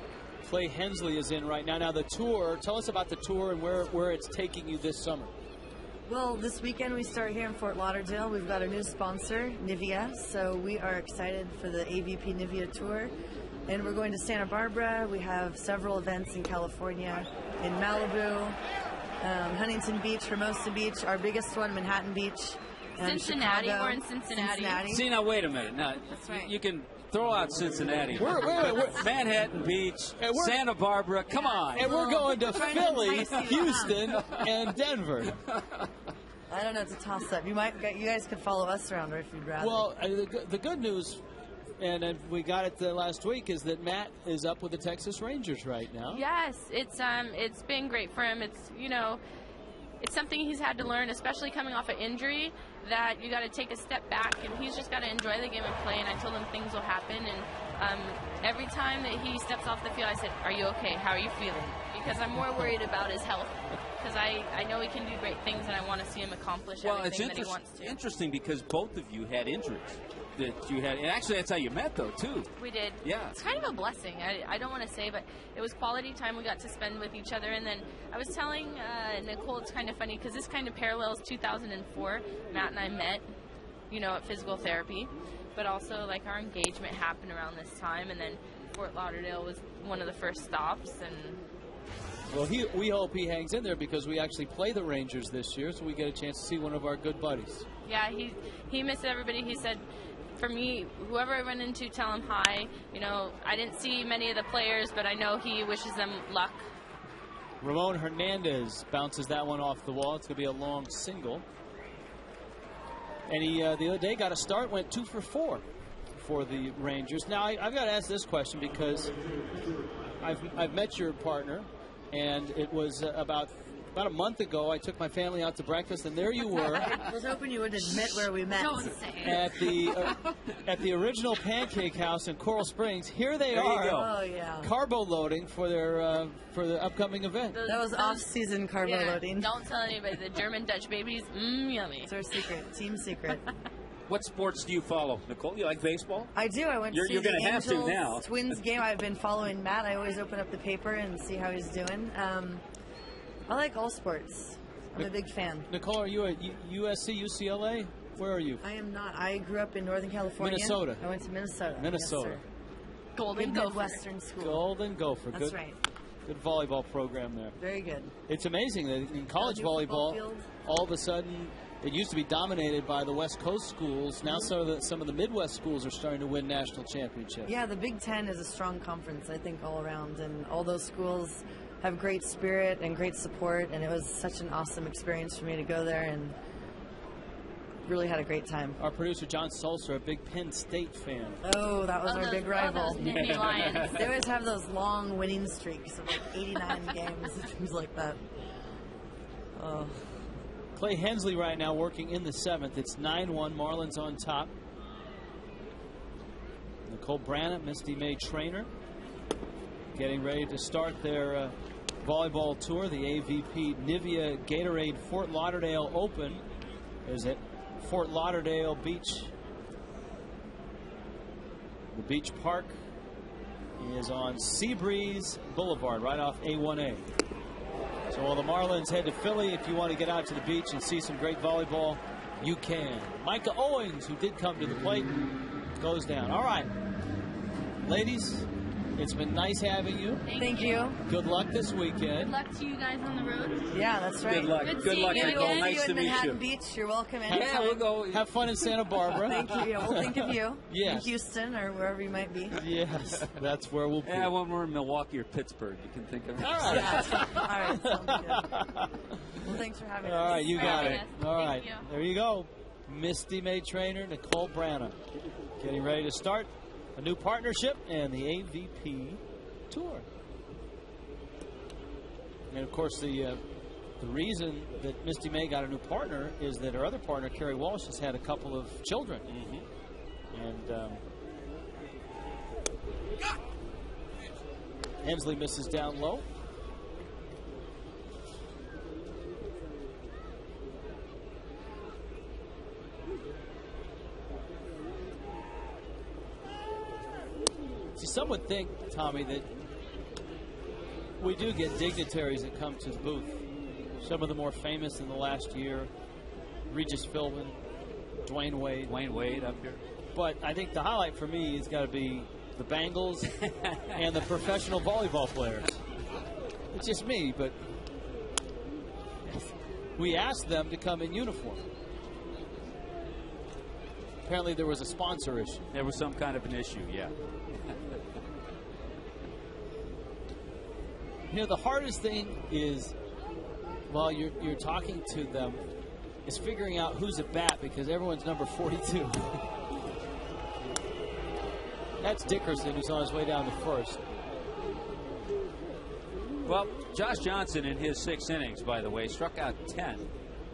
Clay Hensley is in right now. Now the tour, tell us about the tour and where it's taking you this summer. Well, this weekend we start here in Fort Lauderdale. We've got a new sponsor, Nivea, so we are excited for the AVP Nivea Tour. And we're going to Santa Barbara. We have several events in California, in Malibu, Huntington Beach, Hermosa Beach, our biggest one, Manhattan Beach. Cincinnati, Chicago. we're in Cincinnati. See, now wait a minute. Now, That's right. You can throw out Cincinnati. We're Manhattan Beach, Santa Barbara, come on. And we're going to Philly, Houston, and Denver. I don't know, it's a toss-up. You guys could follow us around if you'd rather. Well, the good news, and we got it last week, is that Matt is up with the Texas Rangers right now. Yes, it's been great for him. It's something he's had to learn, especially coming off an injury, that you got to take a step back, and he's just got to enjoy the game and play. And I told him things will happen, and every time that he steps off the field, I said, "Are you okay? How are you feeling?" Because I'm more worried about his health, because I know he can do great things, and I want to see him accomplish everything that he wants to. Interesting because both of you had injuries that you had, and actually that's how you met, though, too. We did. Yeah. It's kind of a blessing. I don't want to say, but it was quality time we got to spend with each other. And then I was telling Nicole, it's kind of funny because this kind of parallels 2004. Matt and I met, at physical therapy, but also like our engagement happened around this time, and then Fort Lauderdale was one of the first stops. And well, we hope he hangs in there because we actually play the Rangers this year, so we get a chance to see one of our good buddies. Yeah, he missed everybody. He said, for me, whoever I run into, tell him hi. I didn't see many of the players, but I know he wishes them luck. Ramon Hernandez bounces that one off the wall. It's going to be a long single. And he, the other day, got a start, went 2 for 4 for the Rangers. Now, I've got to ask this question because I've met your partner, and it was about a month ago. I took my family out to breakfast, and there you were. I was hoping you would admit where we met. Don't say at the original Pancake House in Coral Springs. Here they there are. You go. Oh yeah. Carbo loading for the upcoming event. That was off-season carbo loading. Don't tell anybody. The German Dutch babies, yummy. It's our secret, team secret. What sports do you follow, Nicole? You like baseball? I do. I went to see You're the going to have to Angels now. Twins game. I've been following Matt. I always open up the paper and see how he's doing. I like all sports. I'm a big fan. Nicole, are you at USC, UCLA? Where are you? I am not. I grew up in Northern California. Minnesota. I went to Minnesota. Minnesota. Yes, sir. Golden Big Gopher. Midwestern school. Golden Gopher. That's Good, right. Good volleyball program there. Very good. It's amazing that in college volleyball, all of a sudden, it used to be dominated by the West Coast schools. Now some of the Midwest schools are starting to win national championships. Yeah, the Big Ten is a strong conference, I think, all around. And all those schools have great spirit and great support. And it was such an awesome experience for me to go there and really had a great time. Our producer, John Sulzer, a big Penn State fan. Oh, that was our big rival. those Nittany Lions. They always have those long winning streaks of like 89 games and things like that. Oh. Clay Hensley right now working in the 7th. It's 9-1. Marlins on top. Nicole Branna, Misty May trainer, getting ready to start their volleyball tour. The AVP Nivea Gatorade Fort Lauderdale Open is at Fort Lauderdale Beach. The beach park is on Seabreeze Boulevard, right off A1A. So while the Marlins head to Philly, if you want to get out to the beach and see some great volleyball, you can. Micah Owings, who did come to the plate, goes down. All right, ladies, it's been nice having you. Thank you. Good luck this weekend. Good luck to you guys on the road. Yeah, that's right. Good luck. Good luck, Nicole. Nice to meet you. Manhattan Beach, you're welcome. Yeah, we'll go. Have fun in Santa Barbara. Thank you. Yeah, we'll think of you. Yes. In Houston or wherever you might be. Yes, that's where we'll be. Yeah, when we're in Milwaukee or Pittsburgh, you can think of it. All right. Yeah. All right. Sounds good. Well, thanks for having us. All right, you got it. All right, you. there you go. Misty May trainer Nicole Branna getting ready to start a new partnership and the AVP Tour. And of course, the reason that Misty May got a new partner is that her other partner, Carrie Walsh, has had a couple of children. And Hensley misses down low. See, some would think, Tommy, that we do get dignitaries that come to the booth. Some of the more famous in the last year, Regis Philbin, Dwayne Wade. Dwayne Wade up here. But I think the highlight for me has got to be the Bengals and the professional volleyball players. It's just me, but we asked them to come in uniform. Apparently there was a sponsor issue. There was some kind of an issue, yeah. You know, the hardest thing is, while you're talking to them, is figuring out who's at bat because everyone's number 42. That's Dickerson, who's on his way down to first. Well, Josh Johnson in his 6 innings, by the way, struck out 10,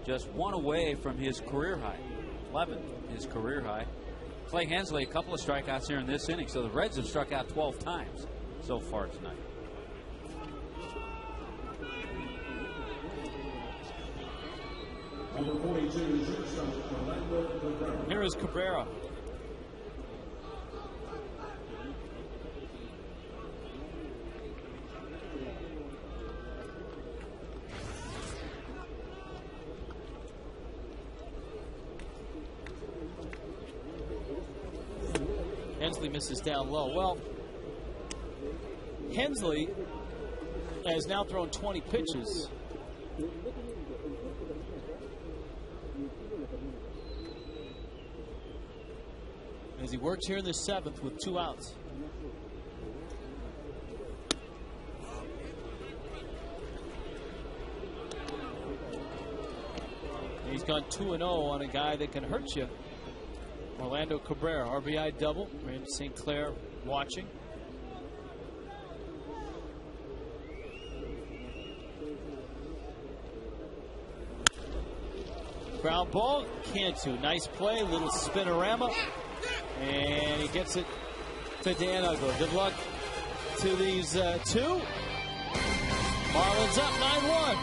just 1 away from his career high. 11, his career high. Clay Hensley, a couple of strikeouts here in this inning, so the Reds have struck out 12 times so far tonight. Here is Cabrera. Hensley misses down low. Well, Hensley has now thrown 20 pitches. As he works here in the 7th with 2 outs. He's gone 2-0 on a guy that can hurt you. Orlando Cabrera, RBI double. Randy St. Clair watching. Ground ball, Cantu. Nice play, little spinorama. And he gets it to Dan Ugler. Good luck to these 2. Marlins up 9-1.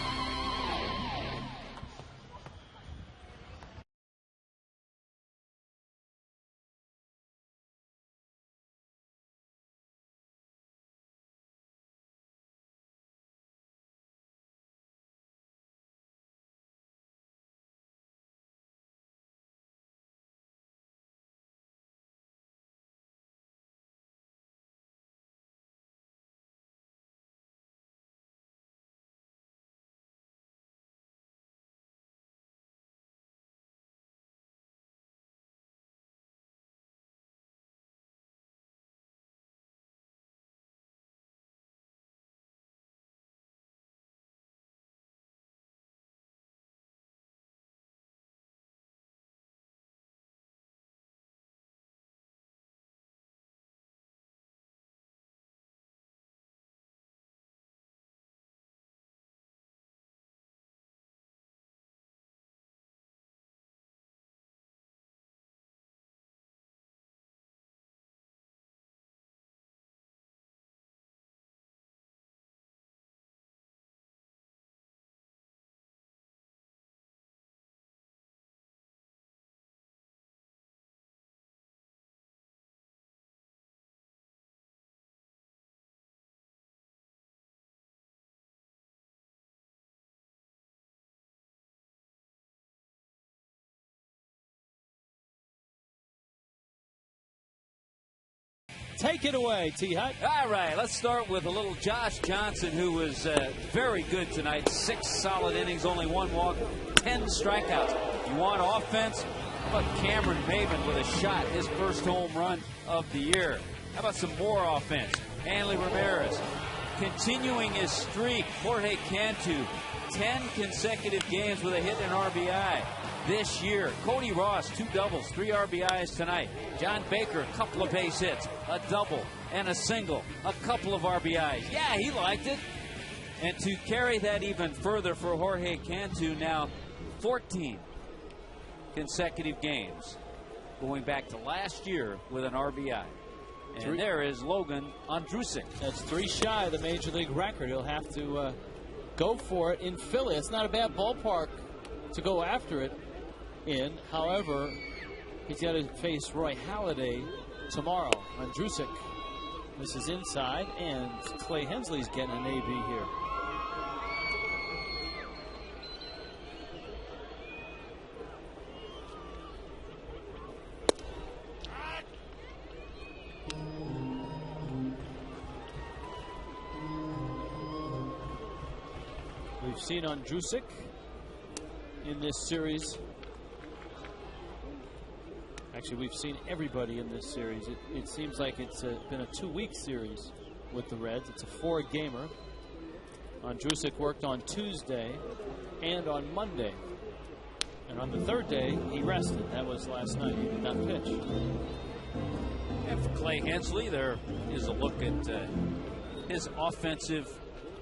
Take it away, T-Hut. All right, let's start with a little Josh Johnson, who was very good tonight. 6 solid innings, only 1 walk, 10 strikeouts. You want offense? How about Cameron Maben with a shot, his first home run of the year? How about some more offense? Hanley Ramirez continuing his streak. Jorge Cantu, 10 consecutive games with a hit and RBI this year. Cody Ross, 2 doubles, 3 RBIs tonight. John Baker, a couple of base hits, a double and a single, a couple of RBIs. Yeah, he liked it. And to carry that even further for Jorge Cantu, now 14 consecutive games, going back to last year with an RBI. And there is Logan Ondrusek. That's 3 shy of the Major League record. He'll have to go for it in Philly. It's not a bad ballpark to go after it in. However, he's got to face Roy Halladay tomorrow. Ondrusek, this is inside, and Clay Hensley's getting an AB here. We've seen Ondrusek in this series. Actually, we've seen everybody in this series. It seems like it's been a 2-week series with the Reds. It's a 4-gamer. Ondrusek worked on Tuesday and on Monday. And on the 3rd day, he rested. That was last night. He did not pitch. And for Clay Hensley, there is a look at his offensive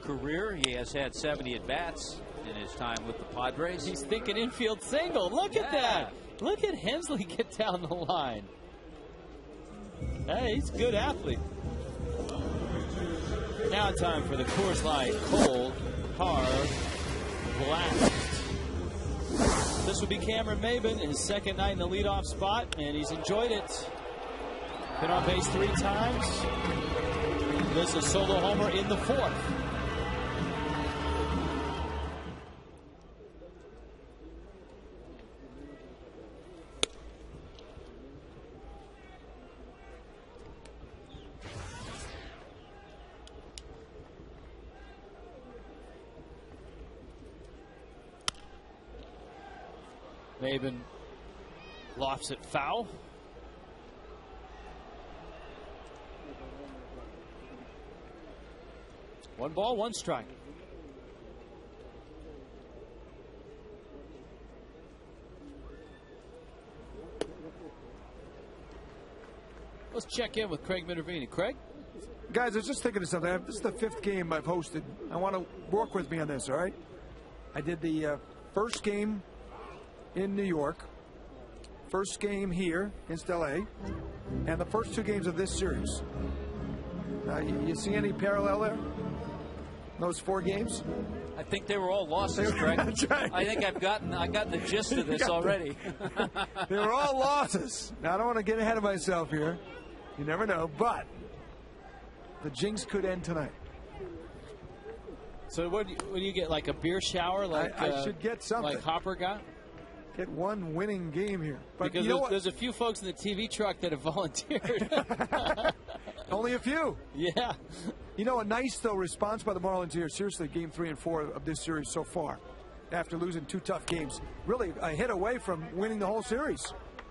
career. He has had 70 at-bats in his time with the Padres. He's thinking infield single. Look at that. Look at Hensley get down the line. Hey, he's a good athlete. Now time for the Coors Light Cold Hard Blast. This would be Cameron Maben, his 2nd night in the leadoff spot, and he's enjoyed it. Been on base 3 times. This is a solo homer in the 4th. Maben lofts it foul. One ball, 1 strike. Let's check in with Craig Minervini. Craig? Guys, I was just thinking of something. This is the 5th game I've hosted. I want to work with me on this, all right? I did the first game in New York, first game here against LA, and the first 2 games of this series. Now, you see any parallel there? Those 4 games? I think they were all losses, Greg. That's right. I think I've gotten the gist of this already. They were all losses. Now, I don't want to get ahead of myself here. You never know, but the jinx could end tonight. So what do you get, like a beer shower? Like I should get something. Like Hopper got? Get 1 winning game here. But because you know there's a few folks in the TV truck that have volunteered. Only a few. Yeah. You know, a nice, though, response by the Marlins here. Seriously, game 3 and 4 of this series so far. After losing 2 tough games. Really a hit away from winning the whole series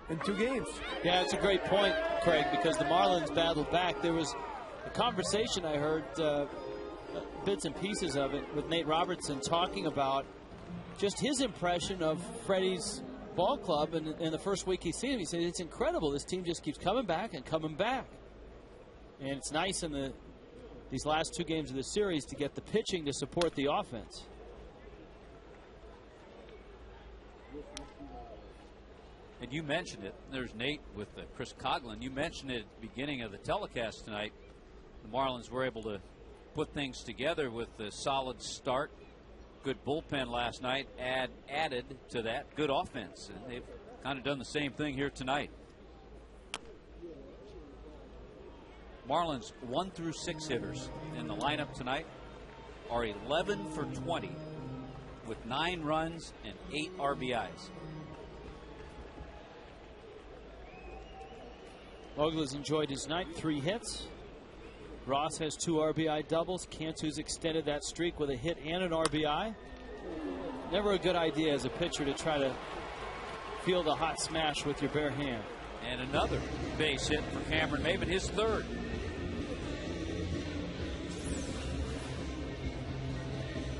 in 2 games. Yeah, it's a great point, Craig, because the Marlins battled back. There was a conversation I heard, bits and pieces of it, with Nate Robertson talking about just his impression of Freddie's ball club in the first week he's seen him. He said, it's incredible. This team just keeps coming back and coming back. And it's nice in these last 2 games of the series to get the pitching to support the offense. And you mentioned it. There's Nate with Chris Coughlin. You mentioned it at the beginning of the telecast tonight. The Marlins were able to put things together with a solid start. Good bullpen last night. Added to that, good offense. And they've kind of done the same thing here tonight. Marlins 1 through 6 hitters in the lineup tonight are 11 for 20 with 9 runs and 8 RBIs. Ogler's enjoyed his night, 3 hits. Ross has 2 RBI doubles. Cantu's extended that streak with a hit and an RBI. Never a good idea as a pitcher to try to field a hot smash with your bare hand. And another base hit for Cameron Maven, his 3rd.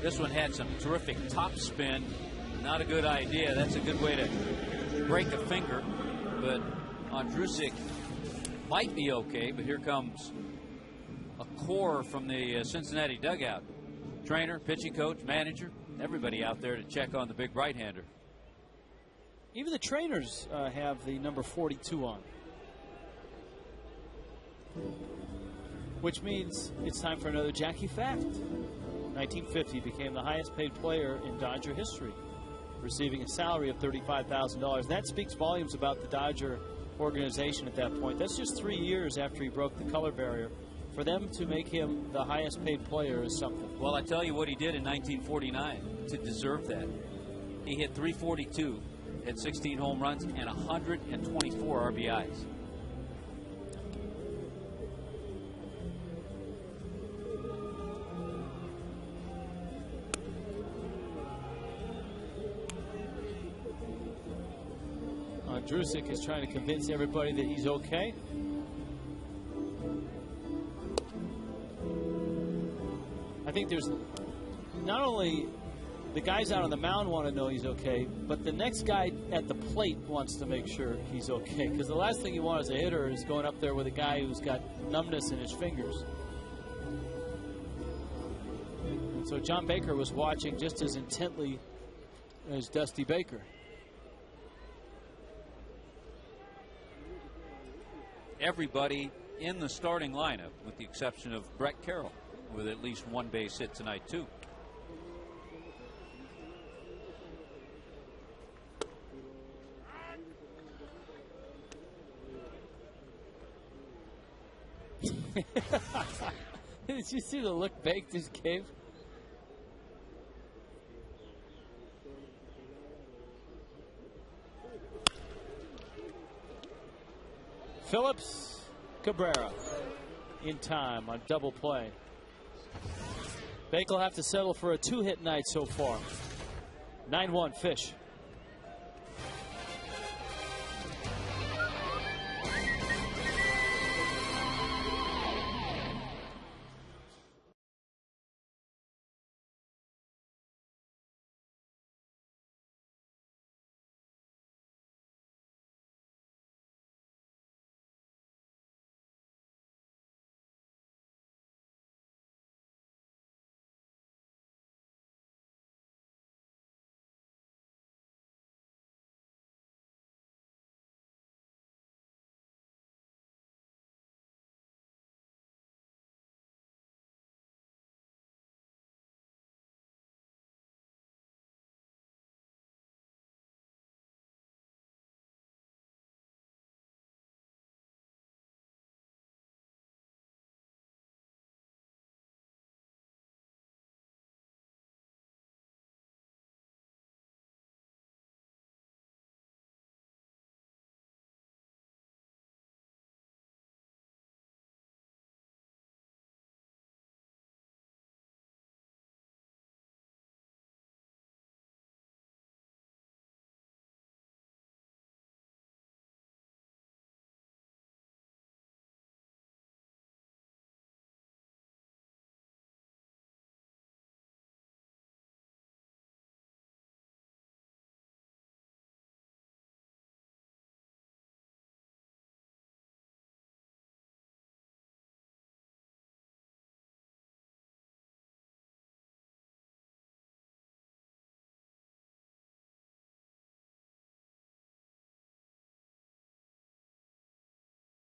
This one had some terrific top spin. Not a good idea. That's a good way to break a finger. But Andrusik might be okay. But here comes a core from the Cincinnati dugout. Trainer, pitching coach, manager, everybody out there to check on the big right-hander. Even the trainers have the number 42 on. Which means it's time for another Jackie fact. 1950 became the highest paid player in Dodger history, receiving a salary of $35,000. That speaks volumes about the Dodger organization at that point. That's just 3 years after he broke the color barrier. For them to make him the highest paid player is something. Well, I tell you what he did in 1949 to deserve that. He hit .342, had 16 home runs, and 124 RBIs. Andrusik is trying to convince everybody that he's okay. I think there's not only the guys out on the mound want to know he's okay, but the next guy at the plate wants to make sure he's okay. Because the last thing you want as a hitter is going up there with a guy who's got numbness in his fingers. And so John Baker was watching just as intently as Dusty Baker. Everybody in the starting lineup, with the exception of Brett Carroll, with at least 1 base hit tonight, too. Did you see the look Bake just gave? Phillips Cabrera in time on double play. Bake will have to settle for a 2-hit night so far. 9-1 Fish.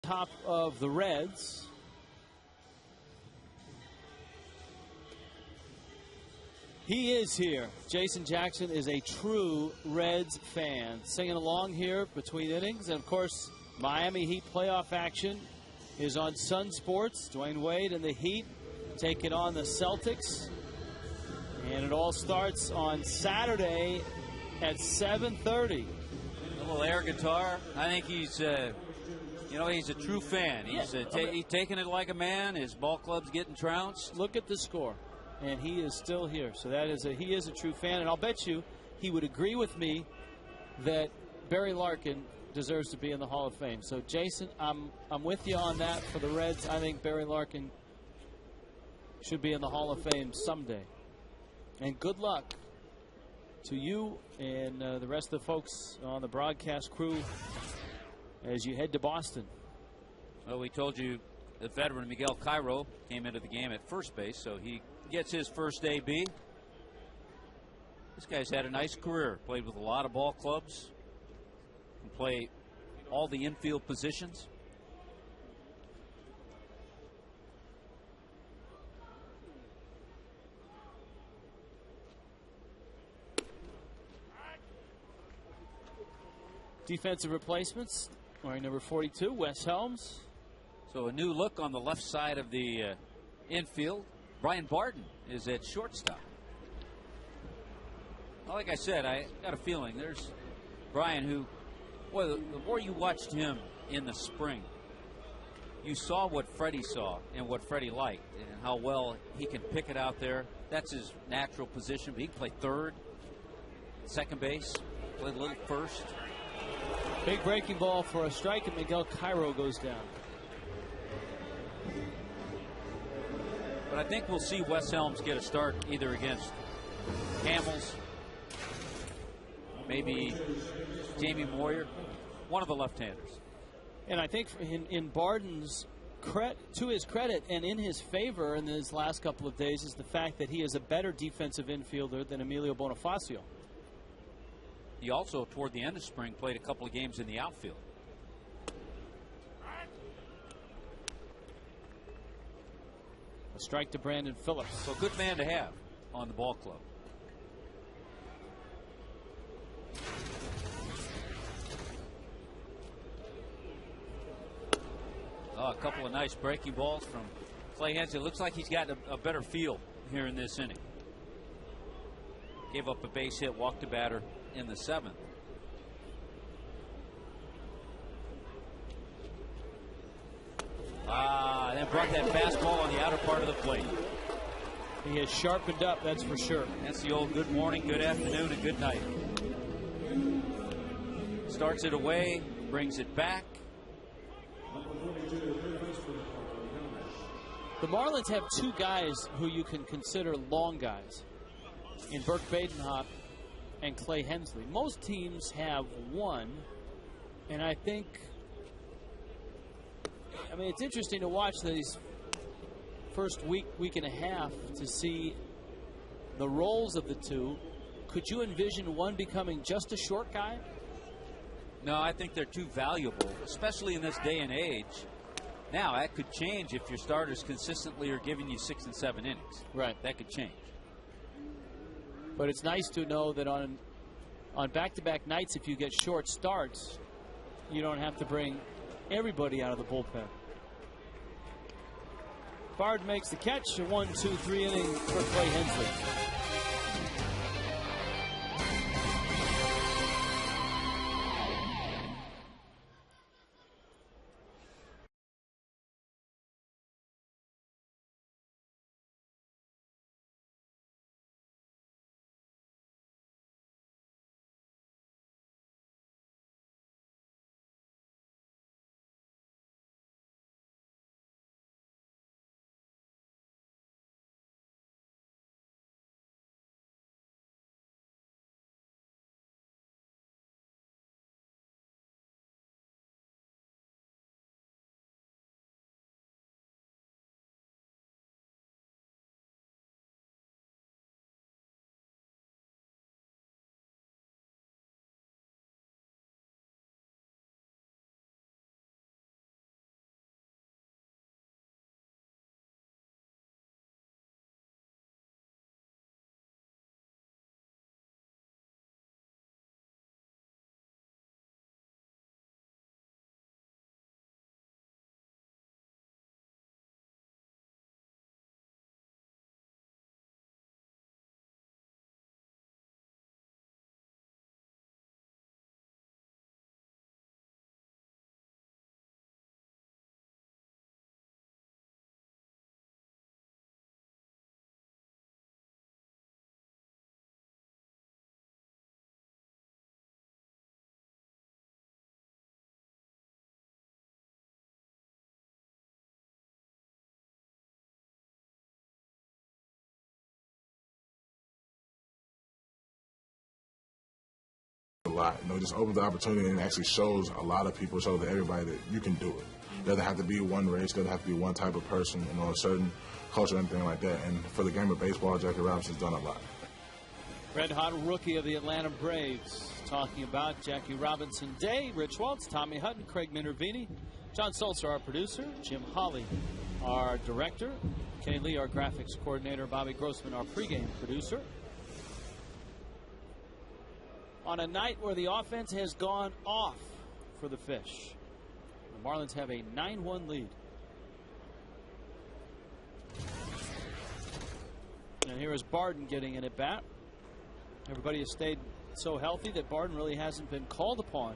Top of the Reds. He is here. Jason Jackson is a true Reds fan. Singing along here between innings. And, of course, Miami Heat playoff action is on Sun Sports. Dwayne Wade and the Heat taking on the Celtics. And it all starts on Saturday at 7:30. A little air guitar. I think he's You know, he's a true fan. He's he's taking it like a man. His ball club's getting trounced. Look at the score, and he is still here. So he is a true fan, and I'll bet you he would agree with me that Barry Larkin deserves to be in the Hall of Fame. So, Jason, I'm with you on that for the Reds. I think Barry Larkin should be in the Hall of Fame someday. And good luck to you and the rest of the folks on the broadcast crew as you head to Boston. Well, we told you the veteran Miguel Cairo came into the game at first base, so he gets his first AB. This guy's had a nice career. Played with a lot of ball clubs. Can play all the infield positions. Defensive replacements. Wearing number 42, Wes Helms. So a new look on the left side of the infield. Brian Barton is at shortstop. Well, like I said, I got a feeling there's Brian who, boy, the more you watched him in the spring, you saw what Freddie saw and what Freddie liked and how well he can pick it out there. That's his natural position, but he can play third, second base, play a little first. Big breaking ball for a strike, and Miguel Cairo goes down. But I think we'll see Wes Helms get a start either against Hamels, maybe Jamie Moyer, one of the left-handers. And I think in Barton's to his credit and in his favor in his last couple of days is the fact that he is a better defensive infielder than Emilio Bonifacio. He also, toward the end of spring, played a couple of games in the outfield. A strike to Brandon Phillips. So good man to have on the ball club. Oh, a couple of nice breaking balls from Clay Hensley. Looks like he's got a better feel here in this inning. Gave up a base hit, walked the batter in the 7th. Then brought that fastball on the outer part of the plate. He has sharpened up, that's for sure. That's the old good morning, good afternoon, and good night. Starts it away, brings it back. The Marlins have two guys who you can consider long guys in Burke Badenhop and Clay Hensley. Most teams have one, and I mean, it's interesting to watch these first week and a half to see the roles of the two. Could you envision one becoming just a short guy? No, I think they're too valuable, especially in this day and age. Now, that could change if your starters consistently are giving you 6 and 7 innings. Right. That could change. But it's nice to know that on back-to-back nights, if you get short starts, you don't have to bring everybody out of the bullpen. Bard makes the catch. A 1-2-3 inning for Clay Hensley. lot. You know, just opens the opportunity and actually shows a lot of people, shows to everybody that you can do it. It doesn't have to be one race, doesn't have to be one type of person, you know, a certain culture or anything like that. And for the game of baseball, Jackie Robinson's done a lot. Red-hot rookie of the Atlanta Braves talking about Jackie Robinson Day. Rich Waltz, Tommy Hutton, Craig Minervini, John Sulzer, our producer, Jim Holly, our director, Kenny Lee, our graphics coordinator, Bobby Grossman, our pregame producer. On a night where the offense has gone off for the Fish, the Marlins have a 9-1 lead. And here is Barden getting in at bat. Everybody has stayed so healthy that Barden really hasn't been called upon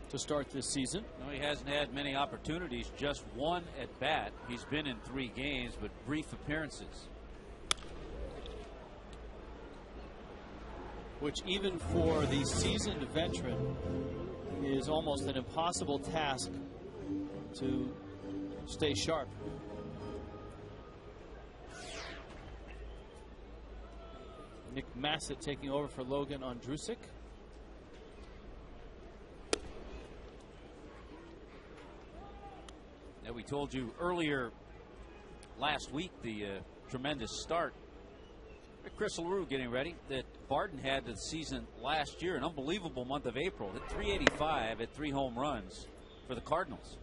to start this season. No, he hasn't had many opportunities, just one at bat. He's been in 3 games, but brief appearances. Which even for the seasoned veteran is almost an impossible task to stay sharp. Nick Massett taking over for Logan Ondrusik. Now, we told you earlier last week the tremendous start. Chris LaRue getting ready that Barden had the season last year, an unbelievable month of April. Hit 385 at 3 home runs for the Cardinals.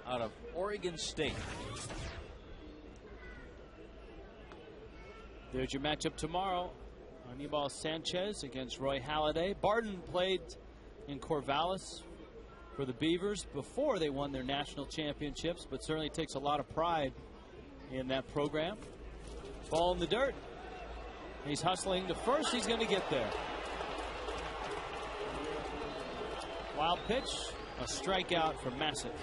Out of Oregon State. There's your matchup tomorrow. Anibal Sanchez against Roy Halladay. Barden played in Corvallis for the Beavers before they won their national championships, but certainly takes a lot of pride in that program. Ball in the dirt. He's hustling to first. He's going to get there. Wild pitch. A strikeout for Massett.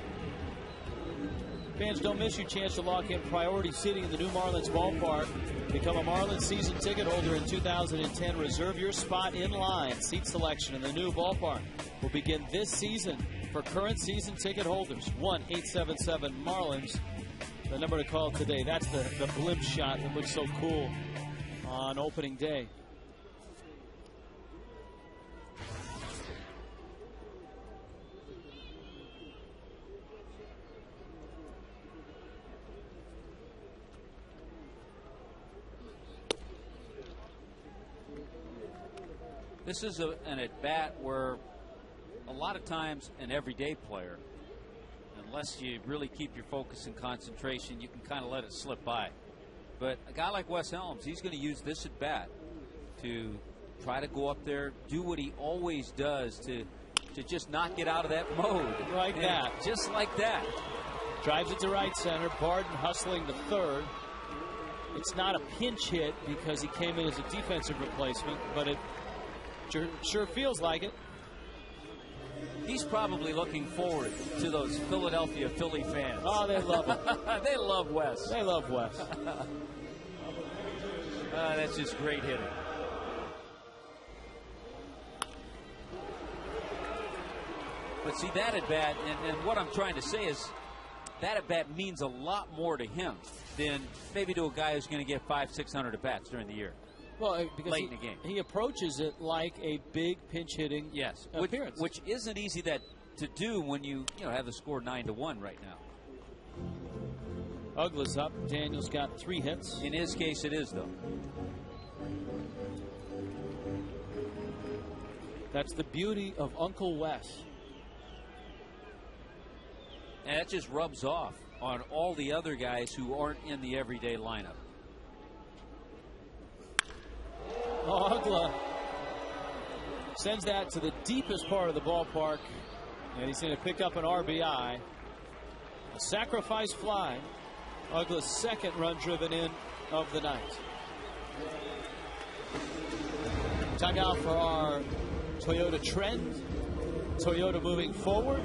Fans, don't miss your chance to lock in priority seating in the new Marlins ballpark. Become a Marlins season ticket holder in 2010. Reserve your spot in line. Seat selection in the new ballpark will begin this season for current season ticket holders. 1-877-MARLINS. The number to call today. That's the blimp shot that looks so cool on opening day. This is an at-bat where a lot of times an everyday player, unless you really keep your focus and concentration, you can kind of let it slip by. But a guy like Wes Helms, he's going to use this at-bat to try to go up there, do what he always does to just not get out of that mode. Like that. Just like that. Drives it to right center. Barden hustling to third. It's not a pinch hit because he came in as a defensive replacement, but it sure feels like it. He's probably looking forward to those Philadelphia Philly fans. Oh, they love him. They love Wes. They love Wes. That's just great hitting. But see, that at bat, and what I'm trying to say is that at bat means a lot more to him than maybe to a guy who's going to get 500-600 at bats during the year. Well, because late in the game, he approaches it like a big pinch hitting appearance, which isn't easy to do when you have the score 9-1 right now. Uggla's up. Daniels got 3 hits. In his case, it is though. That's the beauty of Uncle Wes. And that just rubs off on all the other guys who aren't in the everyday lineup. Uggla sends that to the deepest part of the ballpark, and he's going to pick up an RBI. A sacrifice fly. Uggla's second run driven in of the night. Time out for our Toyota trend. Toyota moving forward.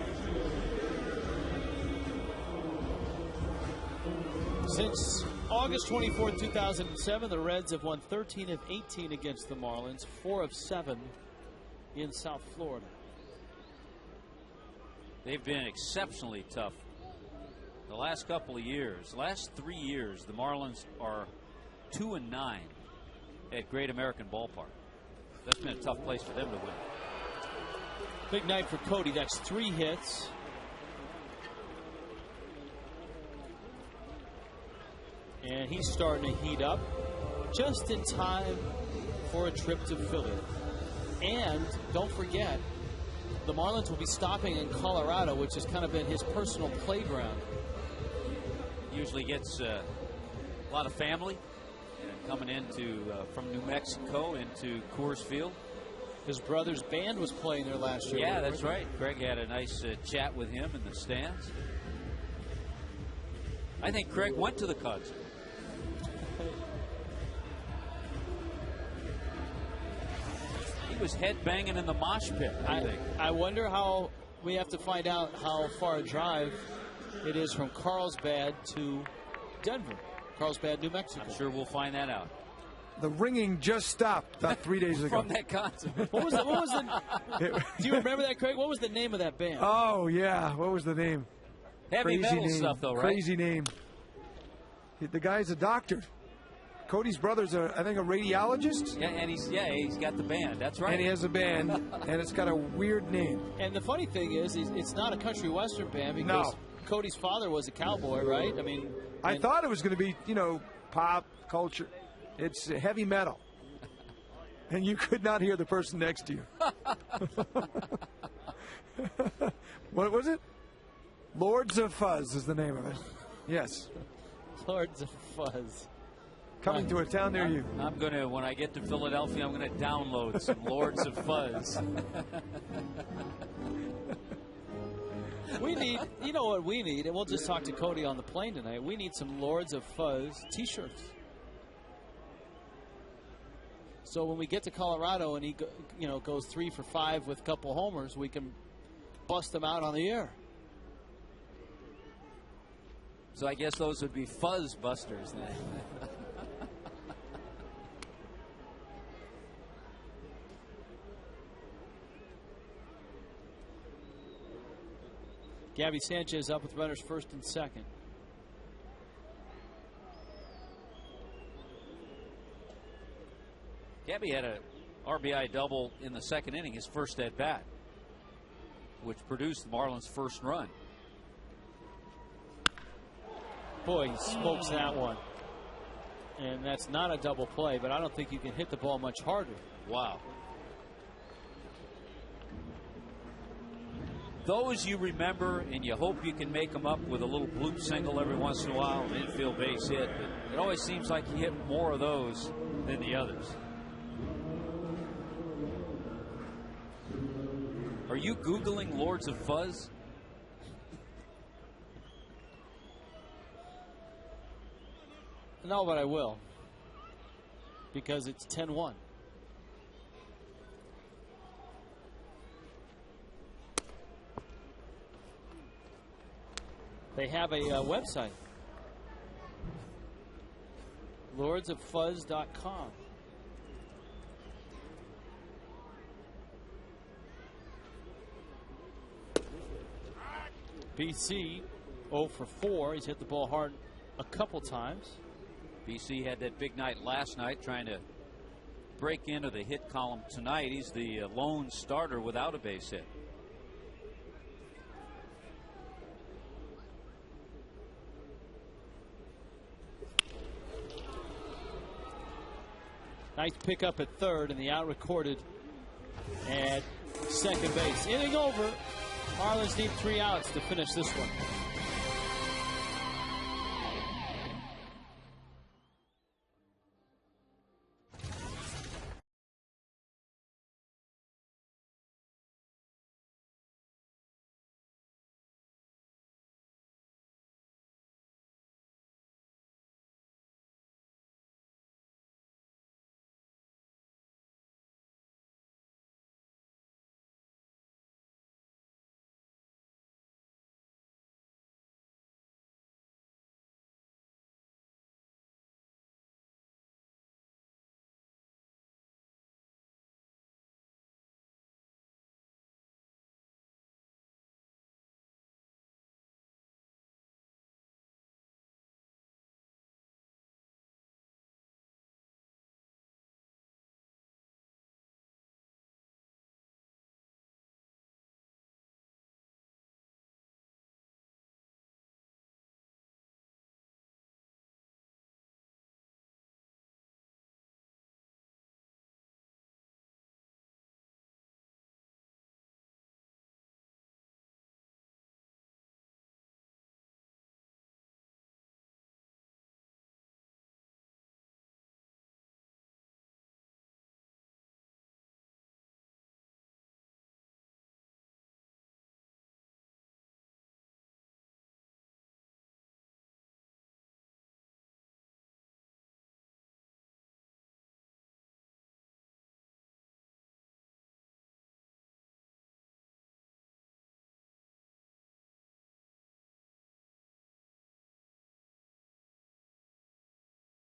Since August 24, 2007, the Reds have won 13 of 18 against the Marlins, 4 of 7 in South Florida. They've been exceptionally tough the last couple of years. Last 3 years, the Marlins are 2-9 at Great American Ballpark. That's been a tough place for them to win. Big night for Cody. That's 3 hits. And he's starting to heat up just in time for a trip to Philly. And don't forget, the Marlins will be stopping in Colorado, which has kind of been his personal playground. Usually gets a lot of family coming into from New Mexico into Coors Field. His brother's band was playing there last year. Yeah, that's right. Greg had a nice chat with him in the stands. I think Craig went to the concert. He was headbanging in the mosh pit, I think. I wonder how, we have to find out how far a drive it is from Carlsbad to Denver. Carlsbad, New Mexico. I'm sure we'll find that out. The ringing just stopped about 3 days ago. From that concert. What was the do you remember that, Craig? What was the name of that band? Oh, yeah. What was the name? Heavy Crazy metal name. stuff, though, right? Crazy name. The guy's a doctor. Cody's brother's, I think, a radiologist. Yeah, and he's got the band. That's right. And he has a band, and it's got a weird name. And the funny thing is it's not a country western band because Cody's father was a cowboy, right? I mean, I thought it was going to be, pop culture. It's heavy metal. And you could not hear the person next to you. What was it? Lords of Fuzz is the name of it. Yes. Lords of Fuzz. Coming to a town near you. I'm going to, when I get to Philadelphia, I'm going to download some Lords of Fuzz. We need, you know what we need, and we'll just talk to Cody on the plane tonight. We need some Lords of Fuzz t-shirts. So when we get to Colorado and he goes 3 for 5 with a couple homers, we can bust them out on the air. So I guess those would be Fuzz Busters then. Gabby Sanchez up with runners first and second. Gabby had a RBI double in the second inning, his first at bat, which produced the Marlins' first run. Boy, he smokes that one. And that's not a double play, but I don't think you can hit the ball much harder. Wow. Those you remember, and you hope you can make them up with a little bloop single every once in a while, an infield base hit. But it always seems like you hit more of those than the others. Are you Googling Lords of Fuzz? No, but I will. Because it's 10-1. They have a website. LordsOfFuzz.com. BC 0 for 4. He's hit the ball hard a couple times. BC had that big night last night trying to break into the hit column tonight. He's the lone starter without a base hit. Nice pickup at third, and the out recorded at second base. Inning over. Marlins need 3 outs to finish this one.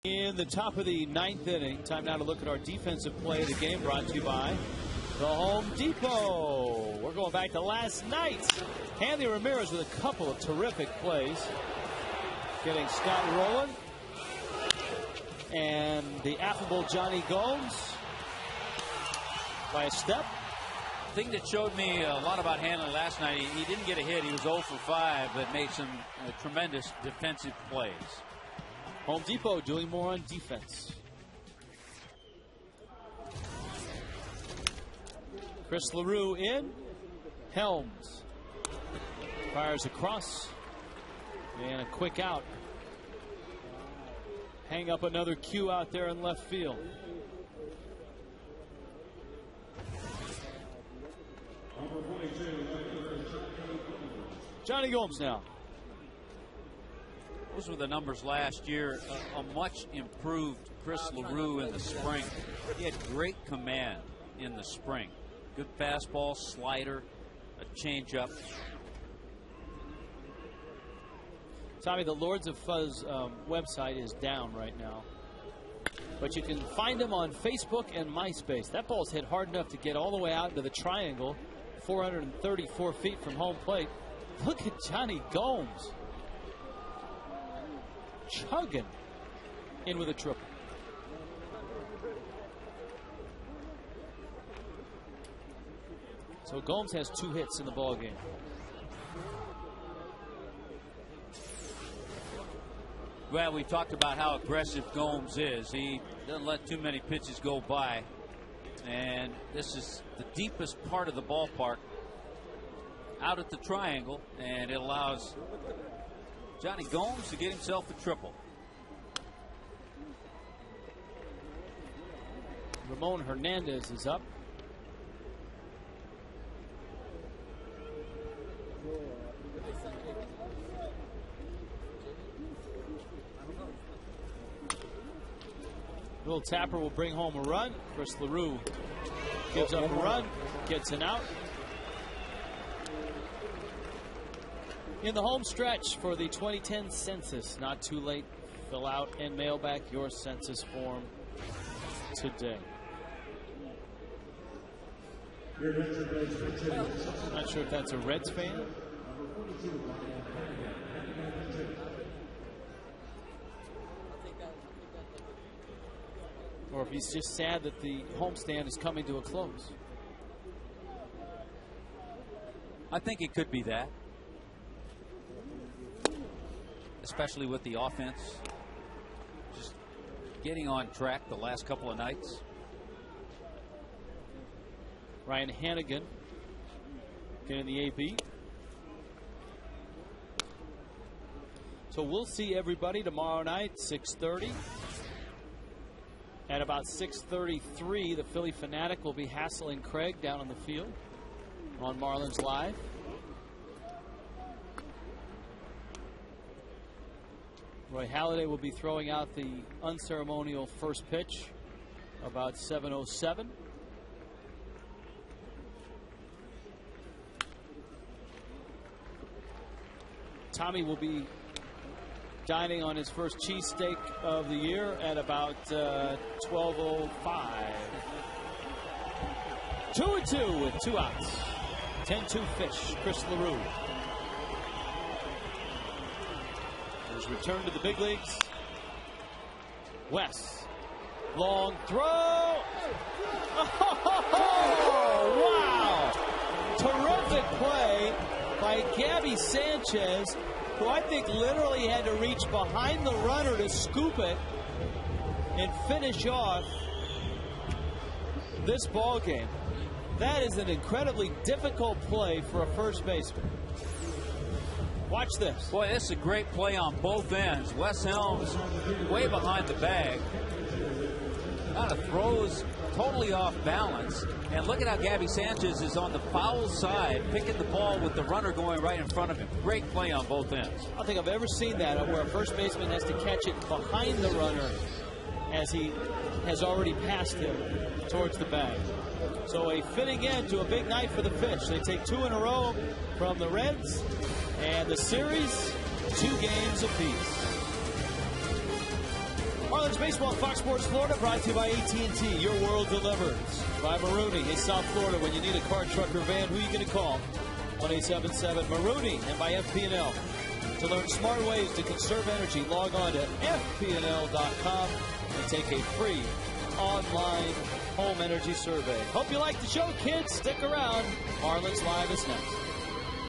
In the top of the 9th inning, time now to look at our defensive play of the game, brought to you by the Home Depot. We're going back to last night. Hanley Ramirez with a couple of terrific plays. Getting Scott rolling. And the affable Johnny Gomes by a step. The thing that showed me a lot about Hanley last night, he didn't get a hit. He was 0 for 5, but made some tremendous defensive plays. Home Depot doing more on defense. Chris LaRue in. Helms fires across. And a quick out. Hang up another cue out there in left field. Johnny Gomes now. Those were the numbers last year. A much improved Chris LaRue in the spring. He had great command in the spring. Good fastball, slider, a changeup. Tommy, the Lords of Fuzz website is down right now. But you can find him on Facebook and MySpace. That ball's hit hard enough to get all the way out into the triangle, 434 feet from home plate. Look at Johnny Gomes. Chugging in with a triple. So Gomes has 2 hits in the ball game. Well, we talked about how aggressive Gomes is. He doesn't let too many pitches go by. And this is the deepest part of the ballpark out at the triangle, and it allows Johnny Gomes to get himself a triple. Ramon Hernandez is up. Will Tapper will bring home a run. Chris LaRue gives up a run, gets an out. In the home stretch for the 2010 census, not too late. Fill out and mail back your census form today. Not sure if that's a Reds fan. Or if he's just sad that the homestand is coming to a close. I think it could be that. Especially with the offense just getting on track the last couple of nights. Ryan Hannigan getting the AB. So we'll see everybody tomorrow night, 6:30. At about 6:33, the Philly Fanatic will be hassling Craig down on the field on Marlins Live. Roy Halladay will be throwing out the unceremonial first pitch about 7:07. Tommy will be dining on his first cheesesteak of the year at about 12:05. 2-2 with 2 outs. 10-2 fish. Chris LaRue. His return to the big leagues. Wes. Long throw. Oh, wow. Terrific play by Gabby Sanchez, who I think literally had to reach behind the runner to scoop it and finish off this ball game. That is an incredibly difficult play for a first baseman. Watch this. Boy, this is a great play on both ends. Wes Helms way behind the bag. Kind of throws totally off balance. And look at how Gabby Sanchez is on the foul side, picking the ball with the runner going right in front of him. Great play on both ends. I don't think I've ever seen that, where a first baseman has to catch it behind the runner as he has already passed him towards the bag. So a fitting end to a big night for the Fish. They take 2 in a row from the Reds, and the series 2 games apiece. Marlins Baseball, Fox Sports Florida, brought to you by AT&T. Your world delivers. By Marooney in South Florida. When you need a car, truck, or van, who are you going to call? 1-877-MAROONEY. And by FP&L. To learn smart ways to conserve energy, log on to FPNL.com and take a free online home energy survey. Hope you like the show, kids. Stick around. Marlins Live is next.